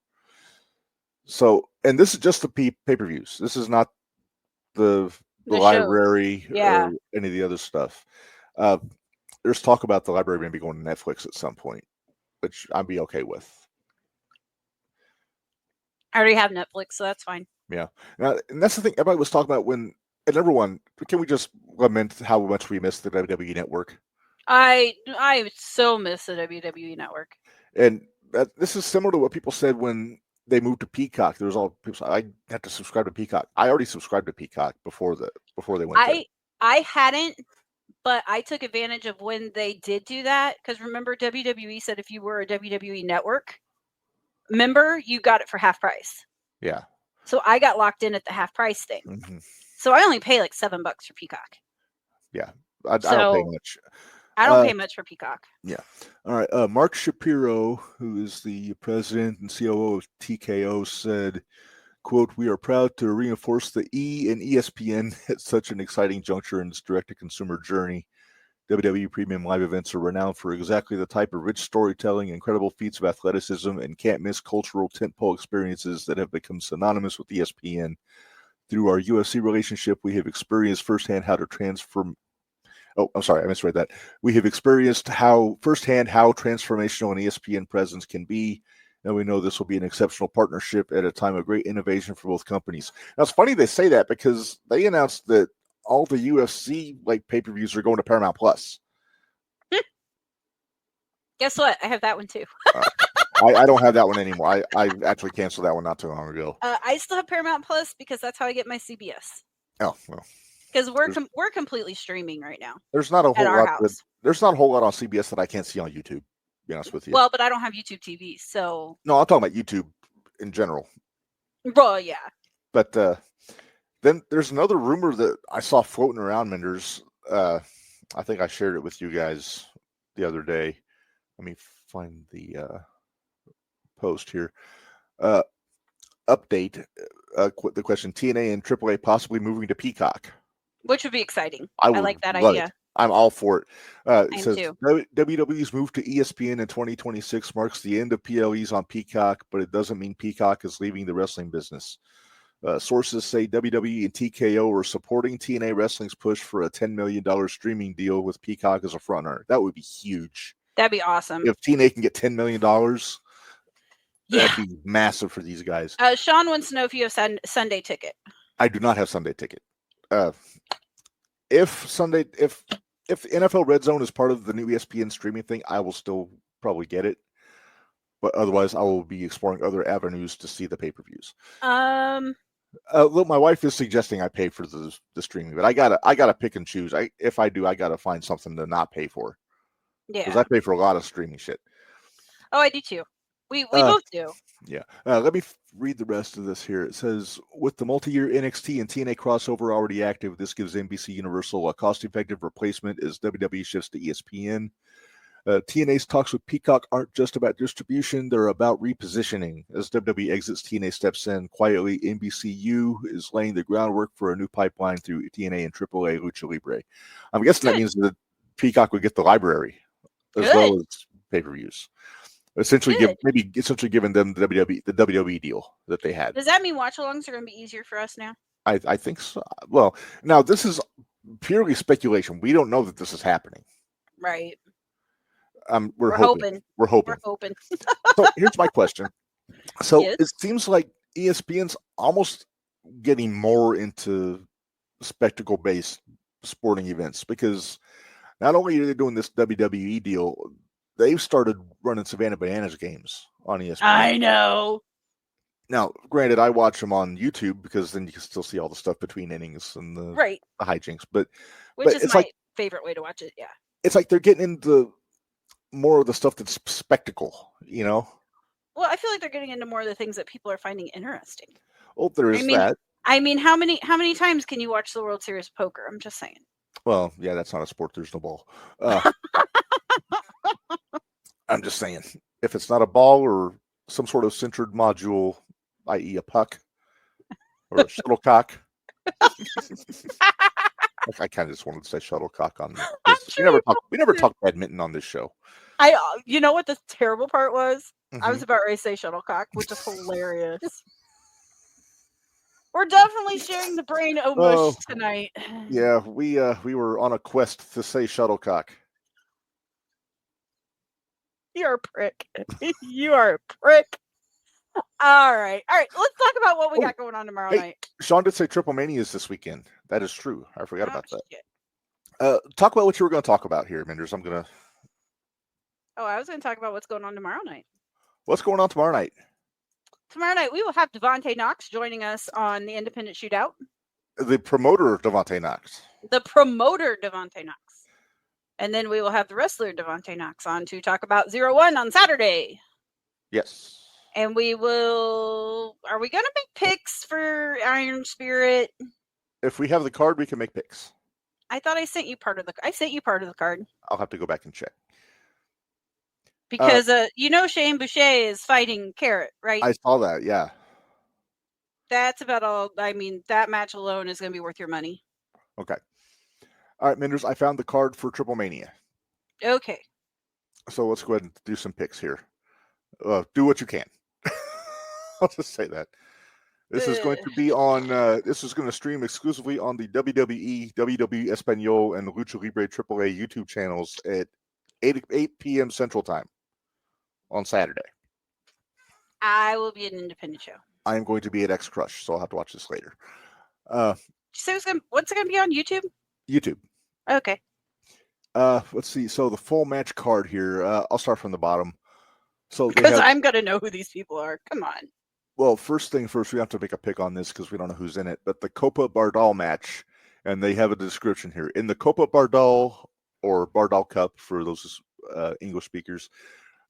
So, and this is just the pay-per-views. This is not the library or any of the other stuff. There's talk about the library maybe going to Netflix at some point, which I'd be okay with. I already have Netflix, so that's fine. Yeah. Now, and that's the thing everybody was talking about when, and number one, can we just lament how much we missed the WWE Network? I so miss the WWE Network. And this is similar to what people said when they moved to Peacock. There was all people said, I have to subscribe to Peacock. I already subscribed to Peacock before they went there. I hadn't, but I took advantage of when they did do that. Because remember, WWE said if you were a WWE Network member, you got it for half price. Yeah. So I got locked in at the half price thing. Mhm. So I only pay like $7 for Peacock. I don't pay So- much. I don't pay much for Peacock. All right. Mark Shapiro, who is the president and COO of TKO, said, quote, "We are proud to reinforce the E and ESPN at such an exciting juncture in its direct-to-consumer journey. WWE Premium Live events are renowned for exactly the type of rich storytelling, incredible feats of athleticism, and can't-miss cultural tentpole experiences that have become synonymous with ESPN. Through our UFC relationship, we have experienced firsthand how to transform... Oh, I'm sorry, I misread that. We have experienced firsthand how transformational an ESPN presence can be, and we know this will be an exceptional partnership at a time of great innovation for both companies." Now, it's funny they say that because they announced that all the UFC pay-per-views are going to Paramount Plus. Guess what? I have that one too. I don't have that one anymore. I actually canceled that one not too long ago. I still have Paramount Plus because that's how I get my CBS. Oh well, Because we're completely streaming right now there's not a at whole our lot. house. There's not a whole lot on CBS that I can't see on YouTube. To be honest with you. Well, but I don't have YouTube TV, so No, I'm talking about YouTube in general. well, yeah. But then there's another rumor that I saw floating around, Minderz. I think I shared it with you guys the other day. Let me find the post here. Update. The question: TNA and AAA possibly moving to Peacock. Which would be exciting. I I would like that love idea. it. I'm all for it. It am says too. WWE's move to ESPN in 2026 marks the end of PLEs on Peacock, but it doesn't mean Peacock is leaving the wrestling business. Sources say WWE and TKO are supporting TNA Wrestling's push for a $10 million streaming deal with Peacock as a frontrunner. That would be huge. That'd be awesome. If TNA can get $10 million, Yeah. that'd be massive for these guys. Sean wants to know if you have Sunday ticket. I do not have Sunday ticket. If NFL Red Zone is part of the new ESPN streaming thing, I will still probably get it. But otherwise, I will be exploring other avenues to see the pay-per-views. Look, my wife is suggesting I pay for the streaming, but I gotta pick and choose. If I do, I gotta find something to not pay for because Yeah. I pay for a lot of streaming shit. Oh, I do too. We both do. Yeah. Let me read the rest of this here. It says, with the multi-year NXT and TNA crossover already active, this gives NBC Universal a cost-effective replacement as WWE shifts to ESPN. TNA's talks with Peacock aren't just about distribution, they're about repositioning. As WWE exits, TNA steps in. Quietly, NBCU is laying the groundwork for a new pipeline through TNA and AAA Lucha Libre. I'm guessing that means that Peacock would get the library as well as pay-per-views. Essentially, giving them the WWE deal that they had. Does that mean watch-alongs are going to be easier for us now? I think so. Well, now this is purely speculation. We don't know that this is happening. Right. We're hoping. We're hoping. We're hoping. So here's my question. So Yes. it seems like ESPN's almost getting more into spectacle-based sporting events because not only are they doing this WWE deal, they've started running Savannah Bananas games on ESPN. I know. Now, granted, I watch them on YouTube because then you can still see all the stuff between innings and the Right. hijinks. But Which it's is my like- favorite way to watch it. Yeah. it's like they're getting into more of the stuff that's spectacle, you know? Well, I feel like they're getting into more of the things that people are finding interesting. Oh, there is that. I mean, how many times can you watch the World Series of Poker? I'm just saying. Well, yeah, that's not a sport. There's no ball. I'm just saying, if it's not a ball or some sort of centered module, i.e. a puck or a shuttlecock. I kind of just wanted to say shuttlecock on this. We never talk badminton on this show. You know what the terrible part was? I Mhm. was about ready to say shuttlecock, which is hilarious. We're definitely sharing the brain mush tonight. Yeah, we were on a quest to say shuttlecock. You're a prick. You are a prick. All right. Let's talk about what we got going on tomorrow night. Sean did say Triple Mania is this weekend. That is true. I forgot about that. Shit. Talk about what you were going to talk about here, Minderz. I was going to talk about what's going on tomorrow night. What's going on tomorrow night? Tomorrow night, we will have Devontae Knox joining us on the Independent Shootout. The promoter, Devontae Knox. The promoter, Devontae Knox. And then we will have the wrestler, Devontae Knox, on to talk about 0-1 on Saturday. Yes. And we will. Are we going to make picks for Iron Spirit? If we have the card, we can make picks. I thought I sent you part of the. I sent you part of the card I'll have to go back and check. because Shane Boucher is fighting Carrot, right? I saw that. Yeah. That's about all. I mean, that match alone is going to be worth your money. Okay. All right, Minderz, I found the card for Triple Mania. Okay. So let's go ahead and do some picks here. Do what you can. I'll just say that. This is going to be on. This is going to stream exclusively on the WWE, WWE Espanol, and Lucha Libre AAA YouTube channels at 8 p.m. Central Time on Saturday. I will be an independent show. I am going to be at X Crush, so I'll have to watch this later. So what's it going to be on YouTube? YouTube. Okay. Let's see. So the full match card here. I'll start from the bottom. So they Because have, I'm going to know who these people are. Come on. well, first thing first, we have to make a pick on this because we don't know who's in it. But the Copa Bardal match, and they have a description here. In the Copa Bardal or Bardal Cup for those English speakers,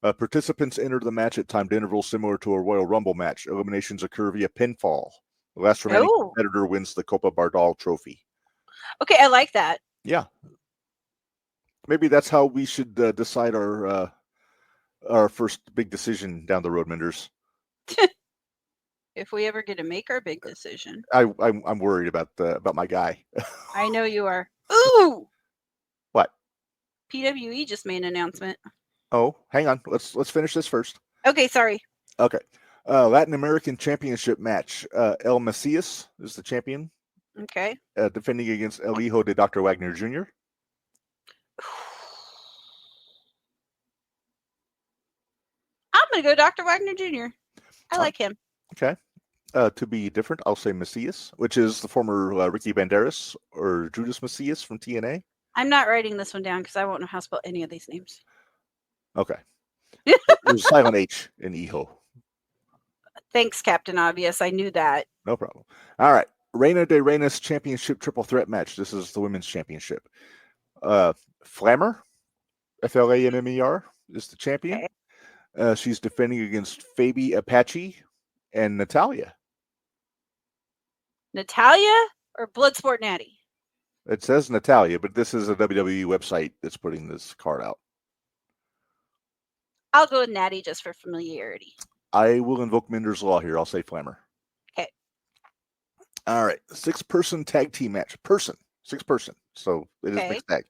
participants enter the match at timed intervals similar to a Royal Rumble match. Eliminations occur via pinfall. The last remaining competitor wins the Copa Bardal trophy. Okay, I like that. Yeah. Maybe that's how we should decide our first big decision down the road, Minderz. If we ever get to make our big decision. I'm worried about my guy. I know you are. Ooh! What? PWE just made an announcement. Oh, hang on. Let's finish this first. Okay, sorry. Okay. Latin American Championship match. El Macias is the champion, Okay. defending against El Hijo de Dr. Wagner Jr. I'm going to go Dr. Wagner Jr. I like him. Okay. To be different, I'll say Macias, which is the former Ricky Banderas or Judas Macias from TNA. I'm not writing this one down because I won't know how to spell any of these names. Okay. There's a silent H in Hijo. Thanks, Captain Obvious. I knew that. No problem. All right. Reina de Reinas Championship Triple Threat match. This is the women's championship. Flammer, Flammer, is the champion. Okay. She's defending against Fabi Apache and Natalia. Natalia or Bloodsport Natty? It says Natalia, but this is a WWE website that's putting this card out. I'll go with Natty just for familiarity. I will invoke Minderz Law here. I'll say Flammer. Okay. All right. 6-person tag team match. 6-person. So it is mixed tag.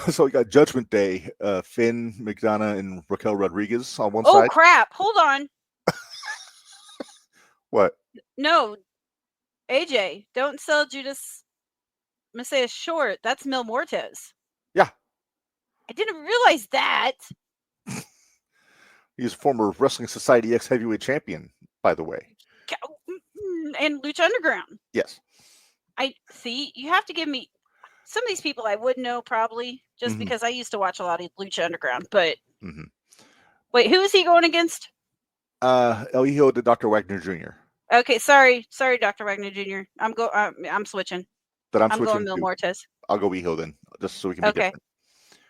So we got Judgment Day, Finn, McDonough, and Raquel Rodriguez on one side. Oh, crap. Hold on. What? No. AJ, don't sell Judas Messiah short. That's Mil Mortez. Yeah. I didn't realize that. He's a former Wrestling Society ex-heavyweight champion, by the way. And Lucha Underground. Yes. I see. You have to give me some of these people I would know probably just because I used to watch a lot of Lucha Underground. But wait, who is he going against? El Hijo de Dr. Wagner Jr. Okay, sorry, Dr. Wagner Jr. I'm switching. But I'm going switching Mil to- Mortez. I'll go Hijo then, just so we can be different.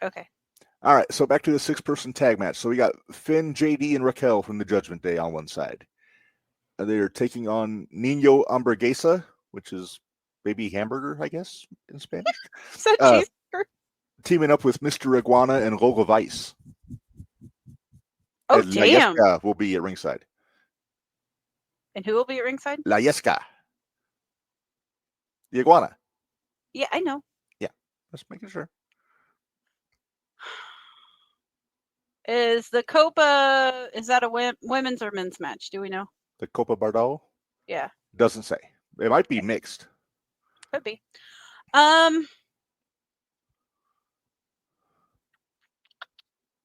Okay. All right, so back to the 6-person tag match. So we got Finn, JD, and Raquel from the Judgment Day on one side. They are taking on Nino Hamburguesa, which is baby hamburger, I guess, in Spanish. So cheeseburger. Teaming up with Mr. Iguana and Lola Vice. Oh, And La damn. Yesca will be at ringside. And who will be at ringside? La Yesca. The Iguana. Yeah, I know. Just making sure. Is the Copa, is that a women's or men's match? Do we know? The Copa Bardal? Yeah, Doesn't say. It might be mixed. could be. Who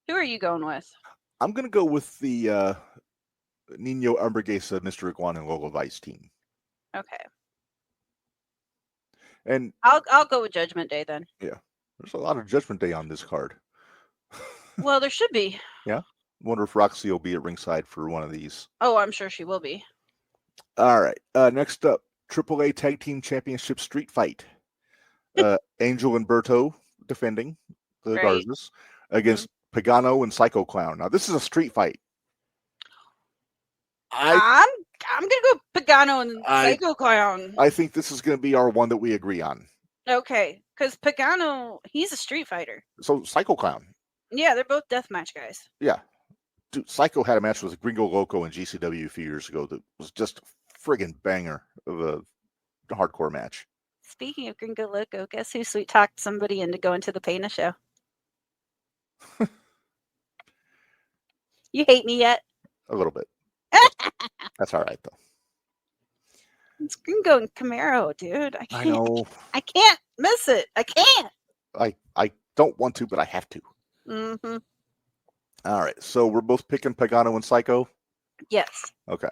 are you going with? I'm going to go with the Nino Hamburguesa, Mr. Iguana, and Lola Vice team. Okay. And I'll go with Judgment Day then. there's a lot of Judgment Day on this card. Well, there should be. Wonder if Roxy will be at ringside for one of these. Oh, I'm sure she will be. All right. Next up, AAA Tag Team Championship Street Fight. Angel and Berto defending the Right. Garzas against Pagano and Psycho Clown. Now, this is a street fight. I'm gonna go Pagano and I- Psycho Clown. I think this is going to be our one that we agree on. Okay, because Pagano, he's a street fighter. So Psycho Clown. Yeah, they're both deathmatch guys. Yeah. Dude, Psycho had a match with Gringo Loco in GCW a few years ago that was just a friggin' banger of a hardcore match. Speaking of Gringo Loco, guess who sweet talked somebody into going to the Pena show? You hate me yet? A little bit. That's all right, though. It's Gringo and Camaro, dude. I I can't. know. I can't miss it. I can't. I don't want to, but I have to. Mm-hmm. All right. So we're both picking Pagano and Psycho. Yes. Okay.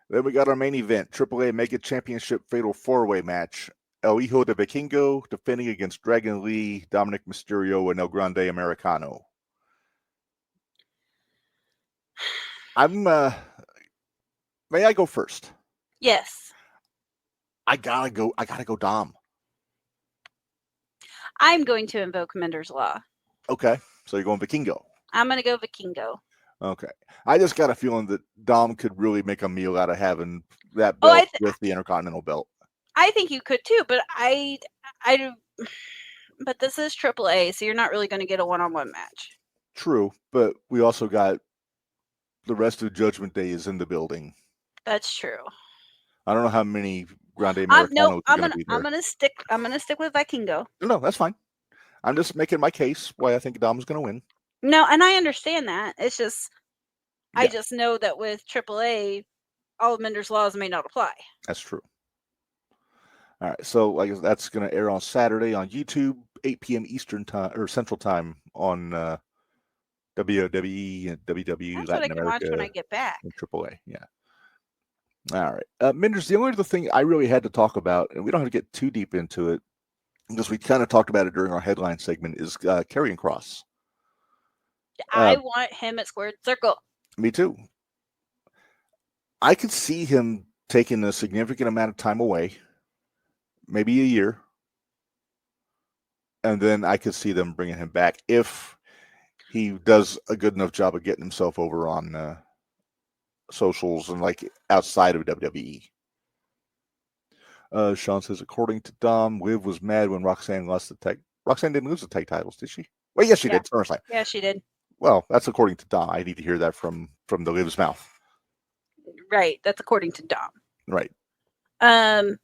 Then we got our main event, AAA Mega Championship Fatal 4-Way match. El Hijo de Vikingo defending against Dragon Lee, Dominic Mysterio, and El Grande Americano. May I go first? Yes. I gotta go Dom. I'm going to invoke Minderz Law. Okay. So you're going Vikingo. I'm going to go Vikingo. Okay. I just got a feeling that Dom could really make a meal out of having that Oh, belt with the Intercontinental belt. I think you could too, but I do. But this is AAA, so you're not really going to get a one-on-one match. True, but we also got the rest of Judgment Day is in the building. That's true. I don't know how many Grande Americanos I'm are going to be there. gonna stick with Vikingo. No, that's fine. I'm just making my case why I think Dom's going to win. No, and I understand that. It's just I Yeah. just know that with AAA, all of Minder's laws may not apply. That's true. All right, so like that's going to air on Saturday on YouTube, 8 p.m. Eastern time or Central Time on WWE and WWE That's Latin what I can watch America when I get back. and AAA. Yeah. All right, Minderz. The only other thing I really had to talk about, and we don't have to get too deep into it, because we kind of talked about it during our headline segment, is Karrion Kross. I want him at Squared Circle. Me too. I could see him taking a significant amount of time away, maybe a year, and then I could see them bringing him back if he does a good enough job of getting himself over on socials and like outside of WWE. Sean says, according to Dom, Liv was mad when Roxanne lost the tag. Roxanne didn't lose the tag titles, did she? Well, yes, she Yeah. did. SummerSlam. Yeah, she did. Well, that's according to Dom. I need to hear that from the Liv's mouth. Right. That's according to Dom. Right. Karrion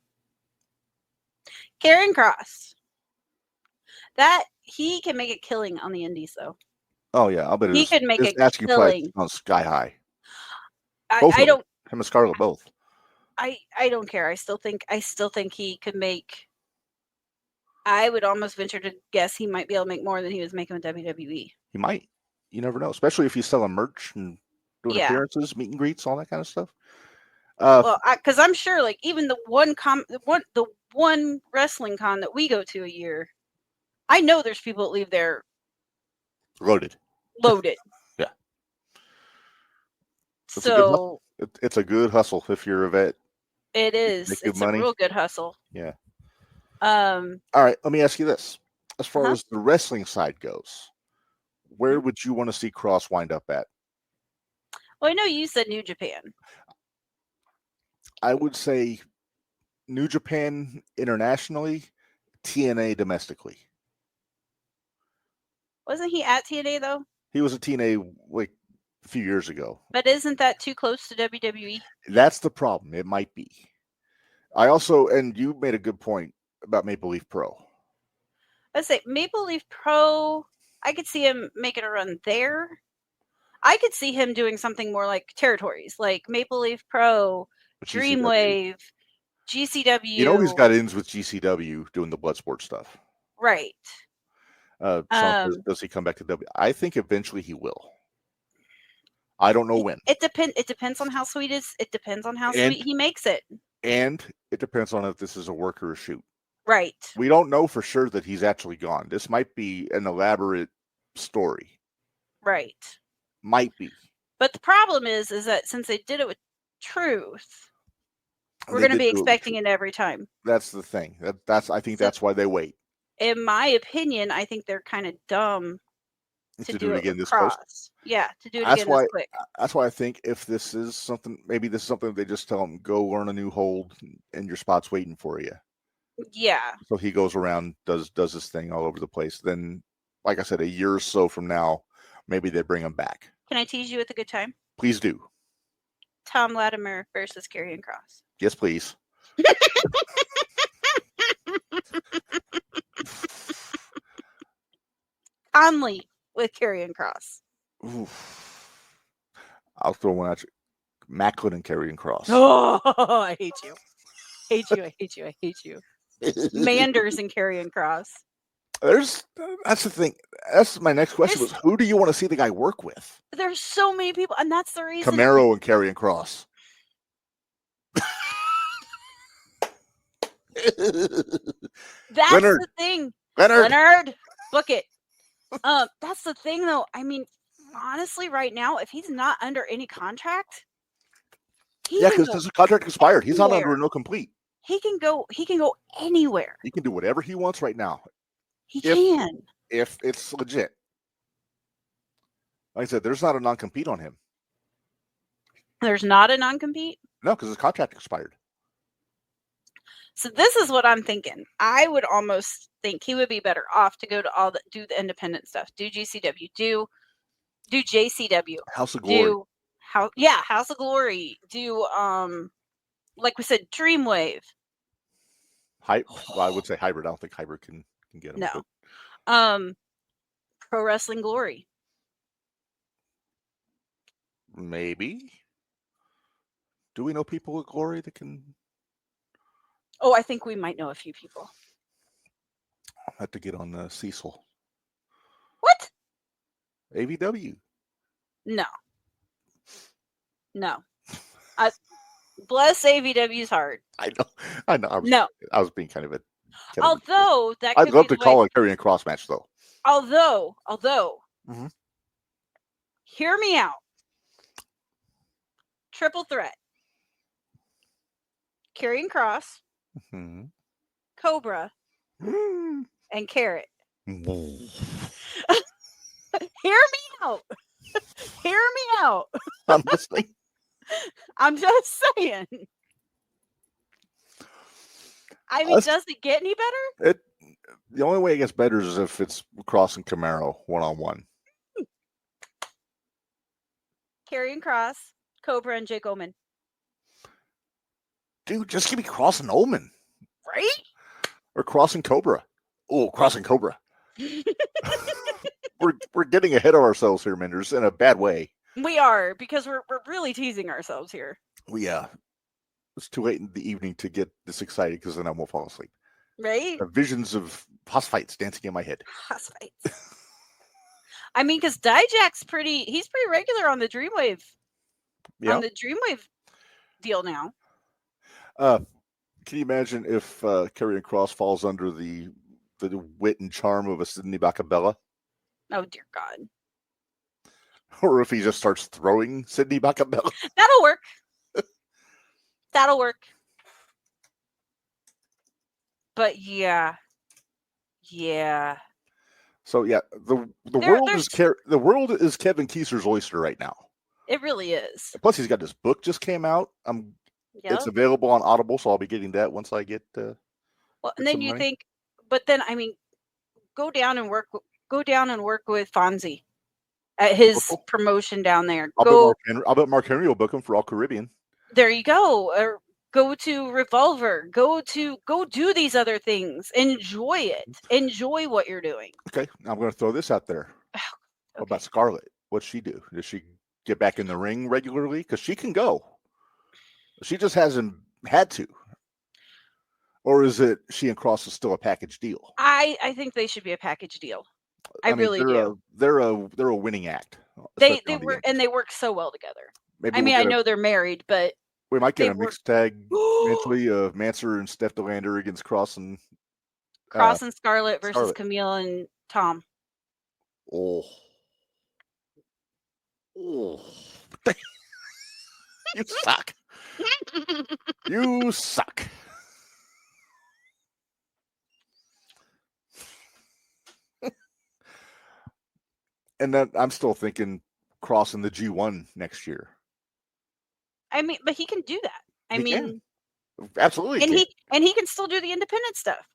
Kross. That he can make a killing on the indies though. Oh yeah, I'll bet He could make his a asking price killing. on sky high. Both I of them. don't Him and Scarlett both. I don't care. I still think he could make. I would almost venture to guess he might be able to make more than he was making with WWE. He might. You never know, especially if he's selling merch and doing Yeah. appearances, meet and greets, all that kind of stuff. Well, because I'm sure, like even the one wrestling con that we go to a year, I know there's people that leave there Loaded. loaded. Yeah. It's a good So It's a good hustle if you're a vet. it is. Make good It's money. a real good hustle. Yeah. Um, All right, let me ask you this. As far Uh-huh. as the wrestling side goes, where would you want to see Cross wind up at? well, I know you said New Japan. I would say New Japan internationally, TNA domestically. Wasn't he at TNA though? He was a TNA like a few years ago. But isn't that too close to WWE? That's the problem. It might be. I also, and you made a good point about Maple Leaf Pro. Let's say Maple Leaf Pro. I could see him making a run there. I could see him doing something more like territories, like Maple Leaf Pro, GCW. Dreamwave, GCW. You know he's got ins with GCW doing the Bloodsport stuff. right. Sean says, does he come back to W? I think eventually he will. I don't know when. It depends on how sweet is. It depends on how And- sweet he makes it. And it depends on if this is a work or a shoot. Right. We don't know for sure that he's actually gone. This might be an elaborate story. Right. Might be. But the problem is that since they did it with Truth, we're They going to did be do it with expecting Truth. it every time. That's the thing. I think So- that's why they wait. In my opinion, I think they're kind of dumb to To do do it it again with this close. Cross. Yeah, to do it That's again why. this quick. That's why I think if this is something, maybe this is something they just tell him go learn a new hold, and your spot's waiting for you. Yeah. So he goes around, does this thing all over the place. Then, like I said, a year or so from now, maybe they bring him back. Can I tease you with a good time? Please do. Tom Latimer versus Karrion Kross. Yes, please. Conley with Karrion Kross. Oof. I'll throw one at you. Macklin and Karrion Kross. Oh, I hate you. Hate you. I hate you. I hate you. Minderz and Karrion Kross. That's the thing. That's my next question was There's- who do you want to see the guy work with? There's so many people, and that's the reason. Camaro and Karrion Kross. That's Leonard. the thing. Leonard. Leonard, book it. That's the thing, though. I mean, honestly, right now, if he's not under any contract, he Yeah, can because go, his contract expired. He's not under anywhere. a no complete. he can go anywhere. He can do whatever he wants right now He If- can. if it's legit. Like I said, there's not a non-compete on him. There's not a non-compete. No, because his contract expired. So this is what I'm thinking. I would almost think he would be better off to go to do the independent stuff. Do GCW, do JCW, House of Glory. do House of Glory, do like we said, Dreamwave. Well, I would say hybrid. I don't think hybrid can get him. No. but Pro Wrestling Glory. maybe. Do we know people at Glory that can Oh, I think we might know a few people. have to get on Cecil? What? AVW. No. Bless AVW's heart. I know. No. I was being kind of a. Although that could I'd love be to the call way, a Karrion Kross match though. although Mhm. hear me out. Triple threat. Karrion Kross, Hmm. Cobra, and Carrot. Mm-hmm. Hear me out. Hear me out. I'm listening. I'm just saying. I mean, Let's- does it get any better? The only way it gets better is if it's Kross and Camaro one-on-one. Karrion Kross, Cobra, and Jake Oman. Dude, just give me Kross and Ullman Right? or Kross and Cobra. Oh, Kross and Cobra. We're getting ahead of ourselves here, Minderz, in a bad way. We are, because we're really teasing ourselves here. It's too late in the evening to get this excited because then I won't fall asleep. Right? Visions of house fights dancing in my head. House fights. I mean, because Dijak's he's pretty regular on the Dreamwave. Yeah. On the Dreamwave deal now. Can you imagine if Karrion Kross falls under the wit and charm of a Sidney Bacabella? Oh, dear God. Or if he just starts throwing Sidney Bacabella? That'll work. That'll work. But yeah. So yeah, the world is Kevin Kieser's oyster right now. It really is. Plus, he's got this book just came out. Yep. It's available on Audible, so I'll be getting that once I get. Well, get and then some you money. think, but then I mean, go down and work with Fonzie at his Cool. promotion down there. I'll bet Mark Henry will book him for All Caribbean. There you go. Or go to Revolver. Go do these other things. Enjoy it. Enjoy what you're doing. Okay, I'm going to throw this out there. What about Scarlett? What's she do? Does she get back in the ring regularly? Because she can go. She just hasn't had to. Or is it she and Kross is still a package deal? I think they should be a package deal. I mean, really do. They're a winning act. They especially on the work end. and they work so well together. Maybe I we'll mean, get I know they're married, but we might get they a mixed tag eventually of Manser and Steph DeLander against Kross and Kross and Scarlett versus Scarlett. Camille and Tom. oh. You suck. You suck. And then I'm still thinking crossing the G1 next year. I mean, but he can do that. I He mean, can. Absolutely. and can. he can still do the independent stuff.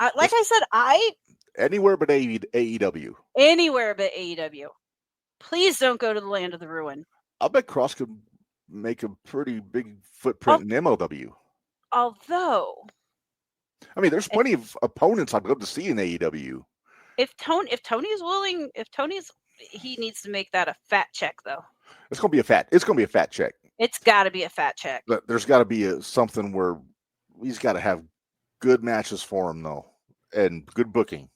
Like I said, Anywhere but AEW. anywhere but AEW. Please don't go to the land of the ruin. I bet Kross could make a pretty big footprint in MLW. Although, I mean, there's plenty of opponents I'd love to see in AEW. if Tony's willing, he needs to make that a fat check though. It's gonna be a fat check. It's got to be a fat check. But there's got to be something where he's got to have good matches for him though, and good booking.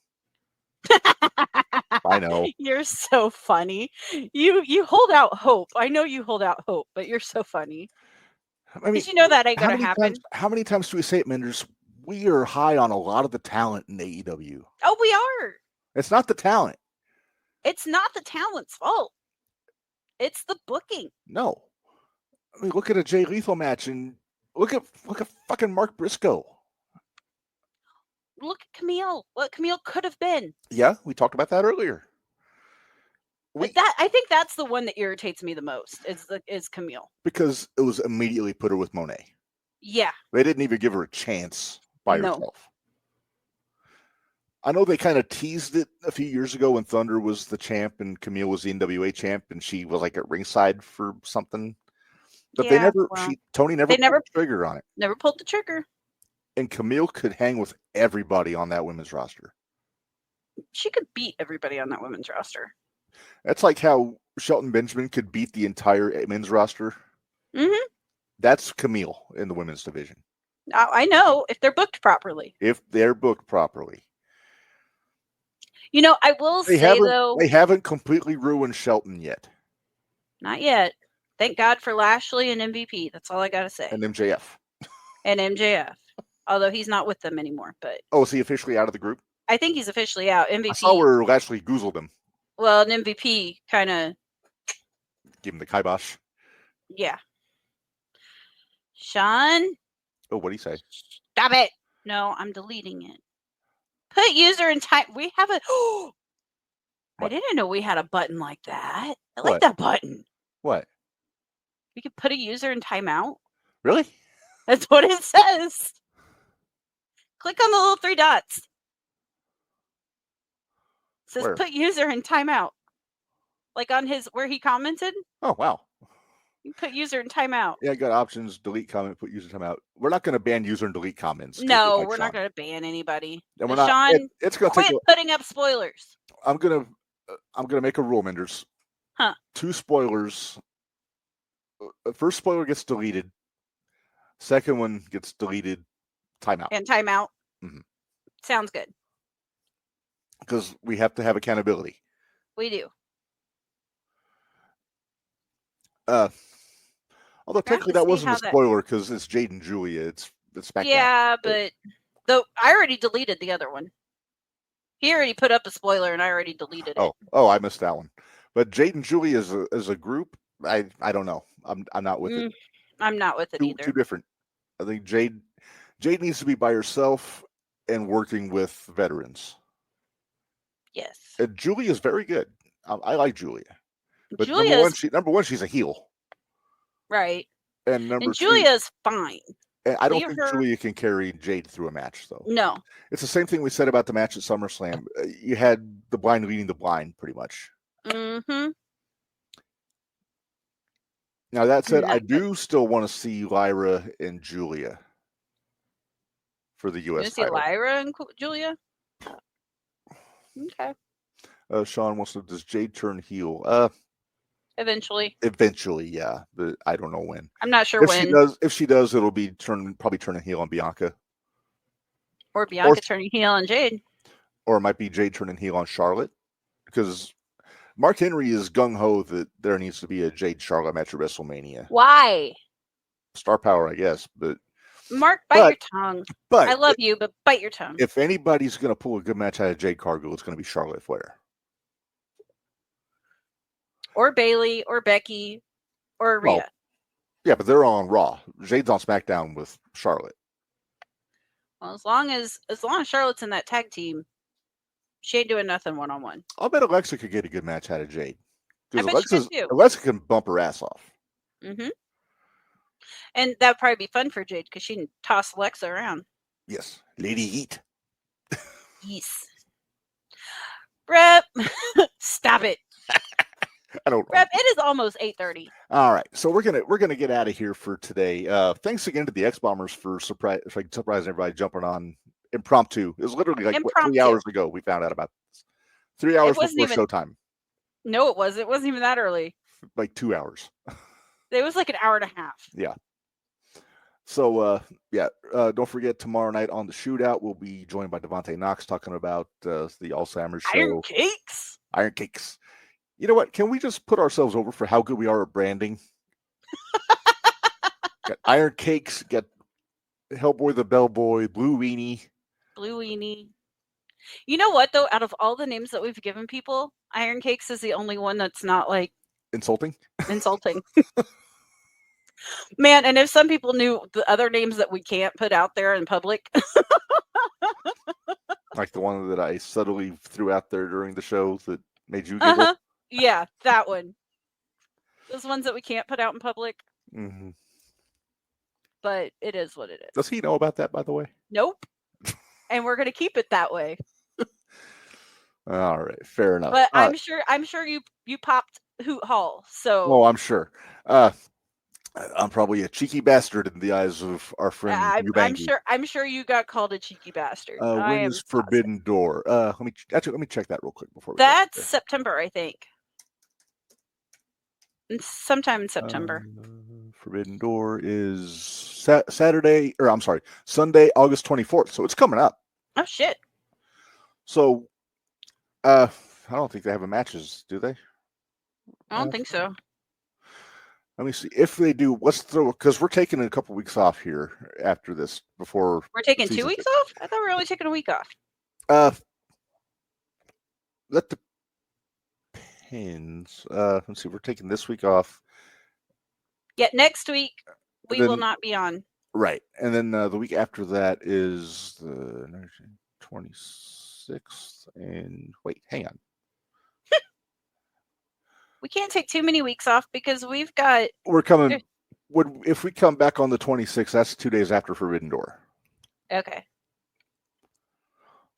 I know. You're so funny. You hold out hope. I know you hold out hope, but you're so funny. I mean, Because you know that ain't gonna happen. How many times do we say it, Minderz? We are high on a lot of the talent in AEW. Oh, we are. It's not the talent. It's not the talent's fault. It's the booking. No. I mean, look at a Jay Lethal match and look at fucking Mark Briscoe. Look at Camille. What Camille could have been. Yeah, we talked about that earlier. I think that's the one that irritates me the most. Is Camille. Because it was immediately put her with Monet. Yeah. They didn't even give her a chance by No. herself. I know they kind of teased it a few years ago when Thunder was the champ and Camille was the NWA champ and she was like at ringside for something. But Yeah, Tony never pulled the trigger on it. Never pulled the trigger. And Camille could hang with everybody on that women's roster. She could beat everybody on that women's roster. That's like how Shelton Benjamin could beat the entire men's roster. Mm-hmm. That's Camille in the women's division. I know, if they're booked properly. If they're booked properly. You know, I will say though, they haven't completely ruined Shelton yet. not yet. Thank God for Lashley and MVP. That's all I gotta say. And MJF. And MJF. Although he's not with them anymore, but Oh, is he officially out of the group? I think he's officially out. MVP. I saw where Lashley goozled him. Well, an MVP kind of. Give him the kibosh. Yeah. Sean, Oh, what'd he say? stop it. No, I'm deleting it. Put user in time. We have a. I What? didn't know we had a button like that. I What? like that button. What? We could put a user in timeout. Really? That's what it says. Click on the little three dots. It says Where? put user in timeout. Like on where he commented, Oh, wow. you put user in timeout. Yeah, I got options, delete comment, put user timeout. We're not going to ban user and delete comments. 'cause we No, like we're Sean. not going to ban anybody. And But we're not. Sean, It's going to take. quit putting up spoilers. I'm gonna make a rule, Minderz. Huh. 2 spoilers. First spoiler gets deleted. Second one gets deleted. Timeout. And timeout. Mhm. Sounds good. Because we have to have accountability. We do. Although Trying technically to that see wasn't how a that- spoiler because it's Jade and Julia. It's SmackDown. Yeah, but though I already deleted the other one. He already put up a spoiler, and I already deleted it. Oh, I missed that one. But Jade and Julia as a group, I don't know. I'm not with it. I'm not with it either. Too different. I think Jade needs to be by herself and working with veterans. Yes. And Julia's very good. I like Julia. But Julia's number one, she's a heel. right. And number And two, Julia's fine. and I don't leave think her- Julia can carry Jade through a match, though. No. It's the same thing we said about the match at SummerSlam. You had the blind leading the blind, pretty much. Mm-hmm. Now, that said, I Not good. do still want to see Lyra and Julia for the You U.S. see title. Lyra and Julia? Okay. Sean wants to, does Jade turn heel? Eventually. Eventually, yeah, but I don't know when. I'm not sure when. If she does, it'll be probably turning heel on Bianca, Or Bianca turning heel on Jade. or it might be Jade turning heel on Charlotte, because Mark Henry is gung ho that there needs to be a Jade Charlotte match at WrestleMania. Why? Star power, I guess, but Mark, bite your tongue. but I love you, but bite your tongue. if anybody's gonna pull a good match out of Jade Cargill, it's gonna be Charlotte Flair. Or Bailey, or Becky, or Rhea. Well, yeah, but they're on Raw. Jade's on SmackDown with Charlotte. Well, as long as Charlotte's in that tag team, She ain't doing nothing one-on-one. I'll bet Alexa could get a good match out of Jade. I Because bet she could, too. Alexa can bump her ass off. Mm-hmm. And that'd probably be fun for Jade because she can toss Alexa around. Yes. Lady Heat. Yes. Rep, stop it. I don't know. Rep, it is almost 8:30. All right, so we're gonna get out of here for today. Thanks again to the X Bombers for surprising everybody jumping on impromptu. It was literally like 3 Impromptu. hours ago we found out about this. 3 hours wasn't before even- showtime, No, it wasn't. It wasn't even that early. like 2 hours. It was like an hour and a half. So don't forget tomorrow night on the Shootout we'll be joined by Devontae Knox talking about the Alzheimer's show. Iron Cakes. Iron Cakes. You know what? Can we just put ourselves over for how good we are at branding? Got Iron Cakes, got Hellboy the Bellboy, Blue Weenie. Blue Weenie. You know what, though? Out of all the names that we've given people, Iron Cakes is the only one that's not, like, Insulting? insulting. Man, and if some people knew the other names that we can't put out there in public. Like the one that I subtly threw out there during the show that made you giggle? Yeah, that one. Those ones that we can't put out in public, Mm-hmm. but it is what it is. Does he know about that, by the way? Nope. And we're gonna keep it that way. All right, fair enough. But All I'm sure you popped Hoot Hall. So Oh, I'm sure. I'm probably a cheeky bastard in the eyes of our friend I'm sure you got called a cheeky bastard. I when am is Forbidden Door? Let me check that real quick before we That's September, I think. Sometime in September. Forbidden Door is Sunday, August 24th. So it's coming up. Oh shit. So, I don't think they have matches, do they? I don't think so. Let me see if they do. Let's throw because we're taking a couple weeks off here after this. Before We're taking 2 season weeks six. off? I thought we were only taking a week off. That depends. Let's see. We're taking this week off, Yet next week we will Then- not be on. right? And then the week after that is the 26th. And wait, hang on. We can't take too many weeks off because we've got We're coming. If we come back on the 26th, that's 2 days after Forbidden Door. okay.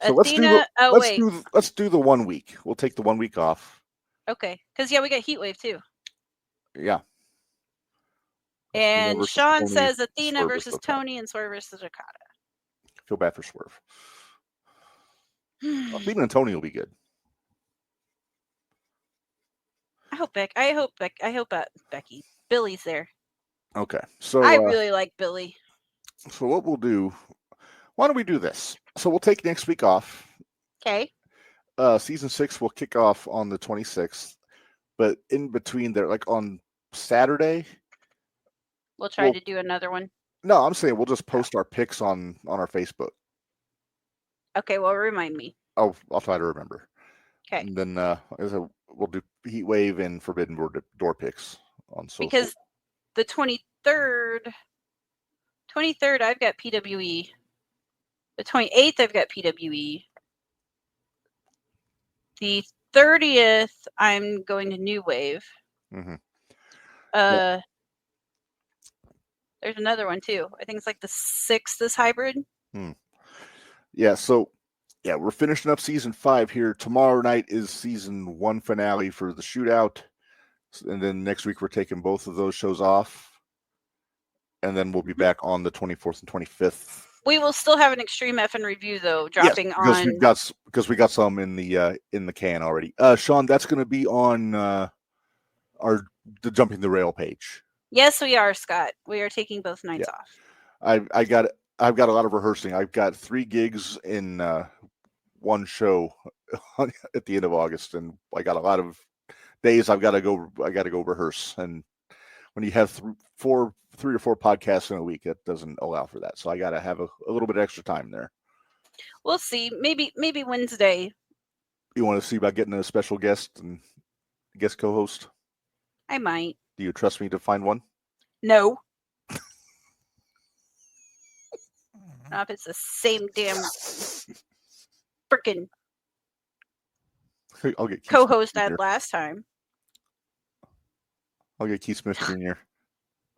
So Athena, let's do the 1 week. We'll take the 1 week off. Okay. Because yeah, we got Heatwave too. Yeah. And versus Sean Tony, says Athena Swerve versus versus Okada. Tony and Swerve versus Okada. Feel bad for Swerve. Athena and Tony will be good. I hope Becky. Billy's there. Okay. So I really like Billy. so what we'll do, why don't we do this? So we'll take next week off. Okay. Season 6 will kick off on the 26th, but in between there, like on Saturday. We'll try Well- to do another one. No, I'm saying we'll just post our picks on our Facebook. Okay, well remind me. I'll try to remember. Okay. And then we'll do Heat Wave and Forbidden Door picks on social. Because the 23rd I've got PWE. The 28th I've got PWE. The 30th I'm going to New Wave. Mhm. There's another one too. I think it's like the 6th is hybrid. Yeah, so yeah, we're finishing up season 5 here. Tomorrow night is season 1 finale for the Shootout. And then next week we're taking both of those shows off. And then we'll be back on the 24th and 25th. We will still have an Extreme Effin' review though, dropping because on we got some in the can already. Sean, that's going to be on the Jumping the Rail page. Yes, we are, Scott. We are taking both nights off. I've got a lot of rehearsing. I've got 3 gigs in one show at the end of August, and I got a lot of days I got to go rehearse. And when you have 3 or 4 podcasts in a week, that doesn't allow for that. So I got to have a little bit extra time there. We'll see. Maybe Wednesday. You want to see about getting a special guest and guest co-host? I might. Do you trust me to find one? No. Not if it's the same damn freaking I'll get Keith co-host Smith I Jr. had last time. I'll get Keith Smith Jr.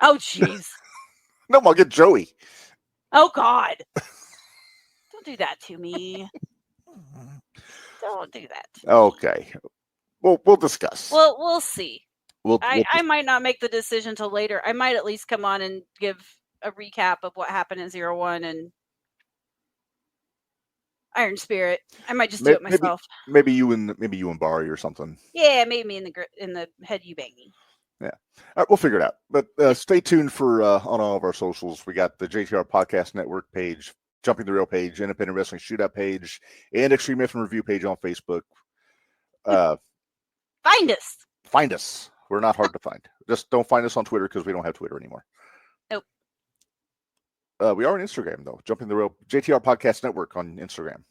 Oh, jeez. No, I'll get Joey. Oh, God. Don't do that to me. Don't do that. Okay. We'll discuss. Well, we'll see. We'll I might not make the decision till later. I might at least come on and give a recap of what happened in 0-1 and Iron Spirit. I might just do it myself. Maybe you and Barry or something. Yeah, maybe in the head you bang me. Yeah. All right, we'll figure it out. But stay tuned for on all of our socials. We got the JTR Podcast Network page, Jumping the Rail page, Independent Wrestling Shootout page, and Extreme Wrestling Review page on Facebook. Find us. Find us. We're not hard to find. Just don't find us on Twitter because we don't have Twitter anymore. Nope. We are on Instagram, though. Jumping the Rail, JTR Podcast Network on Instagram.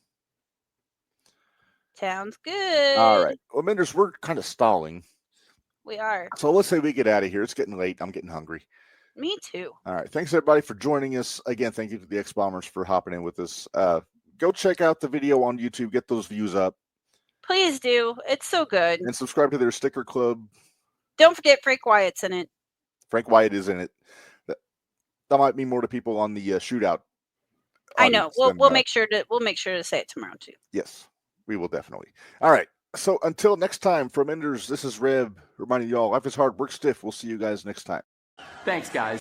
Sounds good. All right. Well, Minderz, we're kind of stalling. We are. So let's say we get out of here. It's getting late. I'm getting hungry. Me too. All right. Thanks, everybody, for joining us. Again, thank you to the X-Bombers for hopping in with us. Go check out the video on YouTube. Get those views up. Please do. It's so good. And subscribe to their sticker club. Don't forget Frank Wyatt's in it. Frank Wyatt is in it. That might mean more to people on the Shootout. I know. audience We'll than, make sure to say it tomorrow too. Yes, we will definitely. All right. So until next time, from Minderz, this is Reb reminding you all life is hard, work stiff. We'll see you guys next time. Thanks, guys.